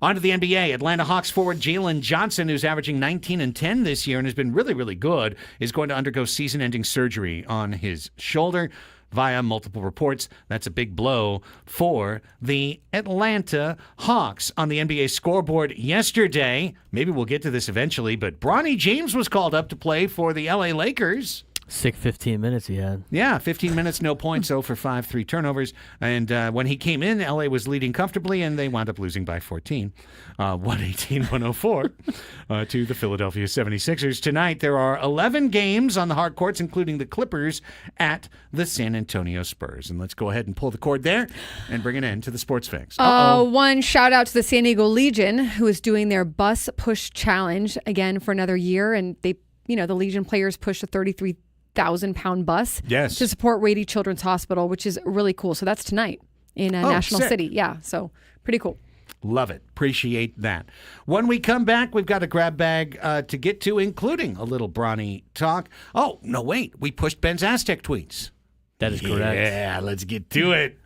A: On to the NBA. Atlanta Hawks forward Jalen Johnson, who's averaging 19 and 10 this year and has been really, really good, is going to undergo season-ending surgery on his shoulder. Via multiple reports, that's a big blow for the Atlanta Hawks. On the NBA scoreboard yesterday, maybe we'll get to this eventually, but Bronny James was called up to play for the LA Lakers.
C: Sick 15 minutes he had.
A: Yeah, 15 minutes, no points, 0 for 5, 3 turnovers. And when he came in, LA was leading comfortably, and they wound up losing by 14, 118-104 to the Philadelphia 76ers. Tonight, there are 11 games on the hard courts, including the Clippers at the San Antonio Spurs. And let's go ahead and pull the cord there and bring an end to the Sports Fix.
B: One shout out to the San Diego Legion, who is doing their bus push challenge again for another year. And they, the Legion players pushed a 33,000-pound bus to support Rady Children's Hospital, which is really cool. So that's tonight in National City. Yeah, so pretty cool.
A: Love it. Appreciate that. When we come back, we've got a grab bag to get to, including a little Bronny talk. Oh, no, wait. We pushed Ben's Aztec tweets.
C: That is correct.
A: Yeah, let's get to it.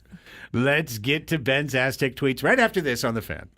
A: Let's get to Ben's Aztec tweets right after this on The Fan.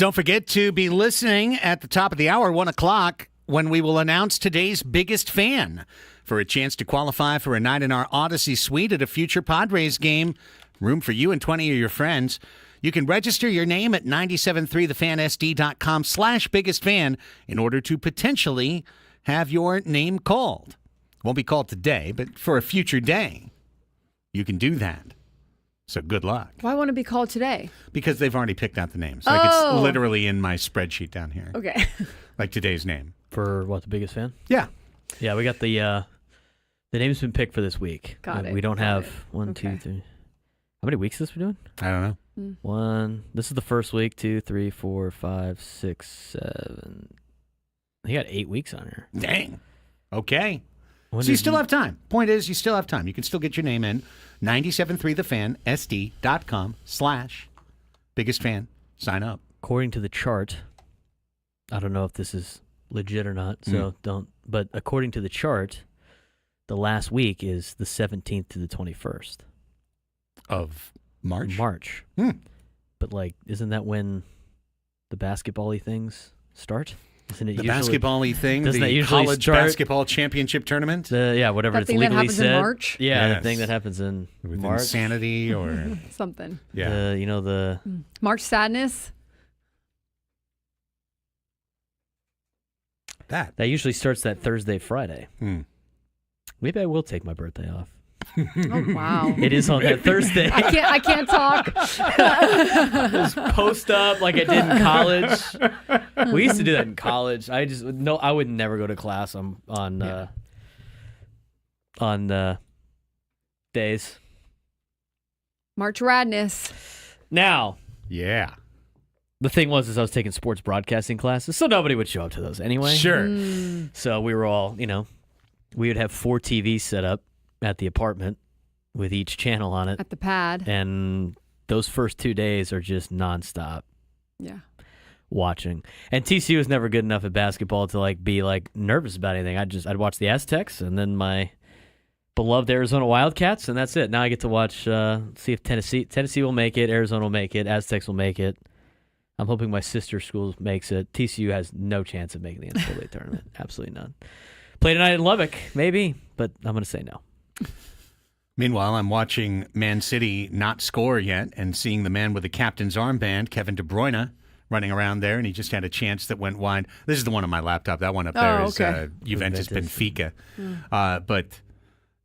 A: Don't forget to be listening at the top of the hour, 1 o'clock, when we will announce today's biggest fan for a chance to qualify for a night in our Odyssey suite at a future Padres game. Room for you and 20 of your friends. You can register your name at 973thefansd.com/biggest fan in order to potentially have your name called. Won't be called today, but for a future day, you can do that. So good luck.
B: Why want to be called today?
A: Because they've already picked out the names. Like it's literally in my spreadsheet down here.
B: Okay.
A: Like today's name.
C: For what, the biggest fan?
A: Yeah.
C: Yeah, we got the name's been picked for this week.
B: Got it.
C: We don't have
B: it.
C: 1, 2, 3. How many weeks this we're doing?
A: I don't know.
C: 1. This is the first week. 2, 3, 4, 5, 6, 7. He got 8 weeks on here.
A: Dang. Okay.
C: When
A: So you
C: did
A: still have time. Point is, you still have time. You can still get your name in. 973thefansd.com/biggest fan. Sign up.
C: According to the chart, I don't know if this is legit or not, so don't. But according to the chart, the last week is the 17th to the 21st
A: Of March?
C: March. But like, isn't that when the basketball-y things start? Isn't it
A: The
C: usually
A: basketball-y thing,
C: doesn't that
A: the
C: usually
A: college
C: start-
A: basketball championship tournament?
C: whatever
B: That
C: it's
B: thing that
C: legally
B: happens in
C: said.
B: March?
C: Yeah,
A: Yes.
C: the thing that happens in
A: With
C: March.
A: insanity or...
B: Something.
A: yeah.
C: The
B: March Sadness.
A: That.
C: that usually starts that Thursday, Friday. Maybe I will take my birthday off.
B: Oh, wow.
C: It is on that Thursday.
B: I can't talk.
C: Just post up like I did in college. We used to do that in college. I would never go to class on days.
B: March Radness.
C: Now,
A: Yeah.
C: the thing was, I was taking sports broadcasting classes, so nobody would show up to those anyway.
A: Sure.
C: So we were all, we would have 4 TVs set up at the apartment with each channel on it.
B: At the pad.
C: And those first 2 days are just nonstop
B: Yeah.
C: watching. And TCU was never good enough at basketball to be nervous about anything. I'd watch the Aztecs and then my beloved Arizona Wildcats, and that's it. Now I get to watch, see if Tennessee will make it, Arizona will make it, Aztecs will make it. I'm hoping my sister school makes it. TCU has no chance of making the NCAA tournament. Absolutely none. Play tonight in Lubbock, maybe, but I'm going to say no.
A: Meanwhile, I'm watching Man City not score yet and seeing the man with the captain's armband, Kevin De Bruyne, running around there, and he just had a chance that went wide. This is the one on my laptop. That one up there is Juventus Benfica. But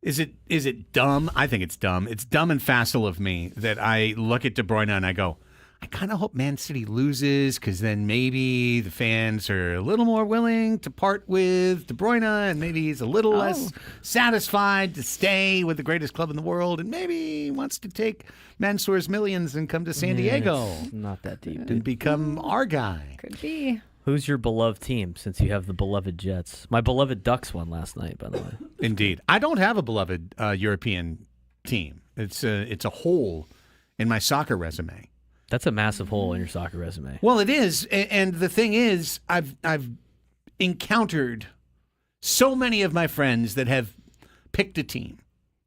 A: is it dumb? I think it's dumb. It's dumb and facile of me that I look at De Bruyne and I go, I kind of hope Man City loses because then maybe the fans are a little more willing to part with De Bruyne and maybe he's a little less satisfied to stay with the greatest club in the world and maybe he wants to take Mansour's millions and come to San Diego
C: It's not that deep.
A: and become our guy.
B: Could be.
C: Who's your beloved team since you have the beloved Jets? My beloved Ducks won last night, by the way.
A: Indeed. I don't have a beloved European team. It's a hole in my soccer resume.
C: That's a massive hole in your soccer resume.
A: Well, it is, and the thing is, I've encountered so many of my friends that have picked a team,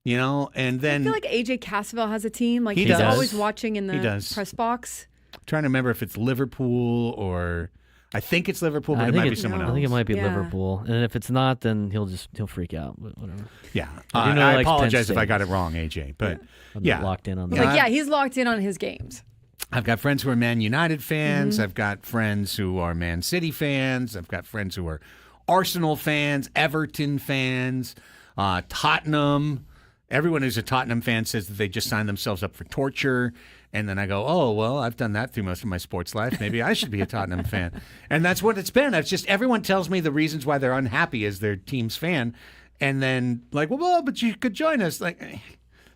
A: and then
B: I feel like AJ Cassavell has a team. Like
A: He
B: he's
A: does.
B: always watching in
A: He
B: the
A: does.
B: press box.
A: I'm trying to remember if it's Liverpool or I think it's Liverpool, but it might be someone
C: I
A: else.
C: think it might be
B: Yeah.
C: Liverpool, and if it's not, then he'll freak out. But whatever.
A: Yeah,
C: I do know
A: I
C: he likes Penn
A: apologize if I
C: State.
A: got it wrong, AJ, but
C: I'm
A: yeah,
C: not locked in on
B: He's
C: that.
B: like, yeah, he's locked in on his games.
A: I've got friends who are Man United fans.
B: Mm-hmm.
A: I've got friends who are Man City fans. I've got friends who are Arsenal fans, Everton fans, Tottenham. Everyone who's a Tottenham fan says that they just signed themselves up for torture. And then I go, oh, well, I've done that through most of my sports life. Maybe I should be a Tottenham fan. And that's what it's been. It's just everyone tells me the reasons why they're unhappy as their team's fan. And then like, well, but you could join us.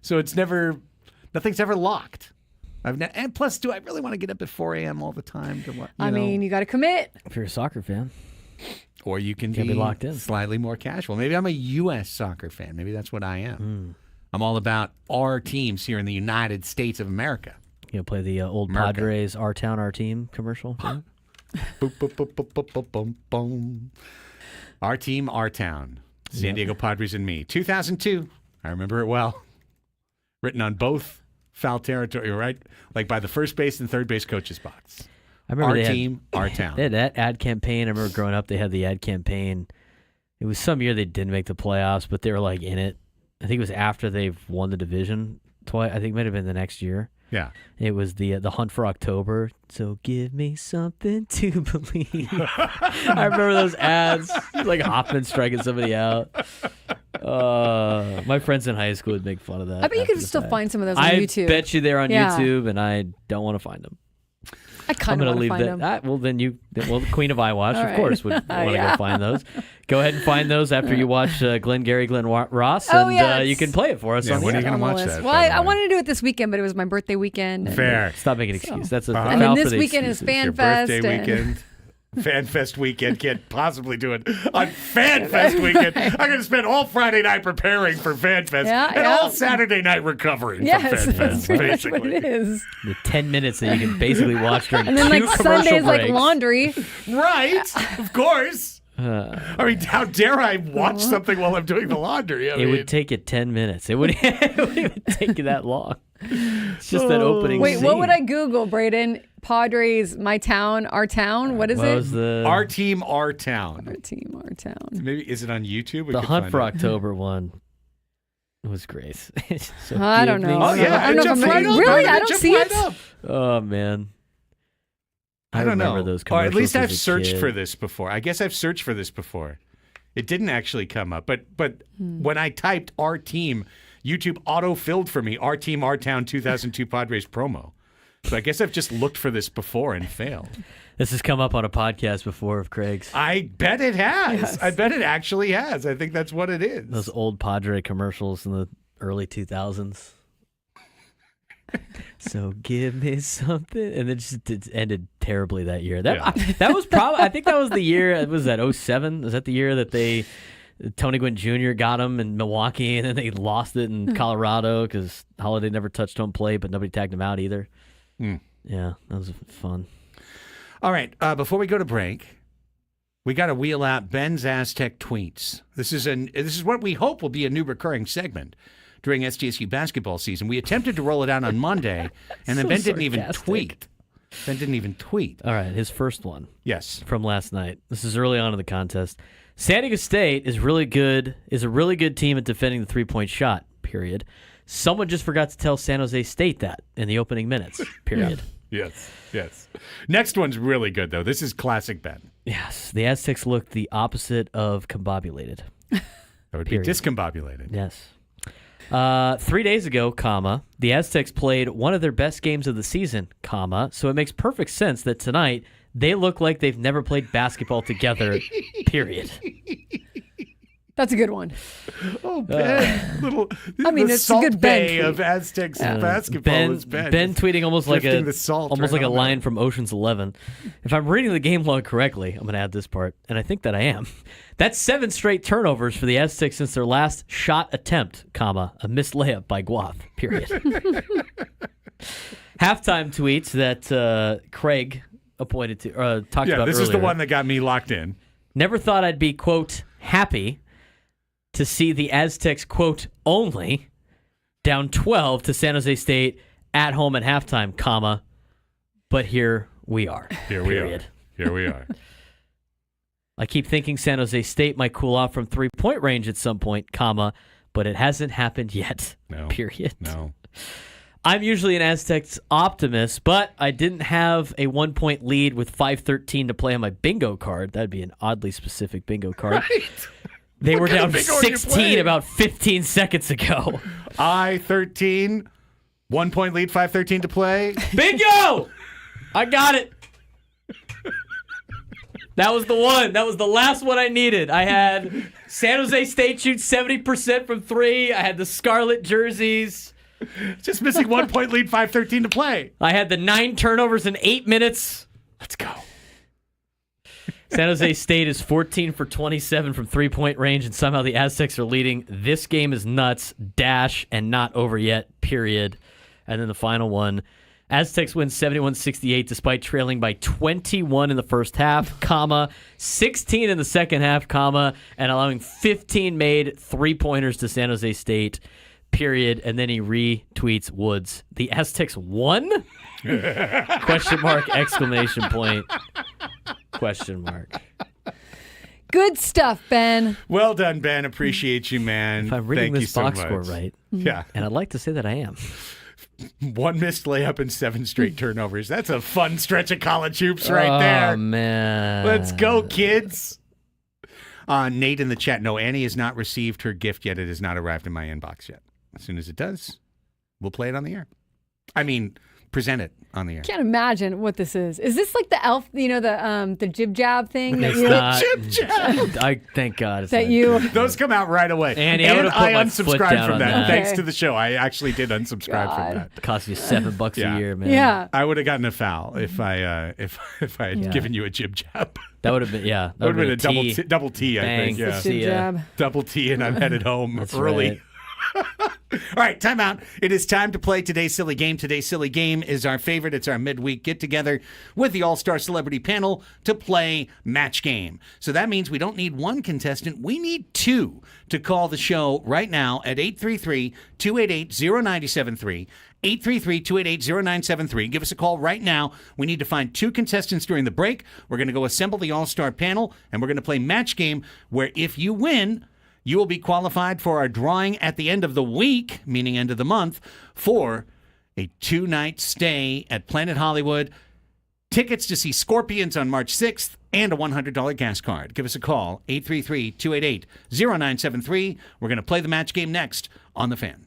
A: So it's nothing's ever locked. And plus, do I really want to get up at 4 a.m. all the time? To what,
B: I mean, you got to commit.
C: If you're a soccer fan,
A: or you can
C: be locked in.
A: Slightly more casual. Maybe I'm a U.S. soccer fan. Maybe that's what I am. I'm all about our teams here in the United States of America.
C: play the old
A: America.
C: Padres, our town, our team commercial.
A: Boom, boom, boom, boom, boom, boom, boom, boom. Our team, our town. San Diego Padres and me. 2002. I remember it well. Written on both foul territory, right? Like by the first base and third base coach's box.
C: I remember
A: Our team, our town.
C: They had that ad campaign. I remember growing up, they had the ad campaign. It was some year they didn't make the playoffs, but they were like in it. I think it was after they've won the division twice. I think it might have been the next year.
A: Yeah.
C: It was the Hunt for October. So give me something to believe. I remember those ads. Like Hoffman striking somebody out. My friends in high school would make fun of that.
B: I bet you could still find some of those on
C: I
B: YouTube.
C: bet you they're on
B: Yeah.
C: YouTube, and I don't want to find them.
B: I kind of want to find them.
C: Well, then the Queen of iWatch,
B: All
C: of
B: right.
C: course, would want to
B: Yeah.
C: go find those. Go ahead and find those after you watch Glenn Ross,
B: Oh,
C: and
B: yes.
C: you can play it for us.
A: Yeah,
C: on the
A: when are
C: air.
A: you going to
B: On the
A: watch
B: list.
A: that?
B: Well,
A: by the
B: I
A: way?
B: wanted to do it this weekend, but it was my birthday weekend. and-
A: Fair.
C: Stop making excuses. That's a
B: And then
C: foul
B: this
C: for the
B: weekend is
C: excuses.
A: Your
B: FanFest.
A: birthday weekend. FanFest weekend. Can't possibly do it on FanFest weekend. I'm going to spend all Friday night preparing for FanFest
B: Yeah,
A: and
B: yeah.
A: all Saturday night recovering
B: Yes,
A: from
B: that's
A: FanFest,
B: pretty much what
A: basically.
B: it is.
C: The 10 minutes that you can basically watch during
B: And then
C: two
B: like
C: commercial
B: Sunday is like
C: breaks.
B: laundry.
A: Right? Of course. I mean, how dare I watch something while I'm doing the laundry? I
C: It
A: mean,
C: would take you 10 minutes. It wouldn't even take you that long. It's just that opening
B: Wait,
C: scene.
B: what would I Google, Braden? Padres, my town, our town. What is
C: What
B: it?
C: was the
A: Our team, our town.
B: Our team, our town.
A: Maybe is it on YouTube? We
C: the
A: could
C: Hunt
A: find
C: for
A: it.
C: October one? Was great. So
B: I don't
C: give me
B: know.
A: Oh yeah,
B: I don't
A: it
B: know if
A: jumped
B: I'm-
A: right up.
B: really?
A: It
B: I don't
A: jumped
B: see
A: right
B: it.
A: up.
C: Oh man,
A: I don't
C: remember
A: know.
C: those
A: Or
C: commercials.
A: at least I've
C: as a
A: searched
C: kid.
A: for this before. I guess I've searched for this before. It didn't actually come up, but when I typed "our team," YouTube auto-filled for me "our team, our town 2002 Padres promo." So I guess I've just looked for this before and failed.
C: This has come up on a podcast before of Craig's.
A: I bet it has.
B: Yes.
A: I bet it actually has. I think that's what it is.
C: Those old Padre commercials in the early 2000s. So give me something, and it ended terribly that year. That was probably. I think that was the year. Was that 07? Was that the year that Tony Gwynn Jr. got him in Milwaukee, and then they lost it in Colorado because Holiday never touched home plate, but nobody tagged him out either. Yeah, that was fun.
A: All right. Before we go to break, we got to wheel out Ben's Aztec tweets. This is what we hope will be a new recurring segment during SDSU basketball season. We attempted to roll it out on Monday, and then
C: So
A: Ben didn't even
C: sarcastic.
A: tweet. Ben didn't even tweet.
C: All right, his first one
A: Yes.
C: from last night. This is early on in the contest. San Diego State is really good. Is a really good team at defending the 3-point shot. Period. Someone just forgot to tell San Jose State that in the opening minutes. Period.
A: Yes. Next one's really good, though. This is classic Ben.
C: Yes, the Aztecs look the opposite of combobulated.
A: That would
C: Period.
A: be discombobulated.
C: Yes. 3 days ago, the Aztecs played one of their best games of the season, so it makes perfect sense that tonight they look like they've never played basketball together, period.
B: That's a good one.
A: Oh, Ben.
B: I mean,
A: the
B: it's a
A: salt
B: good Ben
A: bay
B: tweet.
A: of Aztecs basketball is Ben.
C: Ben tweeting almost like
A: Lifting the salt
C: almost
A: right
C: like a
A: on
C: line
A: there.
C: from Ocean's 11. If I'm reading the game log correctly, I'm going to add this part, and I think that I am. That's 7 straight turnovers for the Aztecs since their last shot attempt, a missed layup by Guath, period. Halftime tweets that Craig talked about
A: Yeah, this is the
C: earlier.
A: one that got me locked in.
C: Never thought I'd be, quote, happy to see the Aztecs, quote, only down 12 to San Jose State at home at halftime, but here we are.
A: Here we
C: period.
A: are. Here we are.
C: I keep thinking San Jose State might cool off from 3-point range at some point, but it hasn't happened yet,
A: No.
C: period.
A: No.
C: I'm usually an Aztecs optimist, but I didn't have a 1-point lead with 5:13 to play on my bingo card. That'd be an oddly specific bingo card.
A: Right.
C: They
A: What
C: were
A: kind
C: down
A: of bingo are you
C: 16
A: playing?
C: about 15 seconds ago.
A: I-13, 1-point lead, 5:13 to play.
C: Bingo! I got it. That was the one. That was the last one I needed. I had San Jose State shoot 70% from 3. I had the Scarlet jerseys.
A: Just missing 1-point lead, 5:13 to play.
C: I had the 9 turnovers in 8 minutes.
A: Let's go.
C: San Jose State is 14 for 27 from 3-point range, and somehow the Aztecs are leading. This game is nuts, and not over yet, period. And then the final one. Aztecs win 71-68 despite trailing by 21 in the first half, 16 in the second half, and allowing 15 made 3-pointers to San Jose State, period. And then he retweets Woods. The Aztecs won? Question mark, exclamation point, question mark.
B: Good stuff, Ben.
A: Well done, Ben. Appreciate you, man.
C: If I'm reading
A: Thank you
C: this
A: so
C: box
A: much.
C: score right,
A: Yeah.
C: and I'd like to say that I am.
A: 1 missed layup and 7 straight turnovers. That's a fun stretch of college hoops right there.
C: Oh, man.
A: Let's go, kids. Nate in the chat. No, Annie has not received her gift yet. It has not arrived in my inbox yet. As soon as it does, we'll play it on the air. I mean, present it on the air.
B: Can't imagine what this is. Is this like the elf? You know, the jib jab thing that
C: It's
B: you
C: not.
A: Jib jab.
C: I thank God. It's
B: that
C: not.
B: you.
A: Those come out right away.
C: Annie, I would've put
A: I
C: my foot
A: unsubscribed
C: down
A: from
C: on
A: that.
C: that.
A: Thanks
B: Okay.
A: to the show. I actually did unsubscribe
B: God.
A: from that.
C: It costs you $7
A: Yeah.
C: a year, man.
B: Yeah.
A: I would have gotten a foul if I had given you a jib jab.
C: That would have been, yeah.
A: That would have been a
C: T.
A: double T, I
C: Bang.
A: think. Yeah.
C: See
B: Jib
C: ya.
B: jab.
A: Double T, and I'm headed home
C: That's
A: early.
C: right.
A: All right, time out. It is time to play today's silly game. Today's silly game is our favorite. It's our midweek get together with the All-Star Celebrity Panel to play Match Game. So that means we don't need one contestant. We need 2 to call the show right now at 833-288-0973. 833-288-0973. Give us a call right now. We need to find 2 contestants during the break. We're going to go assemble the All-Star Panel, and we're going to play Match Game, where if you win, you will be qualified for our drawing at the end of the week, meaning end of the month, for a 2-night stay at Planet Hollywood, tickets to see Scorpions on March 6th, and a $100 gas card. Give us a call, 833-288-0973. We're going to play the Match Game next on The Fan.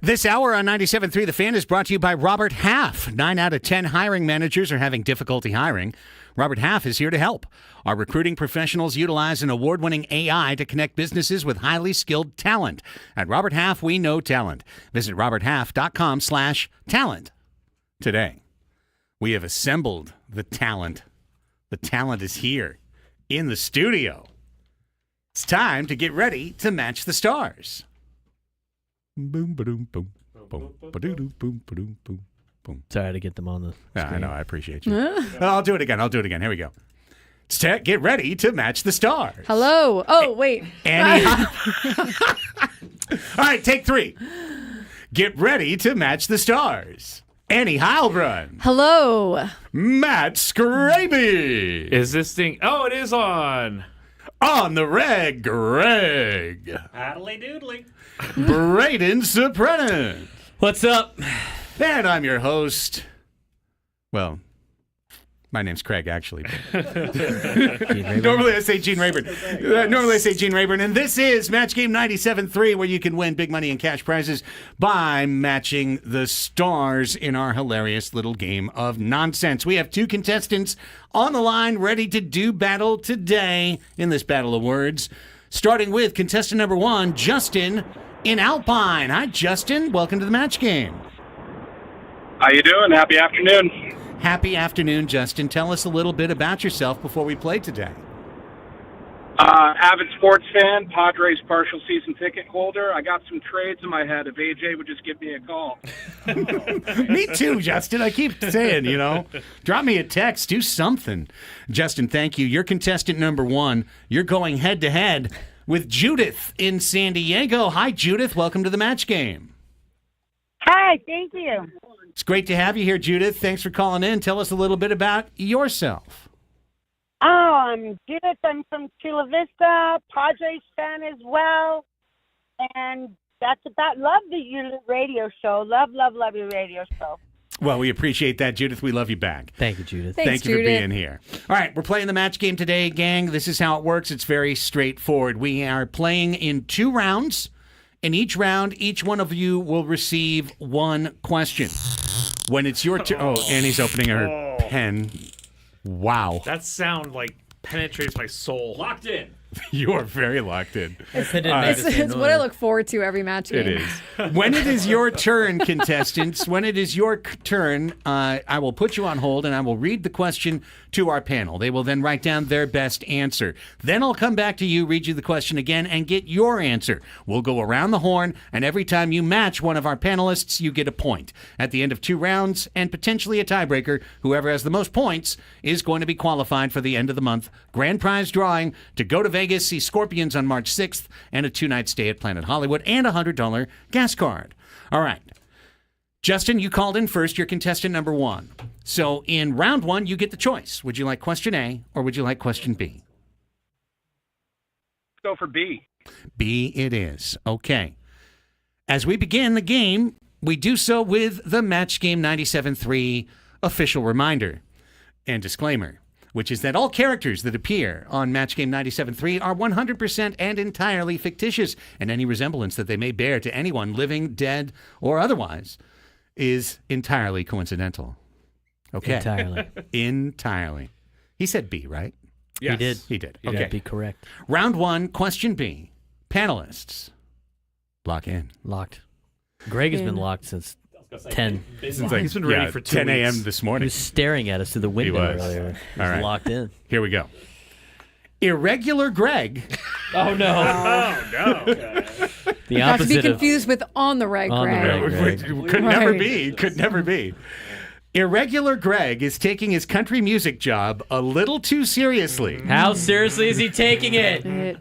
A: This hour on 97.3 The Fan is brought to you by Robert Half. 9 out of 10 hiring managers are having difficulty hiring. Robert Half is here to help. Our recruiting professionals utilize an award-winning AI to connect businesses with highly skilled talent. At Robert Half, we know talent. Visit roberthalf.com/talent today. We have assembled the talent. The talent is here in the studio. It's time to get ready to match the stars. Boom, ba-doom, boom, boom, ba-doo-doo, boom, ba-doom, boom, boom.
C: Sorry to get them on the screen.
A: I know. I appreciate you. I'll do it again. Here we go. Get ready to match the stars.
B: Hello. Oh, wait.
A: Annie. All right, take 3. Get ready to match the stars. Annie Heilbrunn.
B: Hello.
A: Matt Scraby.
E: Is this thing? Oh, it is on.
A: On the reg, Greg.
E: Addly doodly.
A: Braden Soprenin.
C: What's up?
A: And I'm your host. Well, my name's Craig, actually. Normally I say Gene Rayburn. And this is Match Game 97.3, where you can win big money and cash prizes by matching the stars in our hilarious little game of nonsense. We have 2 contestants on the line ready to do battle today in this battle of words. Starting with contestant number 1, Justin in Alpine. Hi, Justin. Welcome to the match game.
F: How you doing? Happy afternoon.
A: Happy afternoon, Justin. Tell us a little bit about yourself before we play today.
F: Avid sports fan, Padres partial season ticket holder. I got some trades in my head. If AJ would just give me a call.
A: Me too, Justin. I keep saying, drop me a text, do something. Justin, thank you. You're contestant number 1. You're going head-to-head with Judith in San Diego. Hi, Judith. Welcome to the match game.
G: Hi, thank you.
A: It's great to have you here, Judith. Thanks for calling in. Tell us a little bit about yourself.
G: Oh, I'm Judith. I'm from Chula Vista, Padres fan as well. And that's about, love your radio show. Love your radio show.
A: Well, we appreciate that, Judith. We love you back.
C: Thank you, Judith.
B: Thanks,
A: Thank you
B: Judith.
A: for being here. All right, we're playing the match game today, gang. This is how it works. It's very straightforward. We are playing in 2 rounds. In each round, each one of you will receive 1 question. When it's your turn... Oh, Annie's opening her pen. Wow.
E: That sound penetrates my soul. Locked in.
A: You are very locked in.
B: It's what I look forward to every match game.
A: It is. When it is your turn, contestants, when it is your turn, I will put you on hold and I will read the question to our panel. They will then write down their best answer. Then I'll come back to you, read you the question again, and get your answer. We'll go around the horn, and every time you match one of our panelists, you get a point. At the end of 2 rounds, and potentially a tiebreaker, whoever has the most points is going to be qualified for the end of the month grand prize drawing to go to Vegas, see Scorpions on March 6th, and a 2-night stay at Planet Hollywood, and a $100 gas card. All right. Justin, you called in first. You're contestant number 1. So in round 1, you get the choice. Would you like question A or would you like question B?
F: Go for B.
A: B it is. Okay. As we begin the game, we do so with the Match Game 97.3 official reminder and disclaimer, which is that all characters that appear on Match Game 97.3 are 100% and entirely fictitious, and any resemblance that they may bear to anyone living, dead, or otherwise is entirely coincidental. Okay.
C: Entirely.
A: Entirely. He said B, right?
E: Yes.
C: He did.
A: He did.
C: You
A: Okay.
C: gotta be correct.
A: Round 1, question B. Panelists, lock in.
C: Locked. Greg has been locked since 10.
E: He's been ready for 2
A: 10 a.m.
E: weeks.
A: this
C: He
A: morning.
C: was staring at us through the window
A: was.
C: earlier. He
A: All
C: was
A: right.
C: locked in.
A: Here we go. Irregular Greg.
C: Oh, no.
E: Oh, no.
C: The
B: Not to be
C: opposite of...
B: confused with on the reg,
C: On the
B: Greg.
C: reg.
A: Could never
B: Right.
A: be. Could never be. Irregular Greg is taking his country music job a little too seriously.
C: How seriously is he taking it?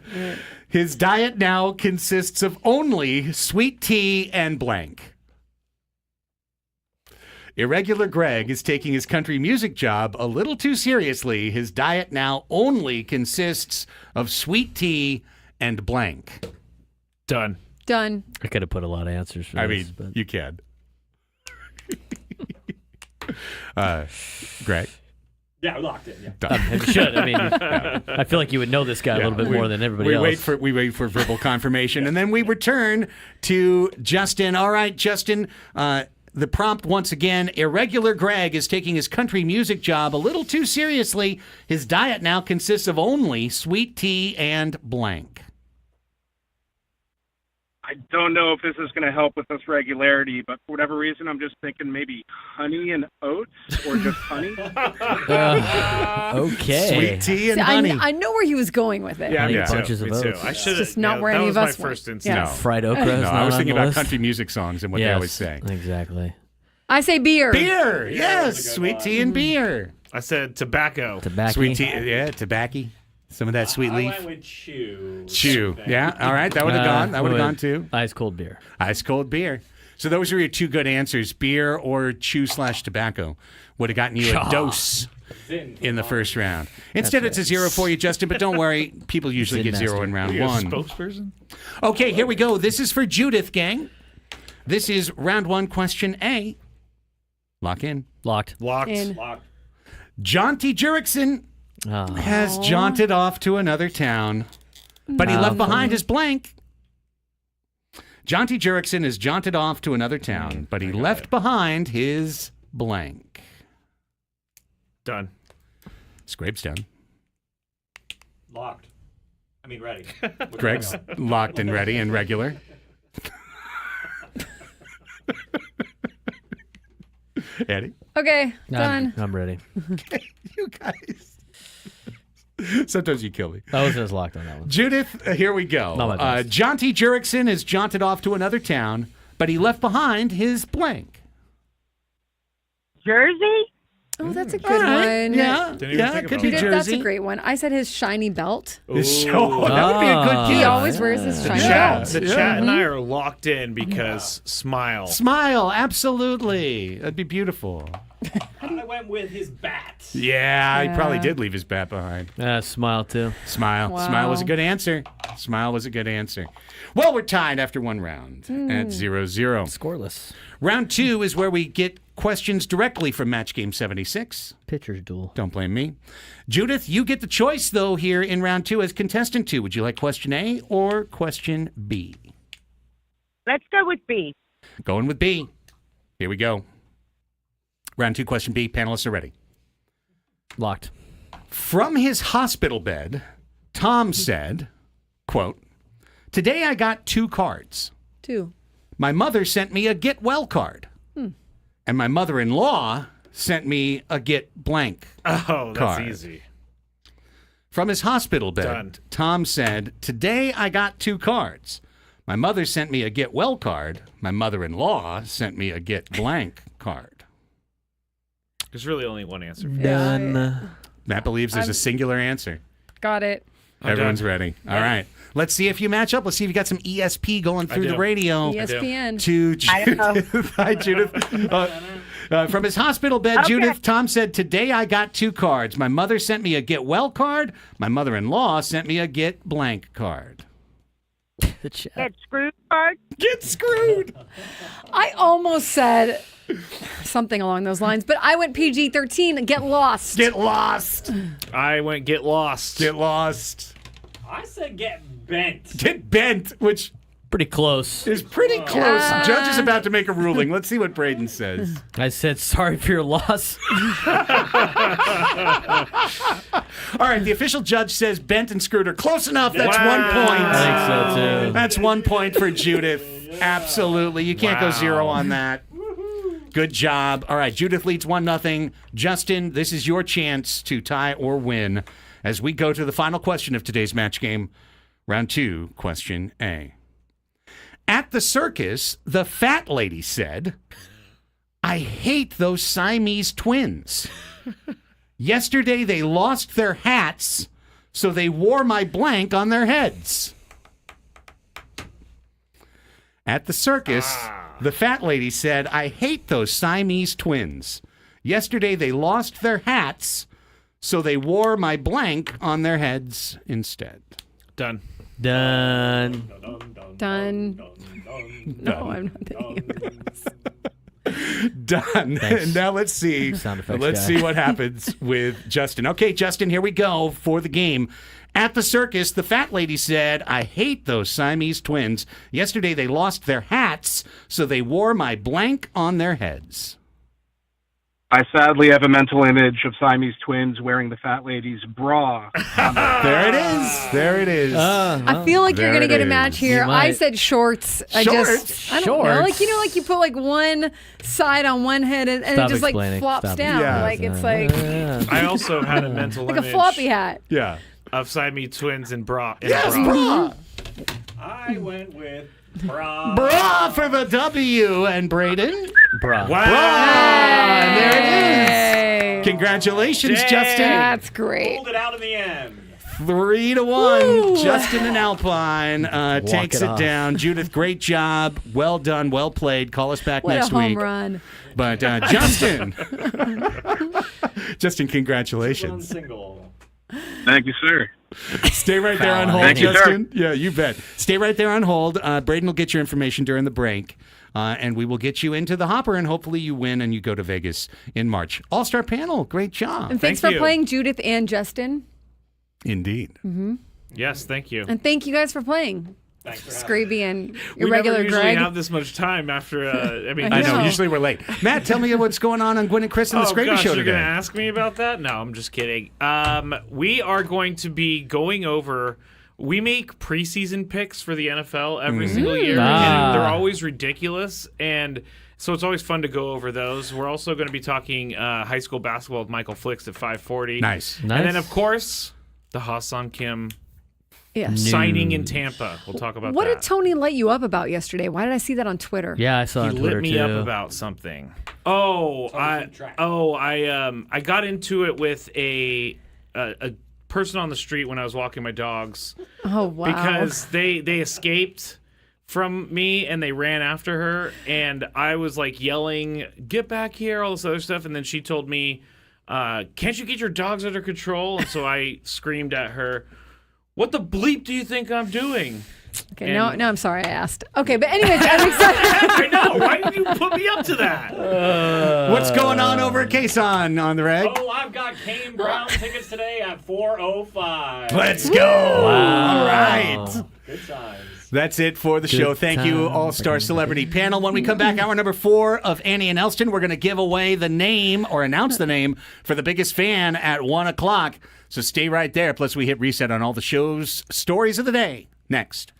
A: His diet now consists of only sweet tea and blank. Irregular Greg is taking his country music job a little too seriously. His diet now only consists of sweet tea and blank.
E: Done.
B: Done.
C: I could have put a lot of answers for
A: I
C: this.
A: mean,
C: but
A: you can. Greg?
H: Yeah, we're locked in. Yeah.
C: You should. I mean, I feel like you would know this guy a little bit more than everybody else.
A: We wait for verbal confirmation, and then we return to Justin. All right, Justin. The prompt once again: Irregular Greg is taking his country music job a little too seriously. His diet now consists of only sweet tea and blank.
F: I don't know if this is going to help with this regularity, but for whatever reason, I'm just thinking maybe honey and oats or just honey.
C: Okay.
A: Sweet tea and
B: See,
A: honey.
B: I know where he was going with it.
E: Yeah,
C: Honey
E: me
C: bunches
E: too.
C: of
E: Me too.
C: oats.
E: I should
B: Just not where any of us
E: my
B: went.
E: first instinct.
B: Yeah.
C: Fried okra is
A: No,
C: not
A: I was
C: on
A: thinking
C: the
A: about
C: list.
A: country music songs and what they always say.
C: Exactly.
B: I say beer.
A: Beer, yes, sweet tea and beer.
E: I said tobacco.
C: Tobacco.
A: Sweet tea, yeah, tobacco. Some of that sweet
H: I
A: leaf.
H: went with chew.
A: Chew, yeah. All right, that would have gone. That would have gone too.
C: Ice cold beer.
A: Ice cold beer. So those are your two good answers: beer or chew/tobacco. Would have gotten you a dose in the first round. Instead, it's a 0 for you, Justin. But don't worry, people usually get 0 in round
E: You a
A: 1.
E: spokesperson?
A: Okay, here we go. This is for Judith, gang. This is round 1, question A. Lock in.
C: Locked.
E: Locked.
B: In.
H: Locked.
A: Jaunty Jerickson
C: Oh.
A: has jaunted off to another town, but he left behind his blank. Jaunty Jerickson has jaunted off to another town, but he left behind his blank.
E: Done.
A: Scrape's done.
H: Locked. I mean, ready.
A: Greg's locked and ready and regular. Eddie?
B: Okay, done.
C: I'm ready.
A: You guys. Sometimes you kill me.
C: I wasn't as locked on that one.
A: Judith, here we go.
C: Not my best.
A: Jaunty Jerickson has jaunted off to another town, but he left behind his blank.
G: Jersey?
B: Oh, that's a good
A: All right.
B: one.
A: Yeah,
E: Didn't even
A: yeah,
E: think
A: it could
E: about
A: be
B: Judith,
A: Jersey.
B: that's a great one. I said his shiny belt.
A: Oh, that would be a good
B: He
A: gift.
B: always wears his shiny
A: Yeah.
B: belt.
E: The chat and I are locked in because smile.
A: Smile, absolutely. That'd be beautiful.
H: I went with his bat.
A: Yeah, he probably
B: Yeah.
A: did leave his bat behind.
C: Smile too.
A: Smile.
B: Wow.
A: Smile was a good answer. Smile was a good answer. Well, we're tied after one round at 0-0.
C: Scoreless.
A: Round 2 is where we get questions directly from Match Game 76.
C: Pitcher's duel.
A: Don't blame me. Judith, you get the choice, though, here in round 2 as contestant 2. Would you like question A or question B?
G: Let's go with B.
A: Going with B. Here we go. Round 2, question B. Panelists are ready.
C: Locked.
A: From his hospital bed, Tom said, quote, "Today I got 2 cards.
B: 2.
A: My mother sent me a get well card. And my mother-in-law sent me a get blank
E: Oh, that's
A: card."
E: easy.
A: From his hospital bed,
E: Done.
A: Tom said, "Today I got 2 cards. My mother sent me a get well card. My mother-in-law sent me a get blank card."
E: There's really only one answer.
C: Done.
A: Matt believes there's a singular answer.
B: Got it.
A: Everyone's ready. All right. Let's see if you match up. Let's see if you got some ESP going through the
E: do.
A: radio.
B: ESPN.
A: To
G: I don't know.
A: Judith. Hi, Judith. From his hospital bed,
G: Okay.
A: Judith, Tom said, "Today I got 2 cards. My mother sent me a get well card. My mother-in-law sent me a get blank card."
C: The chat.
G: Get screwed card?
A: Get screwed.
B: I almost said something along those lines, but I went PG-13. Get lost.
A: Get lost.
E: I went get lost.
A: Get lost.
H: I said get bent.
A: Get bent, which
C: Pretty close.
A: is pretty close. Judge is about to make a ruling. Let's see what Braden says.
C: I said sorry for your loss.
A: All right, the official judge says bent and screwed are close enough. That's
E: Wow.
A: 1 point.
C: I think so too.
A: That's 1 point for Judith. Absolutely. You can't go 0 on that. Good job. All right, Judith leads 1-0. Justin, this is your chance to tie or win as we go to the final question of today's match game. Round 2, question A. At the circus, the fat lady said, "I hate those Siamese twins. Yesterday they lost their hats, so they wore my blank on their heads." At the circus, the fat lady said, "I hate those Siamese twins. Yesterday they lost their hats, so they wore my blank on their heads instead."
E: Done.
C: Done.
B: Done. No, I'm not thinking of this.
A: Done.
C: Thanks.
A: Now let's see.
C: Sound effects
A: Let's
C: guy.
A: see what happens with Justin. Okay, Justin, here we go for the game. At the circus, the fat lady said, I hate those Siamese twins. Yesterday they lost their hats, so they wore my blank on their heads.
F: I sadly have a mental image of Siamese twins wearing the fat lady's bra.
A: There it is. There it is.
B: I feel like you're
A: there
B: going to
A: it
B: get a match
A: is.
B: here.
C: You might.
B: I said shorts. I
A: Shorts?
B: don't know.
C: Shorts?
B: Like you put like one side on one head and it
C: Stop
B: just like
C: explaining.
B: flops
C: Stop
B: down.
A: Yeah.
B: Like it's like
E: I also had a mental
B: like a
E: image
B: floppy hat.
A: Yeah.
E: of Siamese twins in bra.
A: Yes,
E: bra.
A: bra.
H: I went with bra.
A: Bra for the W. And Braden.
C: Bruh.
E: Wow.
A: And there it is.
B: Hey.
A: Congratulations,
E: Dang.
A: Justin.
B: That's great.
H: Pulled it out in the end.
A: 3-1.
B: Woo.
A: Justin and Alpine takes
C: it
A: it
C: off.
A: down. Judith, great job. Well done. Well played. Call us back
B: What
A: next
B: a home
A: week.
B: run.
A: But Justin, Justin,
H: One
A: congratulations.
H: single.
F: Thank you, sir.
A: Stay right there on
C: Foul.
A: hold,
F: Thank you, sir.
A: Justin. Yeah, you bet. Stay right there on hold. Braden will get your information during the break. And we will get you into the hopper, and hopefully you win and you go to Vegas in March. All-star panel, great job.
B: And thanks
E: Thank
B: for
E: you.
B: playing, Judith and Justin.
A: Indeed.
E: Yes, thank you.
B: And thank you guys for playing.
H: Thanks for having me.
B: Scraby and
E: We
B: irregular
E: never usually
B: Greg.
E: have this much time after. I mean,
B: I
A: I know.
B: know.
A: Usually we're late. Matt, tell me what's going on Gwen and Chris and the
E: Oh
A: Scraby
E: gosh,
A: Show
E: you're
A: today.
E: gonna ask me about that? No, I'm just kidding. We are going to be going over. We make preseason picks for the NFL every single year,
C: Ah.
E: and they're always ridiculous. And so it's always fun to go over those. We're also going to be talking high school basketball with Michael Flix at 5:40.
A: Nice.
C: Nice.
E: And then of course the Ha-Seong Kim
B: Yeah.
E: signing in Tampa. We'll talk about
B: What
E: that.
B: did Tony light you up about yesterday? Why did I see that on Twitter?
C: Yeah, I saw
E: He
C: on Twitter
E: lit me
C: too.
E: up about something. I got into it with a person on the street when I was walking my dogs
B: Oh, wow.
E: because they escaped from me and they ran after her, and I was like yelling, "Get back here!" all this other stuff, and then she told me, "Can't you get your dogs under control?" And so I screamed at her, "What the bleep do you think I'm doing?"
B: Okay, now I'm sorry I asked. Okay, but anyways, I'm excited.
E: I know. Why did you put me up to that?
A: What's going on over at Kason on the reg?
H: Oh, I've got Kane Brown tickets today at 4:05.
A: Let's go. All right.
H: Good times.
A: That's it for the show. Thank you, All-Star Celebrity Panel. When we come back, hour number 4 of Annie and Elsten, we're going to give away the name or announce the name for the biggest fan at 1 o'clock. So stay right there. Plus, we hit reset on all the show's stories of the day. Next.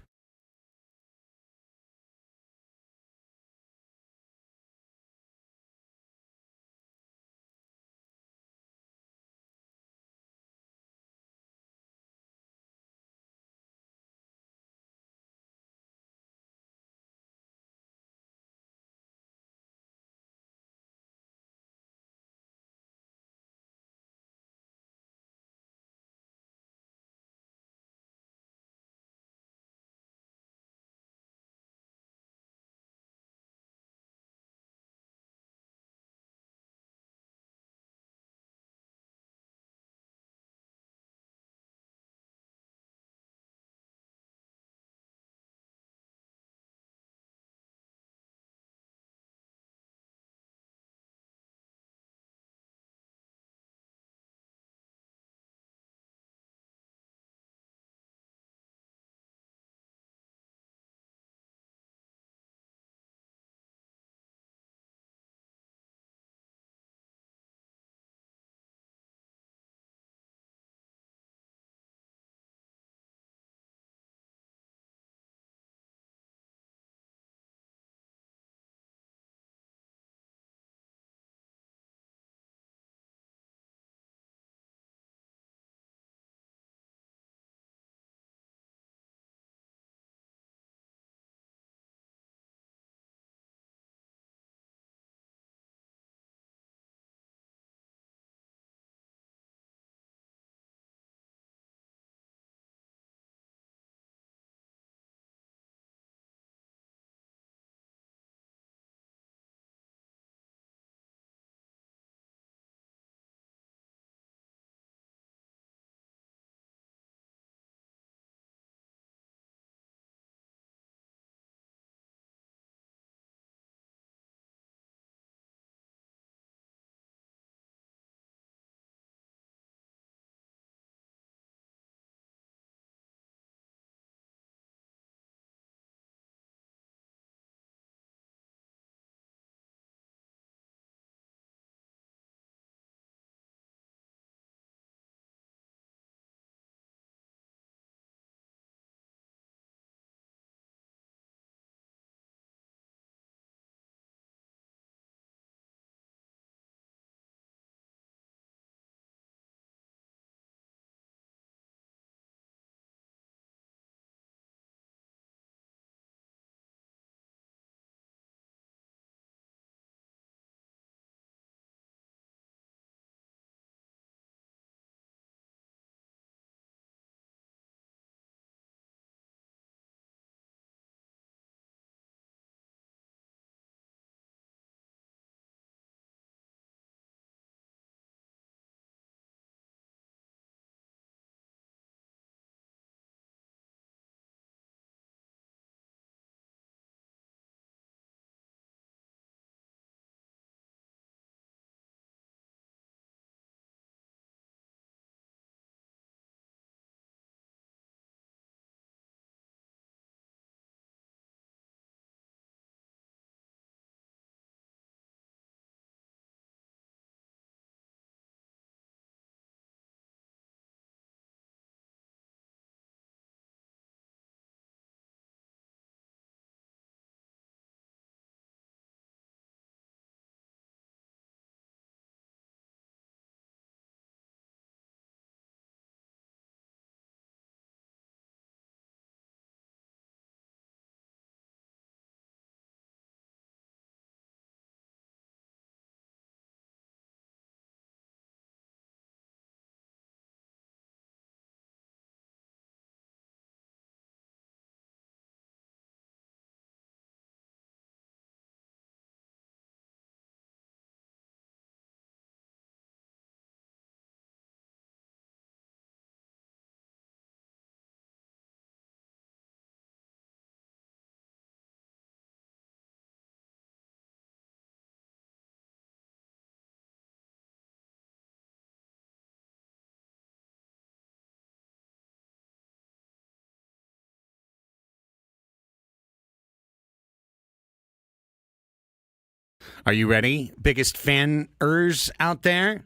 A: Are you ready? Biggest fanners out there?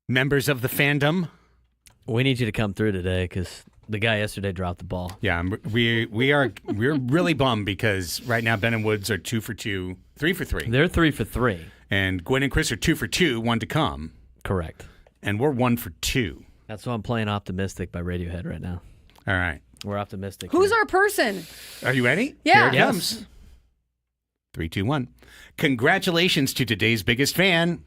A: Members of the fandom?
C: We need you to come through today because the guy yesterday dropped the ball.
A: Yeah, we're really bummed because right now Ben and Woods are 2 for 2, 3 for 3.
C: They're 3 for 3.
A: And Gwen and Chris are 2 for 2, 1 to come.
C: Correct.
A: And we're 1 for 2.
C: That's why I'm playing Optimistic by Radiohead right now.
A: All right.
C: We're optimistic.
B: Who's
C: here.
B: our person?
A: Are you ready?
B: Yeah.
A: Here it comes. 3, 2, 1. Congratulations to today's biggest fan,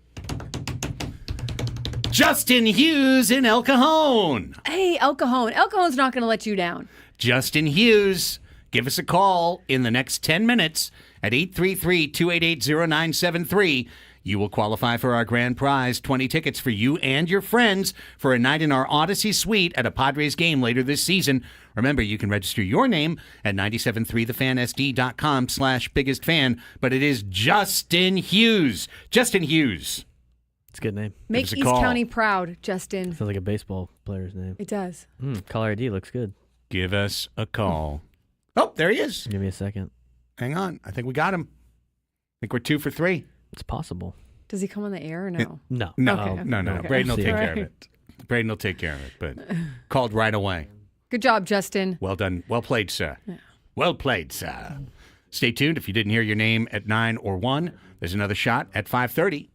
A: Justin Hughes in El Cajon.
B: Hey, El Cajon. El Cajon's not going to let you down.
A: Justin Hughes, give us a call in the next 10 minutes at 833-288-0973. You will qualify for our grand prize, 20 tickets for you and your friends for a night in our Odyssey suite at a Padres game later this season. Remember, you can register your name at 973thefansd.com/biggest-fan, but it is Justin Hughes. Justin Hughes.
C: It's a good name.
B: Make
A: us a
B: East
A: call.
B: County proud, Justin.
C: Sounds like a baseball player's name.
B: It does.
C: Caller ID looks good.
A: Give us a call. Oh, there he is.
C: Give me a second.
A: Hang on. I think we got him. I think we're 2 for 3.
C: It's possible.
B: Does he come on the air or no?
C: No.
A: No,
B: Okay.
A: no.
B: Okay.
A: Braden will
C: See
A: take
C: you.
A: care of it. Braden will take care of it, but called right away.
B: Good job, Justin.
A: Well done. Well played, sir. Well played, sir. Stay tuned. If you didn't hear your name at 9 or 1, there's another shot at 5:30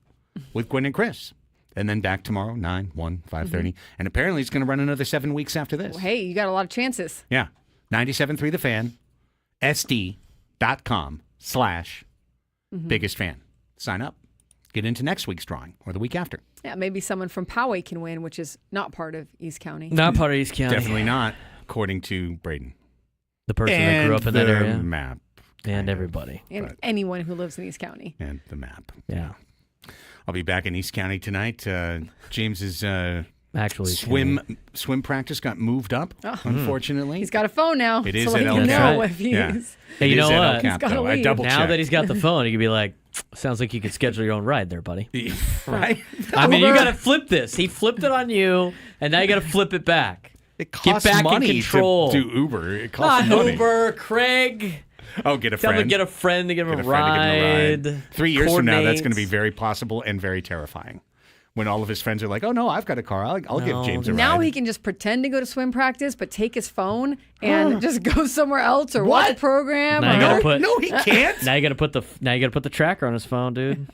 A: with Gwen and Chris. And then back tomorrow, 9, 1, 5:30. And apparently it's going to run another 7 weeks after this.
B: Well, hey, you got a lot of chances.
A: Yeah. 97.3 The Fan, SD.com/biggest fan. Sign up. Get into next week's drawing or the week after.
B: Yeah, maybe someone from Poway can win, which is not part of East County.
C: Not part of East County.
A: Definitely not, according to Braden.
C: The person that grew up in that
A: the
C: area.
A: map.
C: And everybody.
B: And
A: But-
B: anyone who lives in East County.
A: And the map.
C: Yeah.
A: I'll be back in East County tonight. James's
C: Actually,
A: swim practice got moved up, unfortunately.
B: He's got a phone now.
A: It is
B: so
A: at
B: he
A: El
B: can
A: Cap.
B: know if he's...
A: Yeah.
C: Hey, you
A: It
C: know
A: is at El
C: what?
A: Cap,
B: He's gotta
A: though. I
B: leave.
A: double
C: now
A: checked.
C: that he's got the phone, he could be like, sounds like you could schedule your own ride there, buddy.
A: Right?
C: I mean, you got to flip this. He flipped it on you, and now you got to flip it back.
A: It costs
C: back in
A: money
C: control.
A: to do Uber. It costs
C: Not
A: money.
C: Uber, Craig.
A: Oh, get a
C: Tell him
A: friend.
C: to get a friend to give him
A: Get
C: a
A: a friend to give him a
C: ride.
A: ride. 3 years from now, that's going to be
C: Coordinates.
A: very possible and very terrifying. When all of his friends are like, "Oh no, I've got a car. I'll give
C: No.
A: James a
B: Now
A: ride."
B: he can just pretend to go to swim practice, but take his phone and just go somewhere else or watch a program.
C: Now you
B: Or...
C: gotta put-
A: No, he can't.
C: Now you got to put the tracker on his phone, dude.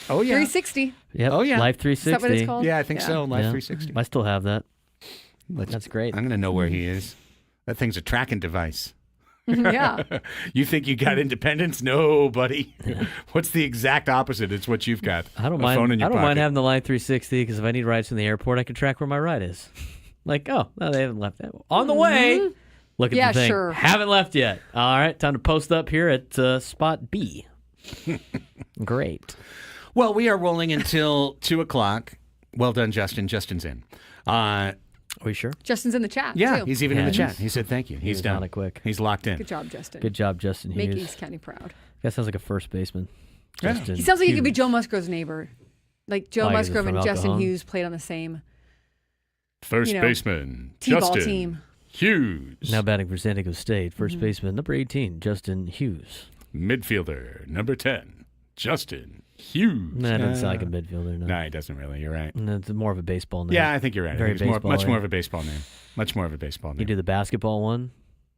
A: Oh yeah.
B: 360.
C: Yep.
A: Oh, yeah.
C: Life 360.
B: Is that what it's called?
A: Yeah, I think so. Life
C: Yeah.
A: 360.
C: I still have that.
A: Let's-
C: That's great.
A: I'm going to know where he is. That thing's a tracking device.
B: Yeah.
A: You think you got independence? No, buddy. What's the exact opposite? It's what you've got.
C: I don't
A: A phone in
C: mind.
A: your
C: I don't mind
A: pocket.
C: having the Line 360 because if I need rides from the airport, I can track where my ride is. Like, oh, no, they haven't left. On the way. Look at
B: Yeah,
C: the thing.
B: sure.
C: Haven't left yet. All right, time to post up here at spot B. Great.
A: Well, we are rolling until 2 o'clock. Well done, Justin. Justin's in.
C: Are we sure?
B: Justin's in the chat,
A: Yeah,
B: too.
A: he's even in
C: Yeah,
A: the
C: he's-
A: chat. He said thank you. He's
C: was
A: done.
C: on it quick.
A: He's locked in.
B: Good job, Justin.
C: Good job, Justin
B: Make
C: Hughes.
B: East County proud.
C: That sounds like a first baseman.
A: Yeah.
C: Justin
B: He sounds like he could be
C: Hughes.
B: Joe Musgrove's neighbor. Like Joe
C: Why, 'cause he's
B: Musgrove
C: from
B: and
C: El
B: Justin
C: Cajon?
B: Hughes played on the same
A: First
B: you know,
A: baseman,
B: T-ball
A: Justin
B: team.
A: Hughes.
C: Now batting for San Diego State.
B: Mm-hmm.
C: First baseman, number 18, Justin Hughes.
A: Midfielder, number 10, Justin Hughes.
C: That doesn't sound like a midfielder. No.
A: No, he doesn't really. You're right.
C: No, it's more of a baseball name.
A: Yeah, I think you're right.
C: Very
A: He's more,
C: baseball,
A: much
C: yeah.
A: more of a baseball name. Much more of a baseball name.
C: You do the basketball one?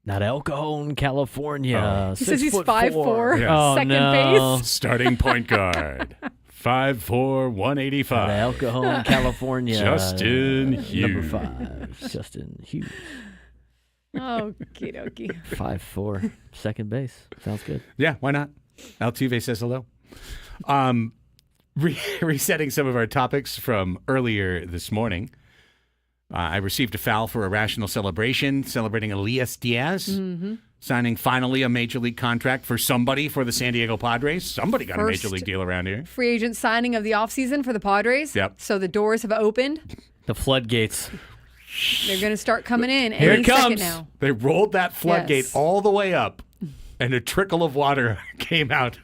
C: Not El Cajon, California.
A: Oh.
B: He says he's
C: 6'4".
B: 5'4",
A: Yeah.
C: Oh,
B: second
C: no.
B: base.
A: Starting point guard, 5'4",
C: Out
A: 185.
C: of El Cajon, California.
A: Justin
C: Number
A: Hughes.
C: 5, Justin Hughes.
B: Okie dokie.
C: 5'4", second base. Sounds good.
A: Yeah, why not? Altuve says hello. Resetting some of our topics from earlier this morning. I received a foul for irrational celebration, celebrating Elias Diaz, signing finally a major league contract for somebody for the San Diego Padres. Somebody got a major
B: First
A: league deal around here.
B: Free agent signing of the offseason for the Padres.
A: Yep.
B: So the doors have opened.
C: The floodgates.
B: They're going to start coming in
C: Here
B: any
C: it
B: second
C: comes.
B: now.
A: They rolled that floodgate
B: Yes.
A: all the way up, and a trickle of water came out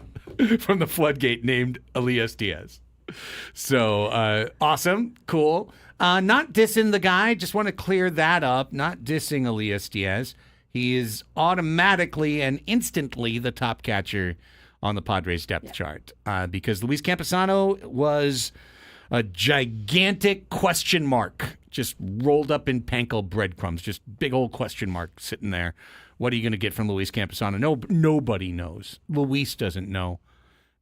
A: from the floodgate named Elias Diaz. So awesome, cool. Not dissing the guy, just want to clear that up. Not dissing Elias Diaz. He is automatically and instantly the top catcher on the Padres depth chart because Luis Campusano was a gigantic question mark just rolled up in panko breadcrumbs, just big old question mark sitting there. What are you going to get from Luis Campusano? Nobody knows. Luis doesn't know.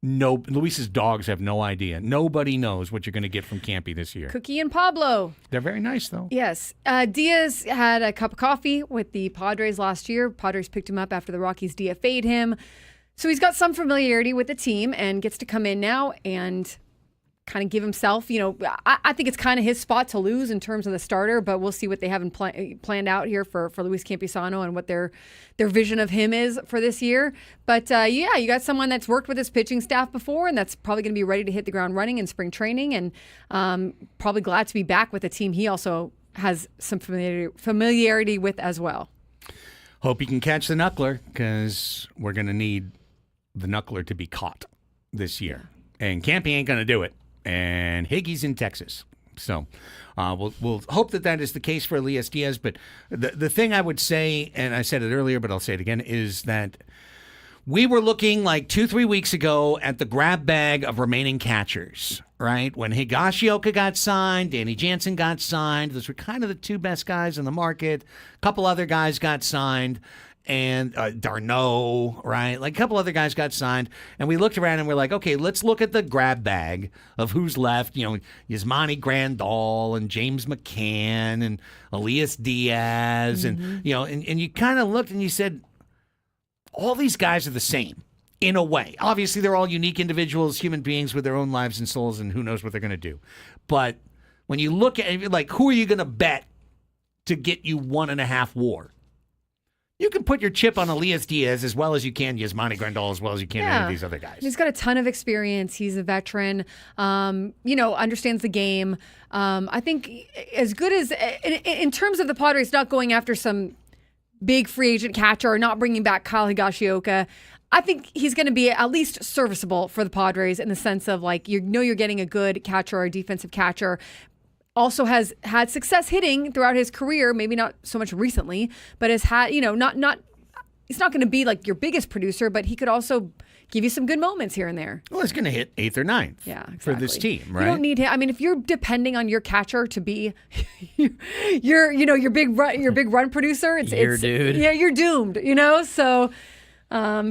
A: No, Luis's dogs have no idea. Nobody knows what you're going to get from Campy this year.
B: Cookie and Pablo.
A: They're very nice, though.
B: Yes. Diaz had a cup of coffee with the Padres last year. Padres picked him up after the Rockies DFA'd him. So he's got some familiarity with the team and gets to come in now and kind of give himself, I think it's kind of his spot to lose in terms of the starter, but we'll see what they have planned out here for Luis Campusano and what their vision of him is for this year. But you got someone that's worked with his pitching staff before, and that's probably going to be ready to hit the ground running in spring training, and probably glad to be back with a team he also has some familiarity with as well.
A: Hope he can catch the knuckler, because we're going to need the knuckler to be caught this year. And Campy ain't going to do it. And Higgy's in Texas. So we'll hope that is the case for Elias Diaz. But the thing I would say, and I said it earlier, but I'll say it again, is that we were looking like 2-3 weeks ago at the grab bag of remaining catchers, right? When Higashioka got signed, Danny Jansen got signed. Those were kind of the two best guys in the market. A couple other guys got signed. And Darno, right? Like a couple other guys got signed. And we looked around and we're like, okay, let's look at the grab bag of who's left. Yasmani Grandal and James McCann and Elias Diaz. And, and you kind of looked and you said, all these guys are the same in a way. Obviously, they're all unique individuals, human beings with their own lives and souls, and who knows what they're going to do. But when you look at it, like, who are you going to bet to get you 1.5 WAR? You can put your chip on Elias Diaz as well as you can Yasmani Grandal as well as you can any of these other guys.
B: He's got a ton of experience. He's a veteran, understands the game. I think as good as, in terms of the Padres not going after some big free agent catcher or not bringing back Kyle Higashioka, I think he's going to be at least serviceable for the Padres in the sense of, like, you're getting a good catcher or a defensive catcher. Also has had success hitting throughout his career, maybe not so much recently, but has had, he's not going to be like your biggest producer, but he could also give you some good moments here and there.
A: Well, he's going to hit 8th or 9th for this team, right?
B: You don't need him. I mean, if you're depending on your catcher to be your big run producer,
C: dude.
B: Yeah, you're doomed, so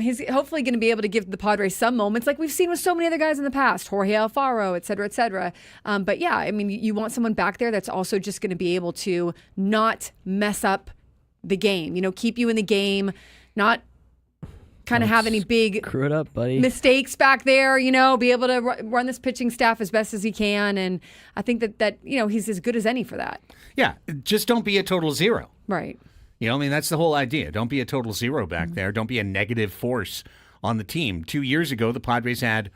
B: he's hopefully going to be able to give the Padres some moments like we've seen with so many other guys in the past, Jorge Alfaro, et cetera, et cetera. But yeah, I mean, you want someone back there that's also just going to be able to not mess up the game, keep you in the game, not kind of have any big
C: screw it up, buddy.
B: mistakes back there, be able to run this pitching staff as best as he can. And I think that he's as good as any for that.
A: Yeah, just don't be a total zero.
B: Right.
A: That's the whole idea. Don't be a total zero back there. Don't be a negative force on the team. 2 years ago, the Padres had,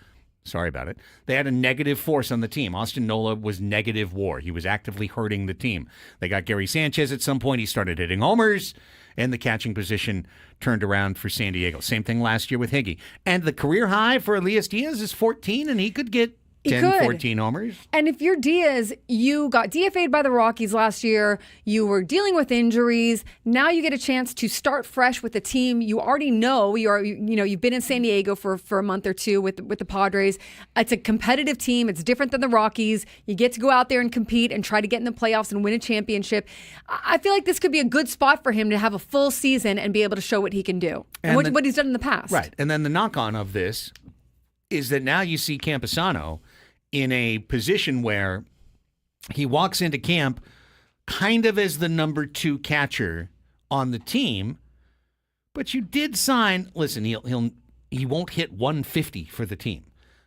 A: sorry about it, they had a negative force on the team. Austin Nola was negative WAR. He was actively hurting the team. They got Gary Sanchez at some point. He started hitting homers, and the catching position turned around for San Diego. Same thing last year with Higgy. And the career high for Elias Diaz is 14, and he could get 10, 14 homers.
B: And if you're Diaz, you got DFA'd by the Rockies last year. You were dealing with injuries. Now you get a chance to start fresh with a team you already know. You've been in San Diego for a month or two with the Padres. It's a competitive team. It's different than the Rockies. You get to go out there and compete and try to get in the playoffs and win a championship. I feel like this could be a good spot for him to have a full season and be able to show what he can do and what he's done in the past.
A: Right. And then the knock-on of this is that now you see Campusano in a position where he walks into camp kind of as the number 2 catcher on the team, but you did sign, listen, he won't hit 150 for the team,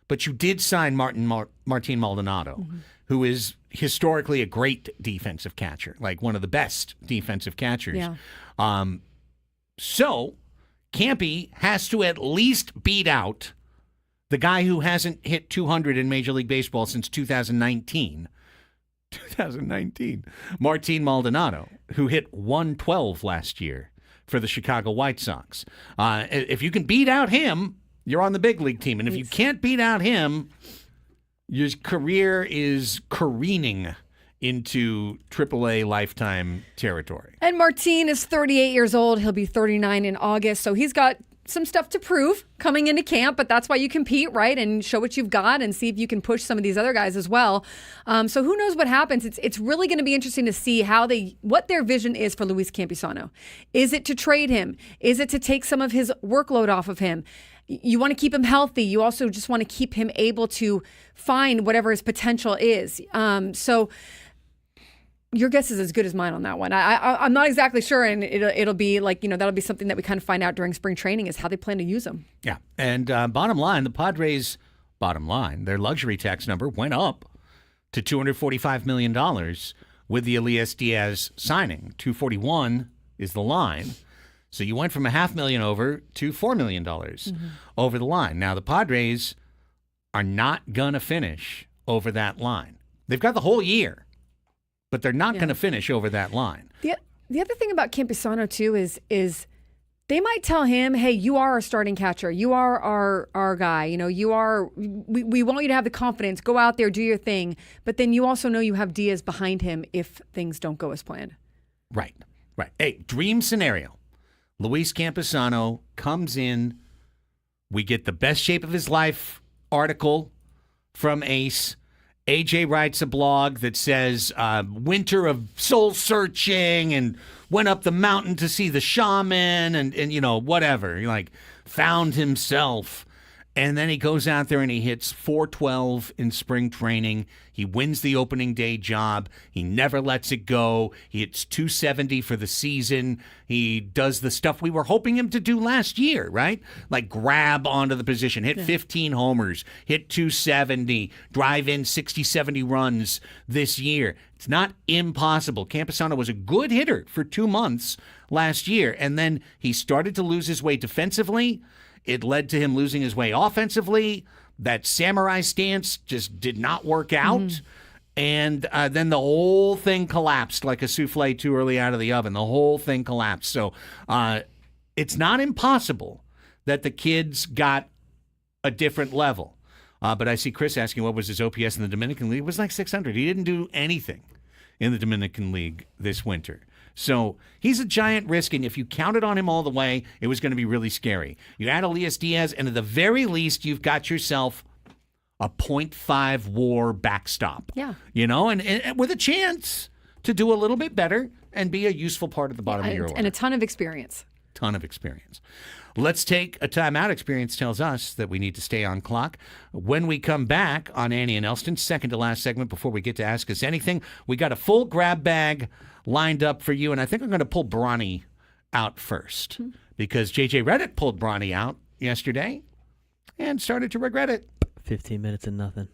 A: but you did sign Martin Maldonado, who is historically a great defensive catcher, like one of the best defensive catchers.
B: Yeah.
A: So Campy has to at least beat out the guy who hasn't hit 200 in Major League Baseball since 2019. 2019. Martin Maldonado, who hit 112 last year for the Chicago White Sox. If you can beat out him, you're on the big league team. And if you can't beat out him, your career is careening into AAA lifetime territory.
B: And Martin is 38 years old. He'll be 39 in August. So he's got some stuff to prove coming into camp, but that's why you compete, right? And show what you've got and see if you can push some of these other guys as well. So who knows what happens? It's really going to be interesting to see what their vision is for Luis Campusano. Is it to trade him? Is it to take some of his workload off of him? You want to keep him healthy. You also just want to keep him able to find whatever his potential is. So your guess is as good as mine on that one. I'm not exactly sure, and it'll be like, that'll be something that we kind of find out during spring training is how they plan to use him.
A: Yeah, and bottom line, the Padres' their luxury tax number went up to $245 million with the Elias Diaz signing. $241 is the line. So you went from $500,000 over to $4 million over the line. Now, the Padres are not going to finish over that line. They've got the whole year, but they're not going to finish over that line.
B: The other thing about Campusano, too, is they might tell him, hey, you are our starting catcher. You are our guy. We want you to have the confidence. Go out there, do your thing. But then you also know you have Diaz behind him if things don't go as planned.
A: Right. Hey, dream scenario. Luis Campusano comes in. We get the best shape of his life article from Ace. AJ writes a blog that says winter of soul searching and went up the mountain to see the shaman and whatever. He found himself. And then he goes out there and he hits .412 in spring training. He wins the opening day job. He never lets it go. He hits .270 for the season. He does the stuff we were hoping him to do last year, right? Like grab onto the position, hit 15 homers, hit .270, drive in 60, 70 runs this year. It's not impossible. Campusano was a good hitter for 2 months last year, and then he started to lose his way defensively. It led to him losing his way offensively. That samurai stance just did not work out. And then the whole thing collapsed like a souffle too early out of the oven. The whole thing collapsed. So it's not impossible that the kids got a different level. But I see Chris asking what was his OPS in the Dominican League. It was like 600. He didn't do anything in the Dominican League this winter. So he's a giant risk, and if you counted on him all the way, it was going to be really scary. You add Elias Diaz, and at the very least, you've got yourself a .5 WAR backstop.
B: Yeah.
A: And with a chance to do a little bit better and be a useful part of the bottom of your order.
B: And a ton of experience.
A: Let's take a timeout. Experience tells us that we need to stay on clock. When we come back on Annie and Elsten, second to last segment before we get to Ask Us Anything, we got a full grab bag lined up for you, and I think I'm going to pull Bronny out first because J.J. Redick pulled Bronny out yesterday and started to regret it.
C: 15 minutes and nothing.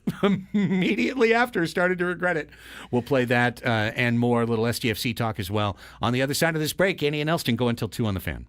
A: Immediately after, started to regret it. We'll play that and more, a little SDFC talk as well. On the other side of this break, Annie and Elsten go until 2 on the Fan.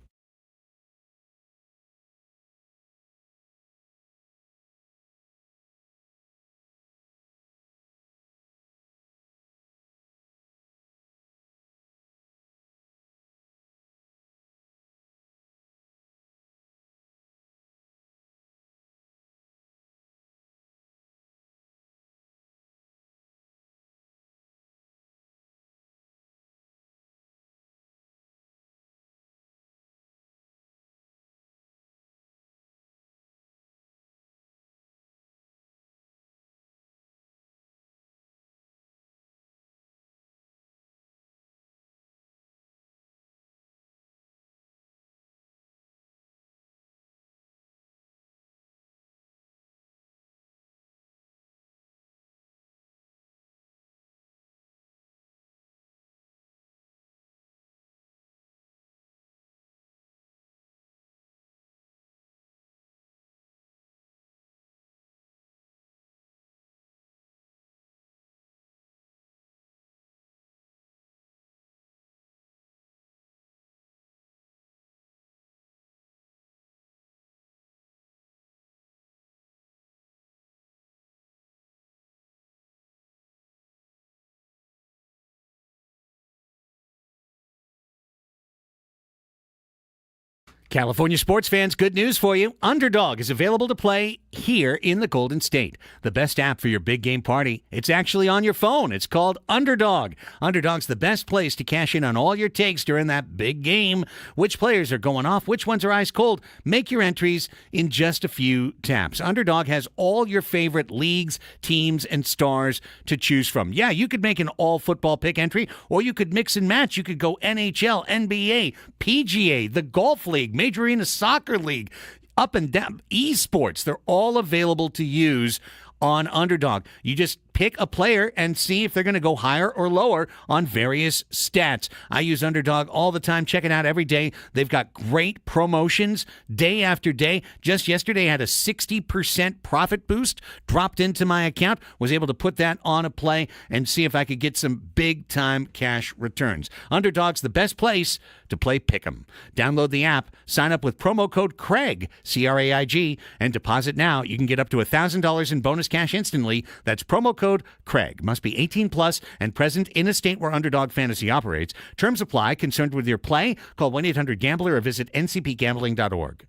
A: California sports fans, good news for you. Underdog is available to play here in the Golden State. The best app for your big game party. It's actually on your phone. It's called Underdog. Underdog's the best place to cash in on all your takes during that big game. Which players are going off? Which ones are ice cold? Make your entries in just a few taps. Underdog has all your favorite leagues, teams, and stars to choose from. Yeah, you could make an all football pick entry, or you could mix and match. You could go NHL, NBA, PGA, the Golf League, Major Arena Soccer League, up and down, esports. They're all available to use on Underdog. You just pick a player and see if they're going to go higher or lower on various stats. I use Underdog all the time. Check it out every day. They've got great promotions day after day. Just yesterday, I had a 60% profit boost dropped into my account. Was able to put that on a play and see if I could get some big-time cash returns. Underdog's the best place to play Pick'em. Download the app, sign up with promo code Craig, C-R-A-I-G, and deposit now. You can get up to $1,000 in bonus cash instantly. That's promo code Craig. Must be 18 plus and present in a state where Underdog Fantasy operates. Terms apply. Concerned with your play? Call 1-800-GAMBLER or visit ncpgambling.org.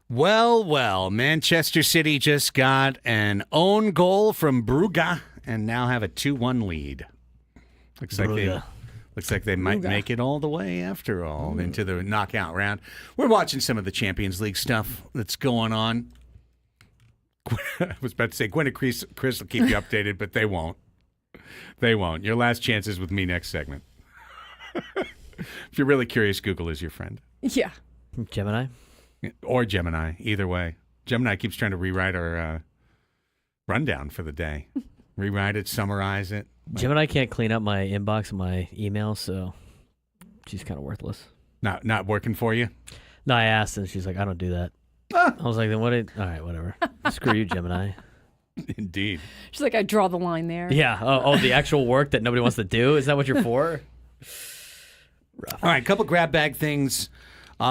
A: Well, Manchester City just got an own goal from Brugge and now have a 2-1 lead. Looks like they might make it all the way after all into the knockout round. We're watching some of the Champions League stuff that's going on. I was about to say Gwen and Chris will keep you updated, but they won't. They won't. Your last chance is with me next segment. If you're really curious, Google is your friend.
B: Yeah.
C: Gemini?
A: Or Gemini, either way. Gemini keeps trying to rewrite our rundown for the day. Rewrite it, summarize it.
C: Gemini can't clean up my inbox and my emails, so she's kind of worthless.
A: Not working for you?
C: No, I asked, and she's like, I don't do that. I was like, then what? All right, whatever. Screw you, Gemini.
A: Indeed.
B: She's like, I draw the line there.
C: Yeah. Oh, the actual work that nobody wants to do? Is that what you're for? Rough.
A: All right, a couple grab bag things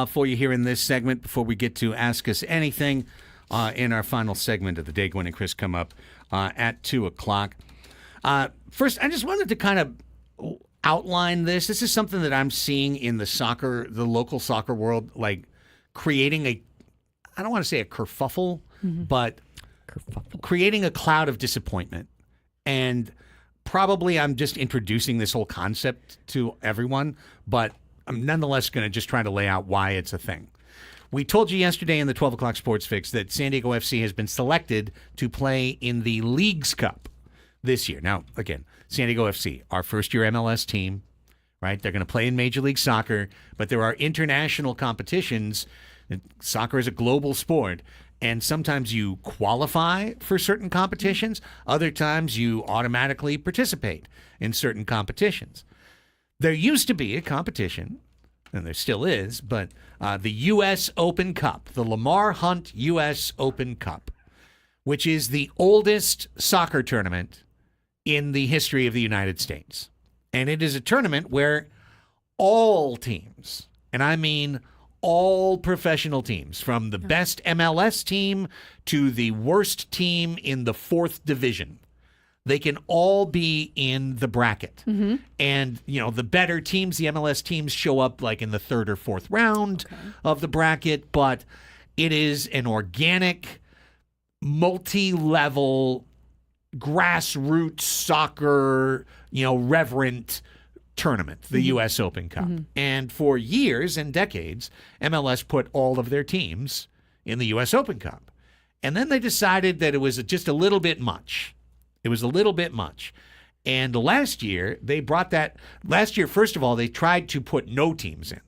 A: for you here in this segment before we get to Ask Us Anything in our final segment of the day. Gwen and Chris come up at 2 o'clock. First, I just wanted to kind of outline this. This is something that I'm seeing in the local soccer world, like creating I don't want to say a kerfuffle, but creating a cloud of disappointment. And probably I'm just introducing this whole concept to everyone, but I'm nonetheless going to just try to lay out why it's a thing. We told you yesterday in the 12 o'clock Sports Fix that San Diego FC has been selected to play in the Leagues Cup this year. Now, again, San Diego FC, our first-year MLS team, right? They're going to play in Major League Soccer, but there are international competitions. Soccer is a global sport, and sometimes you qualify for certain competitions. Other times you automatically participate in certain competitions. There used to be a competition, and there still is, but the U.S. Open Cup, the Lamar Hunt U.S. Open Cup, which is the oldest soccer tournament in the history of the United States. And it is a tournament where all teams, and I mean all professional teams, from the best MLS team to the worst team in the 4th division, they can all be in the bracket. And, the better teams, the MLS teams, show up like in the 3rd or 4th round of the bracket. But it is an organic, multi-level, grassroots soccer, reverent tournament, the U.S. Open Cup. And for years and decades, MLS put all of their teams in the U.S. Open Cup. And then they decided that it was just a little bit much. It was a little bit much. And last year, first of all, they tried to put no teams in.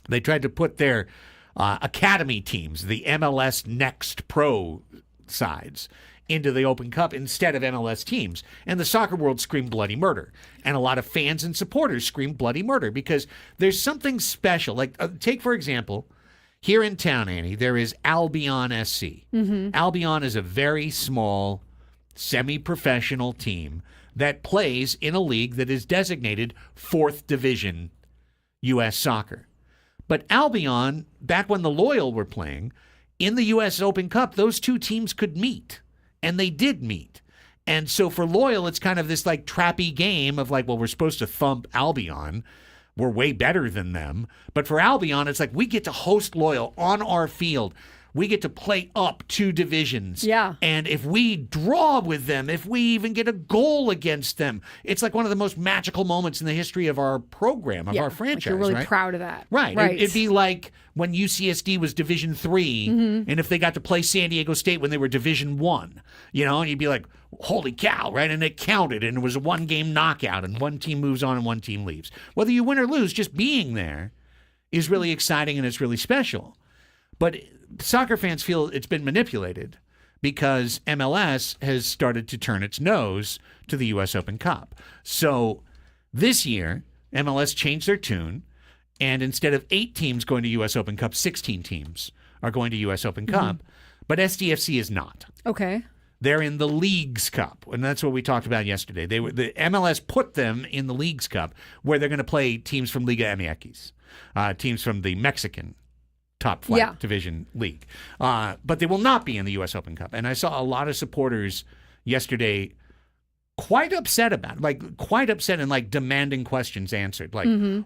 A: They tried to put their academy teams, the MLS Next Pro sides, into the Open Cup instead of MLS teams. And the soccer world screamed bloody murder. And a lot of fans and supporters screamed bloody murder because there's something special. Like, take, for example, here in town, Annie, there is Albion SC. Albion is a very small, semi-professional team that plays in a league that is designated 4th Division U.S. Soccer. But Albion, back when the Loyal were playing, in the U.S. Open Cup, those two teams could meet. And they did meet. And so for Loyal, it's kind of this like trappy game of like, well, we're supposed to thump Albion. We're way better than them. But for Albion, it's like we get to host Loyal on our field. We get to play up 2 divisions.
B: Yeah.
A: And if we draw with them, if we even get a goal against them, it's like one of the most magical moments in the history of our program, of our franchise.
B: Like you're really
A: right?
B: proud of that.
A: Right. It'd be like when UCSD was Division 3, and if they got to play San Diego State when they were Division 1, and you'd be like, holy cow, right? And it counted, and it was a 1-game knockout, and one team moves on and one team leaves. Whether you win or lose, just being there is really exciting and it's really special. But soccer fans feel it's been manipulated because MLS has started to turn its nose to the U.S. Open Cup. So this year, MLS changed their tune, and instead of 8 teams going to U.S. Open Cup, 16 teams are going to U.S. Open Cup, but SDFC is not.
B: Okay.
A: They're in the Leagues Cup, and that's what we talked about yesterday. The MLS put them in the Leagues Cup, where they're going to play teams from Liga MX, teams from the Mexican top flight division league. But they will not be in the U.S. Open Cup. And I saw a lot of supporters yesterday quite upset about it, quite upset and demanding questions answered.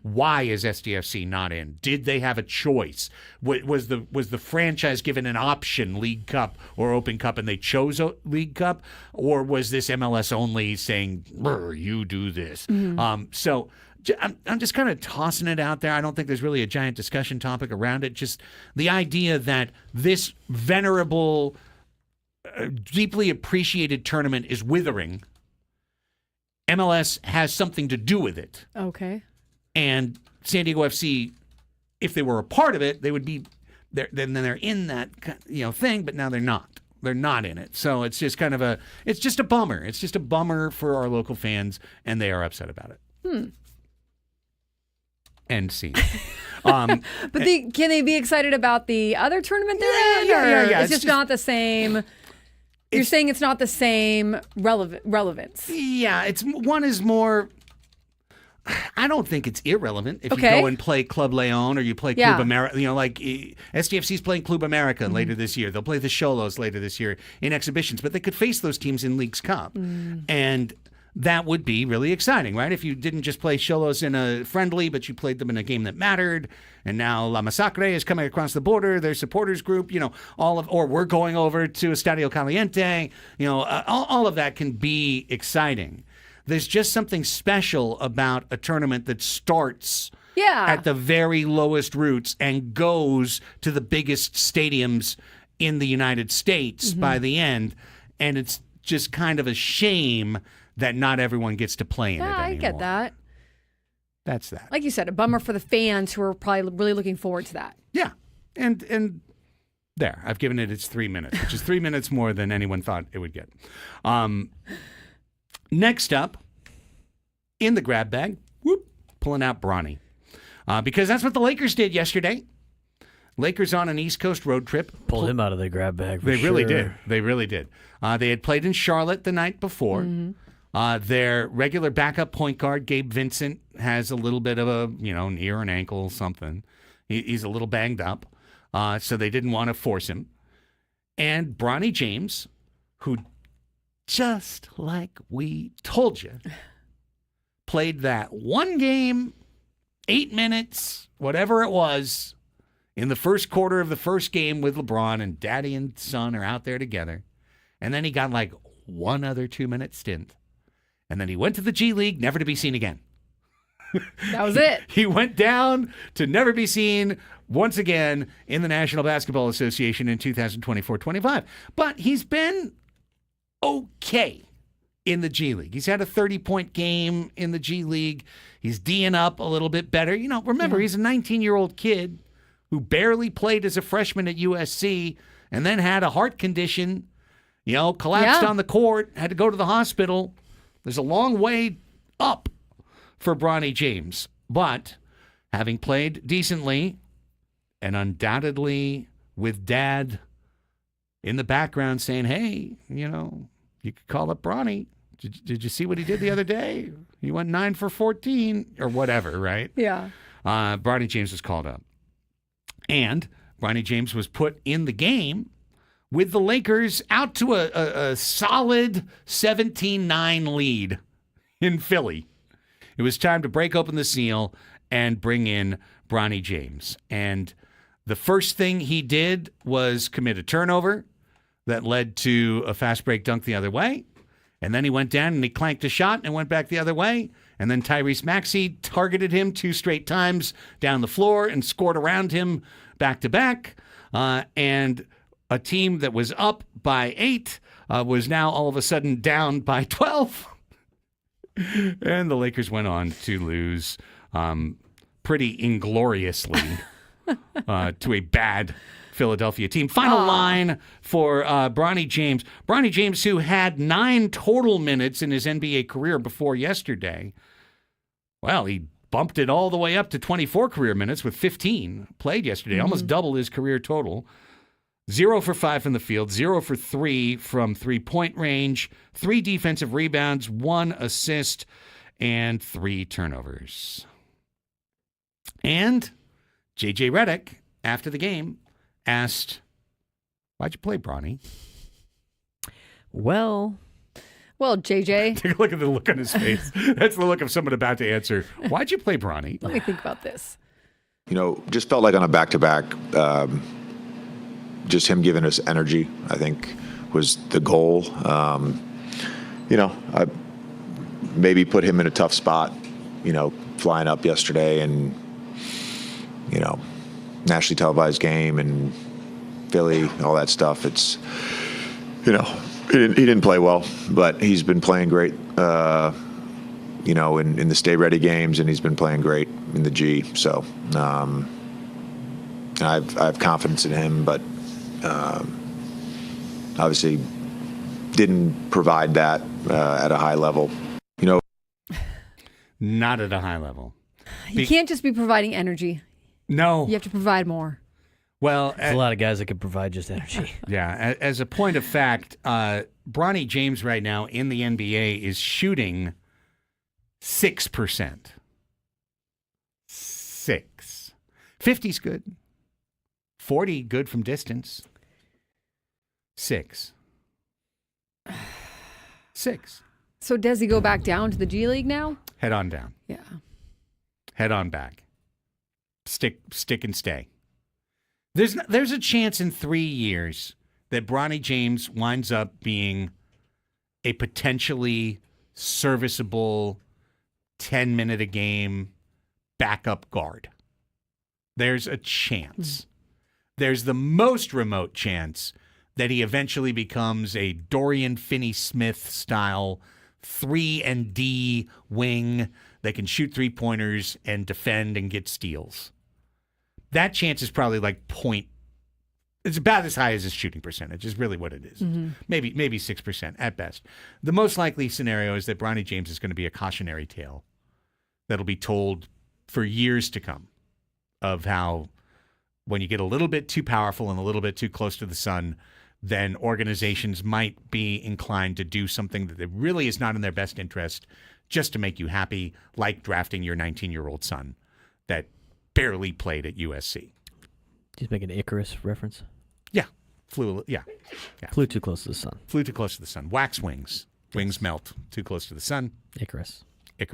A: Why is SDFC not in? Did they have a choice? Was the franchise given an option, League Cup or Open Cup, and they chose League Cup? Or was this MLS only saying, you do this? So I'm just kind of tossing it out there. I don't think there's really a giant discussion topic around it. Just the idea that this venerable, deeply appreciated tournament is withering. MLS has something to do with it.
B: Okay.
A: And San Diego FC, if they were a part of it, they would be they're in that thing, but now they're not. They're not in it. So it's just kind of it's just a bummer. It's just a bummer for our local fans, and they are upset about it. End scene.
B: But can they be excited about the other tournament they're in?
A: Yeah.
B: It's just not the same. You're saying it's not the same relevance.
A: Yeah, one is more. I don't think it's irrelevant if you go and play Club Leon or you play Club America. Like SDFC's playing Club America later this year. They'll play the Xolos later this year in exhibitions, but they could face those teams in Leagues Cup. And that would be really exciting, right? If you didn't just play Xolos in a friendly, but you played them in a game that mattered, and now La Masacre is coming across the border, their supporters group, or we're going over to Estadio Caliente, all of that can be exciting. There's just something special about a tournament that starts at the very lowest roots and goes to the biggest stadiums in the United States by the end, and it's just kind of a shame that not everyone gets to play in it anymore.
B: I get that.
A: That's that.
B: Like you said, a bummer for the fans who are probably really looking forward to that.
A: Yeah. And there, I've given it its 3 minutes, which is 3 minutes more than anyone thought it would get. Next up, in the grab bag, pulling out Bronny. Because that's what the Lakers did yesterday. Lakers on an East Coast road trip.
C: Pulled him out of the grab bag for
A: They
C: sure.
A: really did. They really did. They had played in Charlotte the night before. Their regular backup point guard, Gabe Vincent, has a little bit of a, knee or an ankle, something. He's a little banged up. So they didn't want to force him. And Bronny James, who, just like we told you, played that one game, 8 minutes, whatever it was, in the first quarter of the first game with LeBron, and daddy and son are out there together. And then he got like one other 2-minute stint. And then he went to the G League, never to be seen again.
B: That was it.
A: He went down to never be seen once again in the National Basketball Association in 2024-25. But he's been okay in the G League. He's had a 30-point game in the G League. He's D'ing up a little bit better. Remember, he's a 19-year-old kid who barely played as a freshman at USC and then had a heart condition, collapsed on the court, had to go to the hospital. There's a long way up for Bronny James. But having played decently and undoubtedly with dad in the background saying, hey, you could call up Bronny. Did you see what he did the other day? He went 9 for 14 or whatever, right?
B: Yeah.
A: Bronny James was called up. And Bronny James was put in the game with the Lakers out to a solid 17-9 lead in Philly. It was time to break open the seal and bring in Bronny James. And the first thing he did was commit a turnover that led to a fast break dunk the other way. And then he went down and he clanked a shot and went back the other way. And then Tyrese Maxey targeted him 2 straight times down the floor and scored around him back-to-back. And a team that was up by 8 was now all of a sudden down by 12. And the Lakers went on to lose pretty ingloriously to a bad Philadelphia team. Final line for Bronny James. Bronny James, who had 9 total minutes in his NBA career before yesterday. Well, he bumped it all the way up to 24 career minutes with 15 played yesterday, almost double his career total. 0 for 5 from the field, 0 for 3 from three-point range, 3 defensive rebounds, 1 assist, and 3 turnovers. And J.J. Redick, after the game, asked, why'd you play Bronny?
B: Well, JJ.
A: Take a look at the look on his face. That's the look of someone about to answer, why'd you play Bronny?
B: Let me think about this.
I: Just felt like on a back-to-back, just him giving us energy, I think, was the goal. I maybe put him in a tough spot, flying up yesterday and, nationally televised game and Philly, all that stuff. It's, he didn't play well, but he's been playing great, in the Stay Ready games, and he's been playing great in the G. So, I have confidence in him, but obviously didn't provide that at a high level.
A: Not at a high level.
B: You can't just be providing energy.
A: No.
B: You have to provide more.
A: Well,
C: there's a lot of guys that could provide just energy.
A: Yeah. As a point of fact, Bronny James right now in the NBA is shooting 6%. 6. 50's good. 40 good from distance. 6. 6.
B: So does he go back down to the G League now?
A: Head on down.
B: Yeah.
A: Head on back. Stick and stay. There's a chance in 3 years that Bronny James winds up being a potentially serviceable 10-minute a game backup guard. There's a chance. There's the most remote chance that he eventually becomes a Dorian Finney-Smith style 3-and-D wing that can shoot three-pointers and defend and get steals. That chance is probably like it's about as high as his shooting percentage is really what it is.
B: Mm-hmm.
A: Maybe 6% at best. The most likely scenario is that Bronny James is going to be a cautionary tale that'll be told for years to come of how when you get a little bit too powerful and a little bit too close to the sun, then organizations might be inclined to do something that really is not in their best interest just to make you happy, like drafting your 19-year-old son that barely played at USC.
C: Just make an Icarus reference.
A: Yeah. Flew
C: too close to the sun.
A: Flew too close to the sun. Wax wings. Wings melt too close to the sun.
C: Icarus.
A: Did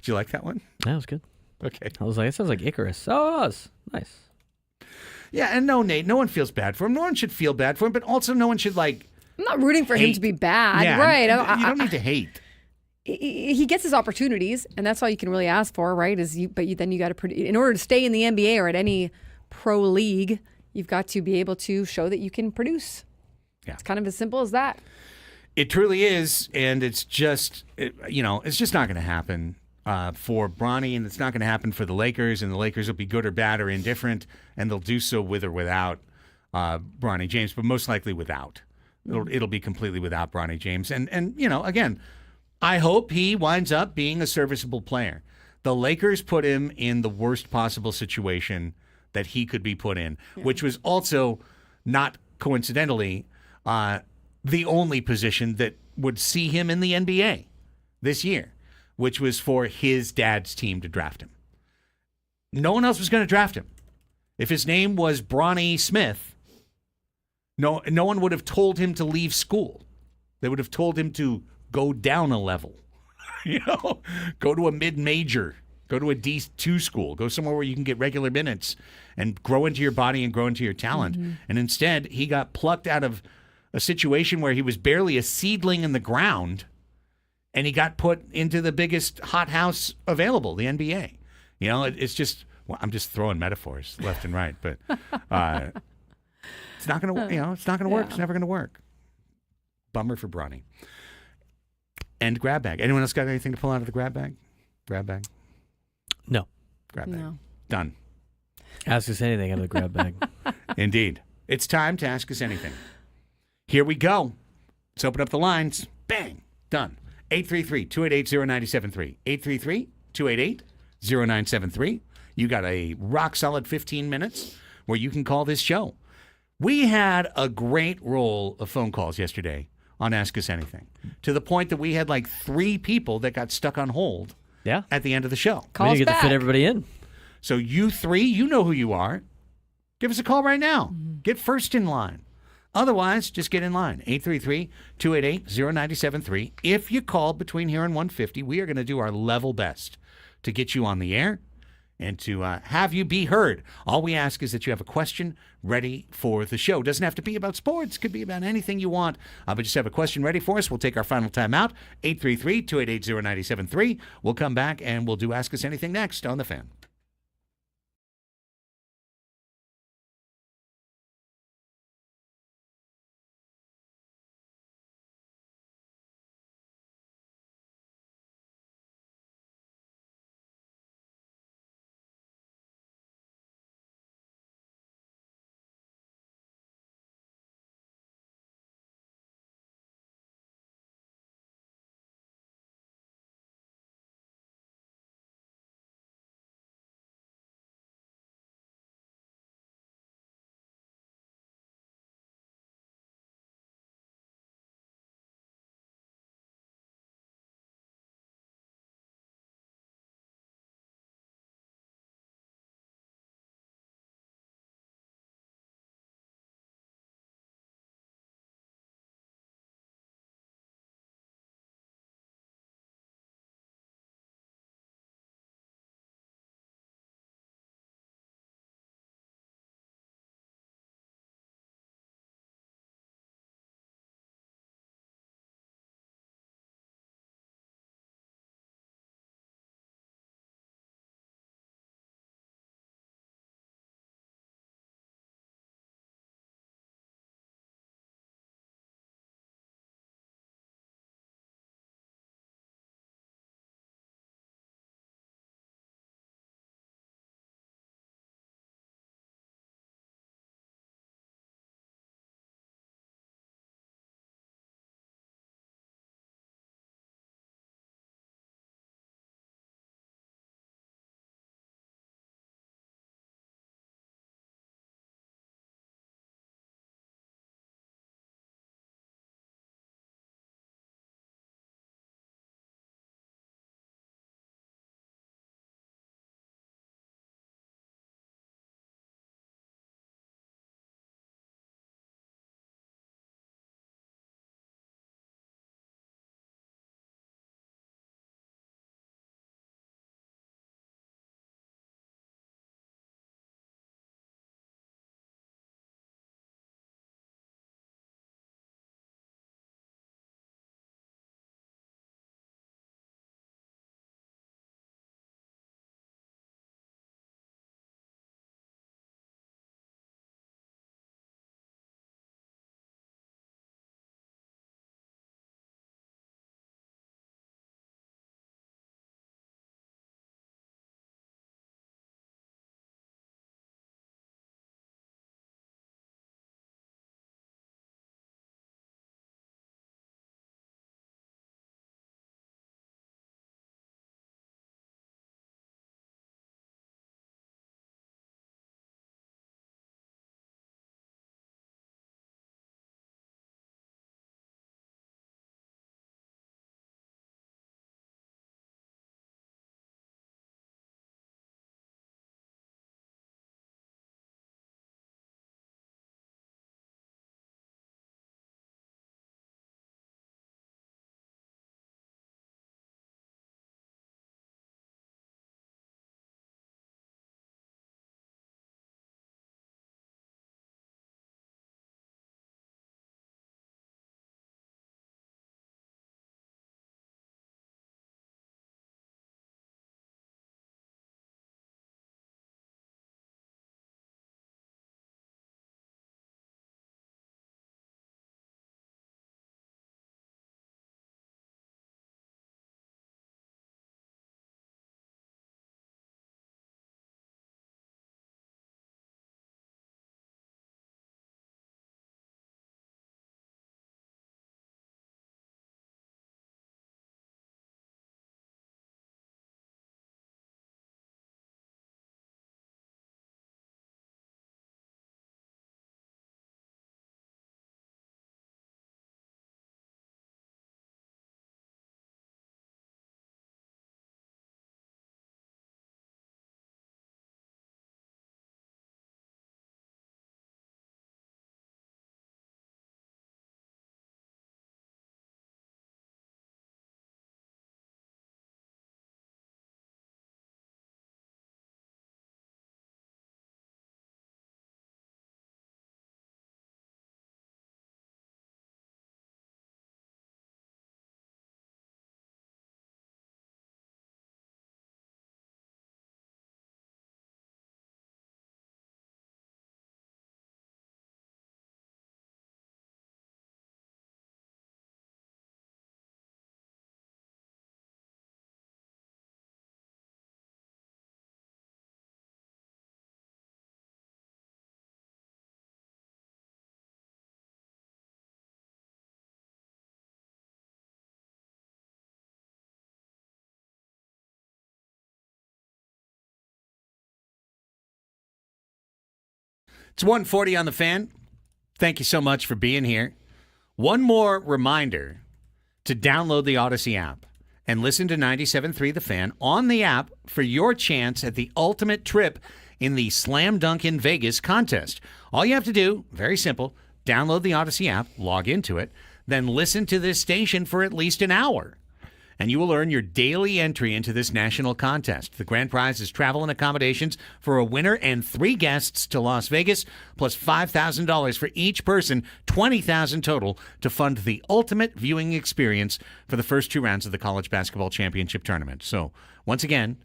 A: you like that one?
C: That was good.
A: Okay.
C: I was like, it sounds like Icarus. Oh, it was. Nice.
A: Yeah, and no, Nate, no one feels bad for him. No one should feel bad for him, but also no one should,
B: I'm not rooting for him to be bad.
A: Yeah,
B: right.
A: You don't need to hate.
B: He gets his opportunities, and that's all you can really ask for, right? Then you got to, in order to stay in the NBA or at any pro league, you've got to be able to show that you can produce.
A: Yeah.
B: It's kind of as simple as that.
A: It truly is, and it's just, it's just not going to happen for Bronny, and it's not going to happen for the Lakers, and the Lakers will be good or bad or indifferent, and they'll do so with or without Bronny James, but most likely without. It'll be completely without Bronny James, and again, I hope he winds up being a serviceable player. The Lakers put him in the worst possible situation that he could be put in, which was also, not coincidentally, the only position that would see him in the NBA this year, which was for his dad's team to draft him. No one else was going to draft him. If his name was Bronny Smith, no one would have told him to leave school. They would have told him to go down a level, go to a mid-major, go to a D2 school, go somewhere where you can get regular minutes and grow into your body and grow into your talent. Mm-hmm. And instead, he got plucked out of a situation where he was barely a seedling in the ground, and he got put into the biggest hothouse available, the NBA. It's just, I'm just throwing metaphors left and right, but it's not going to, it's not going to work. It's never going to work. Bummer for Bronny. And grab bag. Anyone else got anything to pull out of the grab bag? Grab bag?
C: No.
A: Grab bag.
B: No.
A: Done.
C: Ask us anything out of the grab bag.
A: Indeed. It's time to ask us anything. Here we go. Let's open up the lines. Bang. Done. 833-288-0973. 833-288-0973. You got a rock solid 15 minutes where you can call this show. We had a great roll of phone calls yesterday on Ask Us Anything, to the point that we had like 3 people that got stuck on hold at the end of the show.
B: Call us
C: get
B: back.
C: to fit everybody in.
A: So you 3, you know who you are. Give us a call right now. Mm-hmm. Get first in line. Otherwise, just get in line. 833-288-0973. If you call between here and 150, we are going to do our level best to get you on the air and to have you be heard. All we ask is that you have a question ready for the show. Doesn't have to be about sports. Could be about anything you want. But just have a question ready for us. We'll take our final time out. 833-288-0973. We'll come back and we'll do Ask Us Anything next on The Fan. It's 1:40 on the Fan. Thank you so much for being here. One more reminder to download the Odyssey app and listen to 97.3 The Fan on the app for your chance at the ultimate trip in the Slam Dunk in Vegas contest. All you have to do, very simple, download the Odyssey app, log into it, then listen to this station for at least an hour, and you will earn your daily entry into this national contest. The grand prize is travel and accommodations for a winner and 3 guests to Las Vegas, plus $5,000 for each person, $20,000 total to fund the ultimate viewing experience for the first 2 rounds of the College Basketball Championship Tournament. So, once again,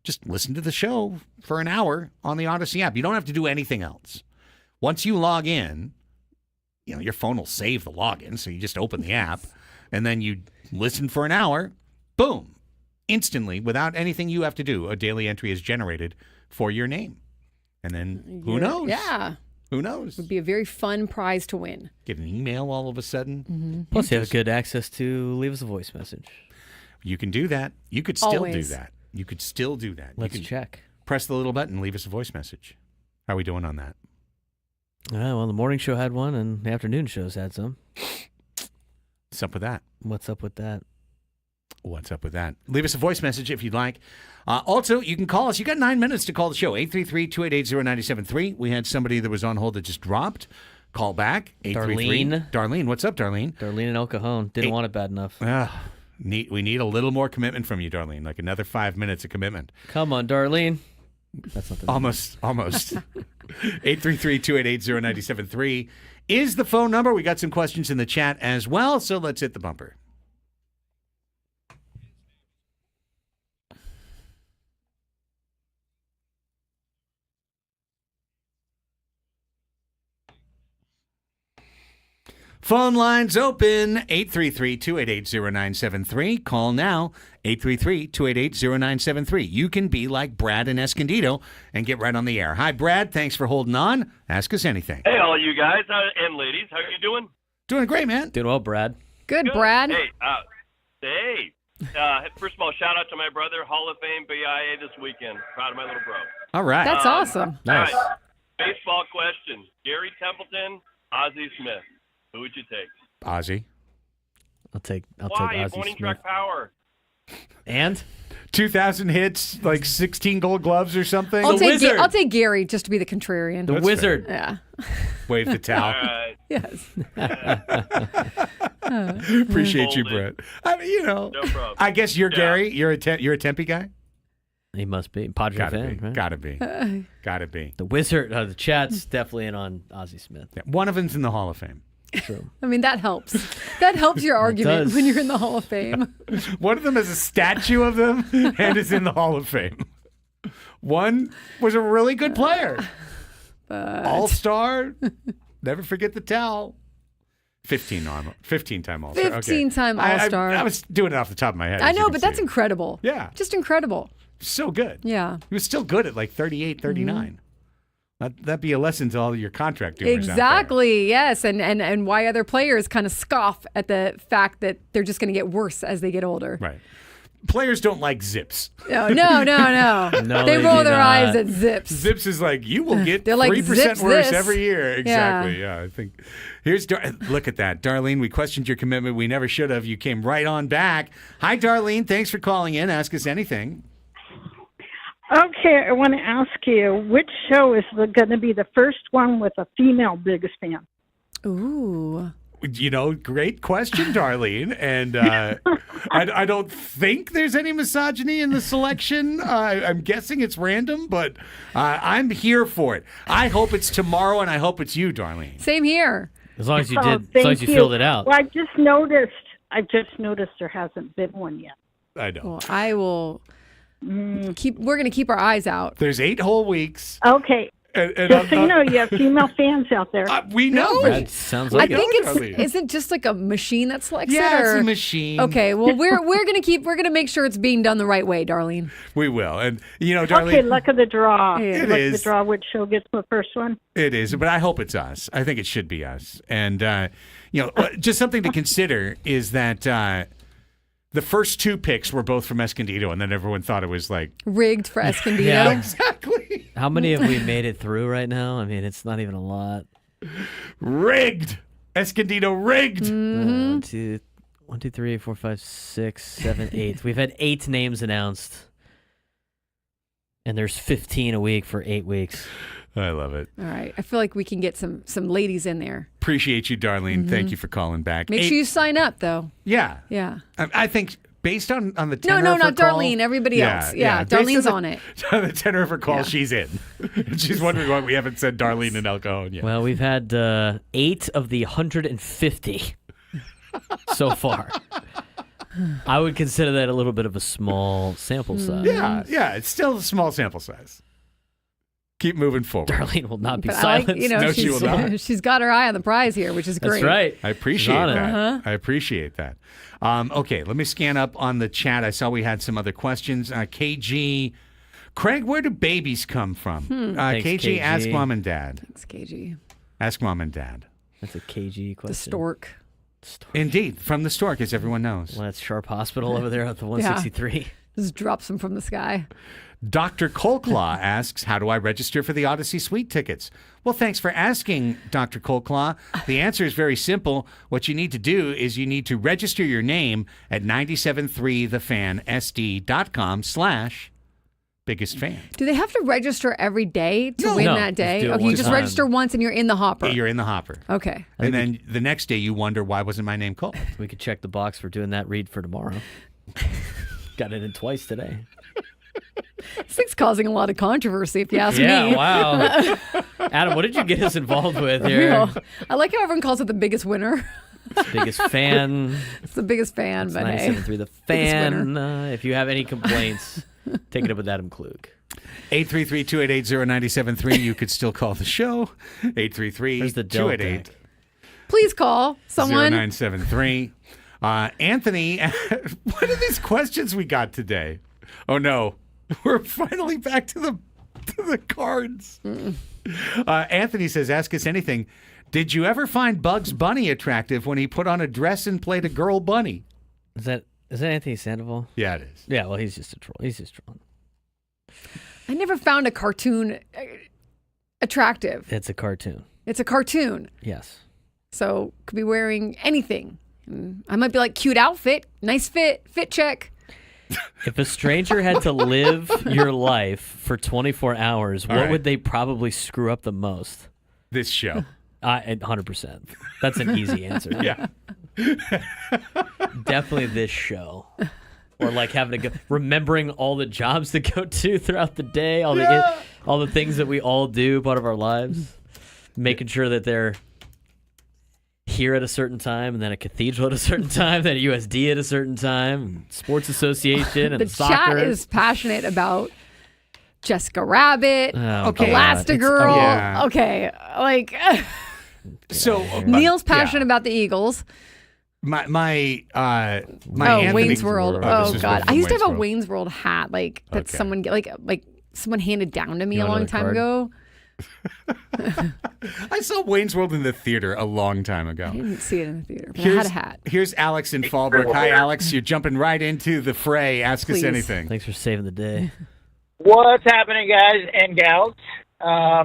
A: just listen to the show for an hour on the Odyssey app. You don't have to do anything else. Once you log in, your phone will save the login, so you just open the app, and then you listen for an hour. Boom. Instantly, without anything you have to do, a daily entry is generated for your name. And then who knows?
B: Yeah.
A: Who knows?
B: It would be a very fun prize to win.
A: Get an email all of a sudden.
B: Mm-hmm.
C: Plus, you have good access to leave us a voice message.
A: You can do that. You could still
B: Always.
A: do that. You could still do that.
C: Let's
A: you can
C: check.
A: Press the little button, leave us a voice message. How are we doing on that?
C: Well, the morning show had one, and the afternoon shows had some.
A: What's up with that?
C: What's up with that?
A: What's up with that? Leave us a voice message if you'd like. Also, you can call us. You got 9 minutes to call the show. 833-288-0973. We had somebody that was on hold that just dropped. Call back. 833. Darlene. What's up, Darlene?
C: Darlene in El Cajon. Didn't want it bad enough.
A: We need a little more commitment from you, Darlene. Like another 5 minutes of commitment.
C: Come on, Darlene. That's not the
A: Almost. 833-288-0973 is the phone number. We got some questions in the chat as well, so let's hit the bumper. Phone lines open, 833-288-0973. Call now, 833-288-0973. You can be like Brad in Escondido and get right on the air. Hi, Brad. Thanks for holding on. Ask us anything.
J: Hey, all you guys and ladies. How are you doing?
A: Doing great, man.
C: Doing well, Brad.
B: Good, Brad.
J: Hey, first of all, shout out to my brother, Hall of Fame BIA this weekend. Proud of my little bro.
A: All right.
B: That's awesome.
C: Nice.
J: All right. Baseball question. Gary Templeton, Ozzie Smith. Who would you take?
A: Ozzie.
C: I'll take
J: Why?
C: Ozzie
J: Morning
C: Smith.
J: truck power.
C: And
A: 2,000 hits, like 16 gold gloves or something.
B: I'll
C: Wizard.
B: take Gary just to be the contrarian.
C: the
A: That's
C: Wizard.
B: Yeah.
A: Wave the
J: All
A: towel.
J: right.
B: Yes.
A: Appreciate you,
J: Hold it.
A: Brett. I mean,
J: No problem.
A: I guess you're
J: Yeah.
A: Gary. You're a Tempe guy?
C: He must be. Padre
A: Gotta
C: fan,
A: be.
C: right?
A: Gotta be. Gotta be.
C: The Wizard. The chat's definitely in on Ozzie Smith.
A: Yeah. One of them's in the Hall of Fame.
C: True.
B: I mean, that helps. That helps your argument
C: does.
B: when you're in the Hall of Fame.
A: One of them has a statue of them and is in the Hall of Fame. One was a really good player. All-star. Never forget the towel. 15-time All-Star.
B: 15-time
A: Okay.
B: All-Star.
A: I was doing it off the top of my head.
B: I
A: as you
B: know,
A: can
B: but that's
A: see.
B: incredible.
A: Yeah.
B: Just incredible.
A: So good.
B: Yeah.
A: He was still good at like 38, 39. That'd be a lesson to all your contract doers out there.
B: Exactly. Yes. And why other players kind of scoff at the fact that they're just going to get worse as they get older.
A: Right. Players don't like zips.
B: No.
C: No,
B: They
C: they
B: roll
C: do
B: their
C: not.
B: eyes at zips.
A: Zips is like, you will get
B: They're like,
A: 3%
B: zips
A: worse
B: this.
A: every year. Exactly. Yeah, I think. Look at that. Darlene, we questioned your commitment. We never should have. You came right on back. Hi, Darlene. Thanks for calling in. Ask us anything.
K: Okay, I want to ask you, which show is going to be the first one with a female biggest fan?
B: Ooh.
A: Great question, Darlene. And I don't think there's any misogyny in the selection. I'm guessing it's random, but I'm here for it. I hope it's tomorrow, and I hope it's you, Darlene.
B: Same here.
C: As long as you
K: Oh,
C: did, as
K: thank
C: long as you
K: you.
C: filled it out.
K: Well, I just noticed there hasn't been one yet.
A: I know.
B: Well, I will we're going to keep our eyes out.
A: There's 8 whole weeks.
K: Okay.
A: And
K: Just so you know, you have female fans out there.
A: we know.
C: That sounds
B: I
C: like
B: think
A: Darlene.
B: isn't just like a machine that selects it?
A: Yeah,
B: or?
A: it's a machine.
B: Okay, well we're gonna make sure it's being done the right way, Darlene.
A: We will. And, Darlene.
K: Okay, luck of the draw.
B: It
K: luck
A: is.
K: of the draw, which show gets the first one?
A: It is, but I hope it's us. I think it should be us. And, just something to consider is that the first 2 picks were both from Escondido, and then everyone thought it was like
B: Rigged for Escondido.
A: Yeah, exactly. Exactly.
C: How many have we made it through right now? I mean, it's not even a lot.
A: Rigged. Escondido rigged.
C: 1, 2, 3, 4, 5, 6, 7, 8. We've had 8 names announced. And there's 15 a week for 8 weeks.
A: I love it.
B: All right. I feel like we can get some ladies in there.
A: Appreciate you, Darlene. Thank you for calling back.
B: Make sure you sign up, though.
A: Yeah.
B: Yeah.
A: I think based on the tenor
B: No,
A: of her
B: not
A: call,
B: Darlene. Everybody else. Yeah,
A: Based
B: Darlene's
A: on
B: on it.
A: the tenor of her call, she's in. She's wondering why we haven't said Darlene and El Cajon yet.
C: Well, we've had 8 of the 150 so far. I would consider that a little bit of a small sample size.
A: Yeah, it's still a small sample size. Keep moving forward.
C: Darlene will not be
B: But
C: silenced.
A: No, she will not.
B: She's got her eye on the prize here, which is great.
C: That's right.
A: I appreciate
C: on it.
A: that. I appreciate that. Okay, let me scan up on the chat. I saw we had some other questions. KG, Craig, where do babies come from?
C: Thanks,
A: KG,
C: KG.
A: ask mom and dad.
B: Thanks, KG.
A: Ask mom and dad.
C: That's a KG question.
B: The stork.
A: Indeed, from the stork, as everyone knows.
C: Well, that's Sharp Hospital over there at the 163.
B: Just drops them from the sky.
A: Dr. Coleclaw asks, how do I register for the Odyssey Suite tickets? Well, thanks for asking, Dr. Coleclaw. The answer is very simple. What you need to do is you need to register your name at 973thefansd.com/biggest fan.
B: Do they have to register every day to win
C: No,
B: that
C: just
B: day?
C: do it
B: Okay,
C: one
B: you just
C: time.
B: register once and you're in the hopper.
A: You're in the hopper.
B: Okay.
A: And then the next day you wonder, why wasn't my name called?
C: We could check the box for doing that read for tomorrow. Got it in twice today.
B: This thing's causing a lot of controversy, if you ask me.
C: Yeah, wow. Adam, what did you get us involved with here?
B: Real. I like how everyone calls it the biggest winner.
C: Biggest fan.
B: It's the biggest fan,
C: It's
B: but hey.
C: 97.3 The Fan. If you have any complaints, take it up with Adam Klug.
A: 833-288-0973. You could still call the show.
C: Where's the Dell
A: 833-288-0973.
C: deck?
B: Please call someone.
A: Anthony, what are these questions we got today? Oh no, we're finally back to the cards. Anthony says, ask us anything. Did you ever find Bugs Bunny attractive when he put on a dress and played a girl bunny?
C: Is that Anthony Sandoval?
A: Yeah, it is.
C: Yeah, well, he's just a troll. He's just trolling.
B: I never found a cartoon attractive.
C: It's a cartoon.
B: It's a cartoon.
C: Yes.
B: So could be wearing anything. I might be like, cute outfit, nice fit check.
C: If a stranger had to live your life for 24 hours, what would they probably screw up the most?
A: This show.
C: 100%. That's an easy answer.
A: Yeah.
C: Definitely this show. Or like having to go, remembering all the jobs to go to throughout the day, all the things that we all do, part of our lives, making sure that they're here at a certain time, and then a cathedral at a certain time, then a USD at a certain time, sports association, and
B: the
C: soccer.
B: chat is passionate about Jessica Rabbit,
A: Okay.
B: Elastigirl.
A: Yeah.
B: Okay, like
A: So
B: Neil's passionate about the Eagles.
A: My Anthony,
B: Wayne's World.
A: this
B: Oh
A: is
B: God,
A: from
B: I used to have a
A: World.
B: Wayne's World hat, like that
A: Okay.
B: someone like someone handed down to me
C: You
B: a
C: want
B: long
C: another
B: time
C: card?
B: ago.
A: I saw Wayne's World in the theater a long time ago.
B: I didn't see it in the theater, but I had a hat.
A: Here's Alex in Fallbrook. Hi, Alex. You're jumping right into the fray. Ask
B: Please.
A: us anything.
C: Thanks for saving the day.
L: What's happening, guys and gals?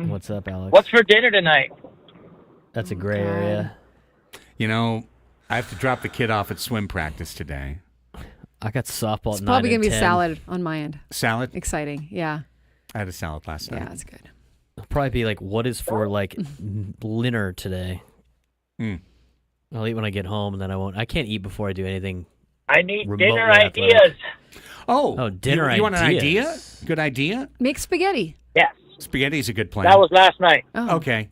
C: What's up, Alex?
L: What's for dinner tonight?
C: That's a gray
B: God.
C: area.
A: You know, I have to drop the kid off at swim practice today.
C: I got softball
B: It's
C: at 9
B: probably
C: and
B: gonna be
C: 10.
B: salad on my end.
A: Salad?
B: Exciting, yeah,
A: I had a salad last night.
B: yeah, it's good.
C: It'll probably be like, what is for like dinner today?
A: Mm.
C: I'll eat when I get home, and then I can't eat before I do anything.
L: I need
C: Remotely
L: dinner
C: athletic.
L: ideas.
A: Oh,
C: dinner
A: you want an idea?
C: ideas.
A: Good idea?
B: Make spaghetti.
L: Yes,
A: Spaghetti's a good plan.
L: that was last night.
B: Oh,
A: Okay.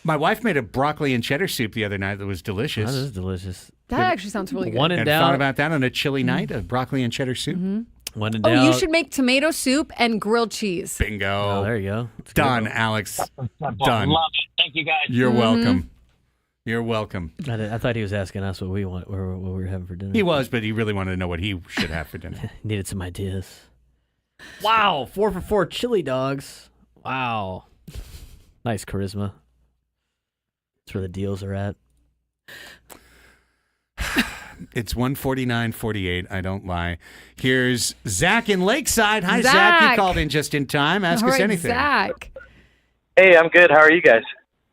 A: My wife made a broccoli and cheddar soup the other night that was delicious.
C: That is delicious.
B: that actually sounds really good.
C: One in
A: And
C: doubt.
A: thought about that on a chilly night, a broccoli and cheddar soup.
C: One in
B: Oh,
C: doubt.
B: you should make tomato soup and grilled cheese.
A: Bingo.
C: Oh, there you go. It's good.
A: Done, Alex. Done.
L: Love it. Thank you, guys.
A: You're welcome. You're welcome.
C: I thought he was asking us what we were having for dinner.
A: He was, but he really wanted to know what he should have for dinner.
C: Needed some ideas. Wow, 4 for 4 chili dogs. Wow. Nice charisma. That's where the deals are at.
A: It's 149-48. I don't lie. Here's Zach in Lakeside. Hi, Zach. You called in just in time. Ask
B: All
A: us
B: right,
A: anything.
B: Zach.
M: Hey, I'm good. How are you guys?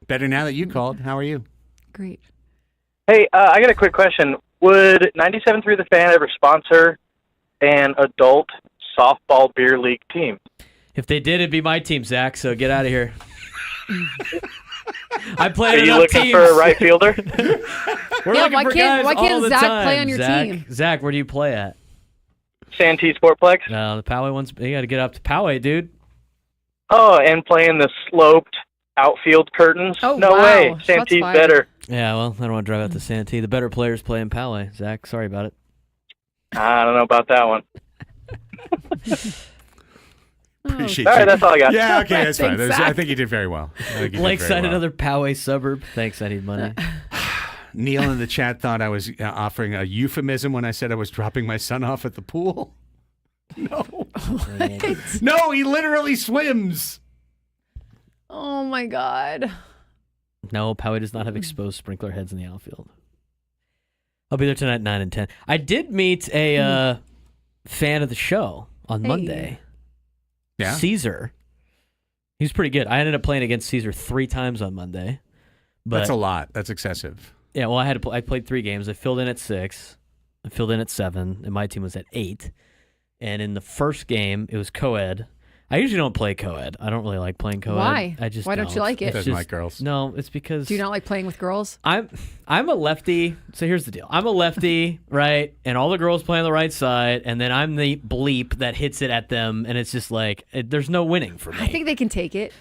A: Better now that you called. How are you?
B: Great.
M: Hey, I got a quick question. Would 97.3 The Fan ever sponsor an adult softball beer league team?
C: If they did, it'd be my team, Zach. So get out of here. I played
M: Are you
C: enough
M: looking
C: teams.
M: for a right fielder?
C: We're
B: Yeah,
C: looking
B: why
C: for
B: can't-
C: guys
B: why can't
C: all the
B: Zach
C: time.
B: play on your
C: Zach,
B: team?
C: Zach, where do you play at?
M: Santee Sportplex?
C: The Poway ones. You got to get up to Poway, dude.
M: Oh, and playing the sloped outfield curtains?
B: Oh,
M: no
B: wow.
M: way.
B: Shots
M: Santee's
B: fired.
M: better.
C: Yeah, well, I don't want to drive out to Santee. The better players play in Poway. Zach, sorry about it.
M: I don't know about that one.
A: Appreciate
M: All right,
A: you.
M: that's all I got.
A: Yeah, okay, that's fine.
B: Thanks,
A: I
B: Zach.
A: think you did very well.
C: Lakeside, another Poway suburb. Thanks, I need money.
A: Neil in the chat thought I was offering a euphemism when I said I was dropping my son off at the pool. No. No, he literally swims.
B: Oh, my God.
C: No, Poway does not have exposed sprinkler heads in the outfield. I'll be there tonight, 9 and 10. I did meet a fan of the show on Monday.
A: Yeah.
C: Caesar. He was pretty good. I ended up playing against Caesar 3 times on Monday. But
A: That's a lot. That's excessive.
C: yeah, well, I played 3 games. I filled in at 6. I filled in at 7, and my team was at 8. And in the first game, it was co-ed. I usually don't play co-ed. I don't really like playing co-ed.
B: Why?
C: I just
B: Why don't you like it?
C: It's
A: Doesn't
C: just-
A: like girls.
C: No, it's because
B: Do you not like playing with girls?
C: I'm a lefty. So here's the deal. I'm a lefty, right? And all the girls play on the right side, and then I'm the bleep that hits it at them, and it's just like there's no winning for me.
B: I think they can take it.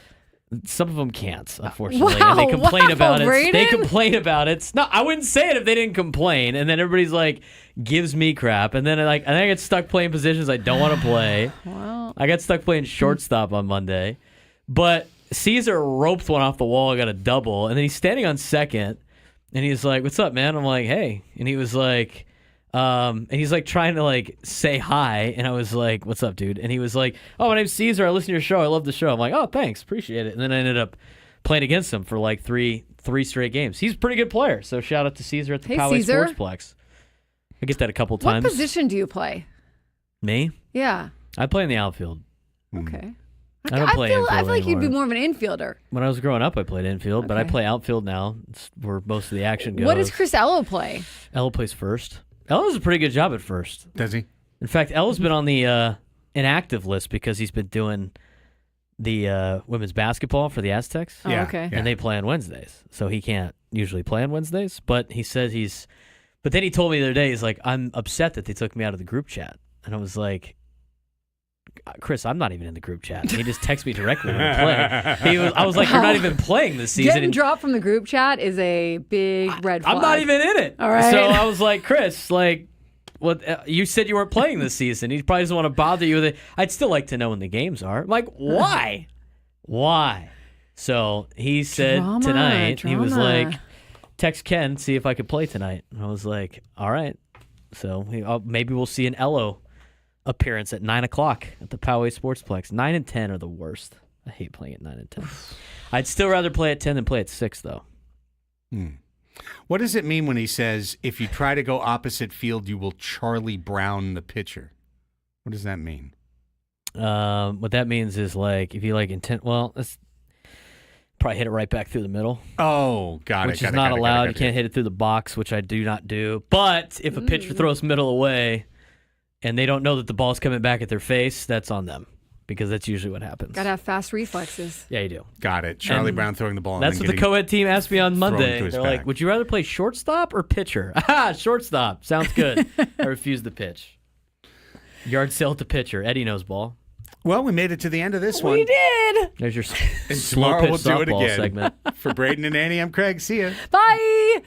C: Some of them can't, unfortunately,
B: Wow,
C: and they complain
B: wow,
C: about it. They
B: Brayden.
C: complain about it. No, I wouldn't say it if they didn't complain, and then everybody's like gives me crap, and then I get stuck playing positions I don't want to play.
B: Well,
C: I got stuck playing shortstop on Monday, but Caesar roped one off the wall. I got a double, and then he's standing on second, and he's like, "What's up, man?" I'm like, "Hey," and he was like, and he's like trying to like say hi, and I was like, "What's up, dude?" And he was like, "Oh, my name's Caesar. I listen to your show. I love the show." I'm like, "Oh, thanks, appreciate it." And then I ended up playing against him for like three straight games. He's a pretty good player, so shout out to Caesar at the
B: Hey,
C: Poway
B: Caesar.
C: Sportsplex. I get that a couple
B: what
C: times.
B: position do you play?
C: Me?
B: Yeah.
C: I play in the outfield.
B: Okay.
C: I don't play
B: I
C: infield
B: feel like you'd be
C: anymore.
B: more of an infielder.
C: When I was growing up, I played infield, but I
B: Okay.
C: play outfield now. It's where most of the action goes.
B: What does Chris Ello play?
C: Ella plays first. Ella does a pretty good job at first.
A: Does he?
C: In fact, Ella's been on the inactive list because he's been doing the women's basketball for the Aztecs.
B: Oh, okay.
C: And they play on Wednesdays, so he can't usually play on Wednesdays. But he says he's. But then he told me the other day, he's like, I'm upset that they took me out of the group chat, and I was like, Chris, I'm not even in the group chat. He just texts me directly when I play. I was like, you're not even playing this season.
B: Getting dropped from the group chat is a big red flag.
C: I'm not even in it.
B: All right.
C: So I was like, Chris, like, what? You said you weren't playing this season. He probably doesn't want to bother you with it. I'd still like to know when the games are. I'm like, why? Why? So he said tonight, he was like, text Ken, see if I could play tonight. And I was like, all right. So maybe we'll see an Ello appearance at 9 o'clock at the Poway Sportsplex. 9 and 10 are the worst. I hate playing at 9 and 10. I'd still rather play at 10 than play at 6, though.
A: What does it mean when he says, if you try to go opposite field, you will Charlie Brown the pitcher? What does that mean?
C: What that means is, like, if you, like, intent... Well, that's probably hit it right back through the middle.
A: Oh, got it.
C: Which is not allowed. You can't hit it through the box, which I do not do. But if a pitcher throws middle away and they don't know that the ball's coming back at their face, that's on them. Because that's usually what happens.
B: Gotta have fast reflexes.
C: Yeah, you do.
A: Got it. Charlie Brown throwing the ball.
C: That's what the co-ed team asked me on Monday.
A: to his
C: They're
A: back.
C: like, would you rather play shortstop or pitcher? Ah, shortstop. Sounds good. I refused the pitch. Yard sale at the pitcher. Eddie knows ball.
A: Well, we made it to the end of this one.
B: We did.
C: There's your
A: And
C: slow
A: tomorrow
C: pitch
A: we'll do it
C: softball
A: again.
C: segment.
A: For Braden and Annie, I'm Craig. See ya.
B: Bye.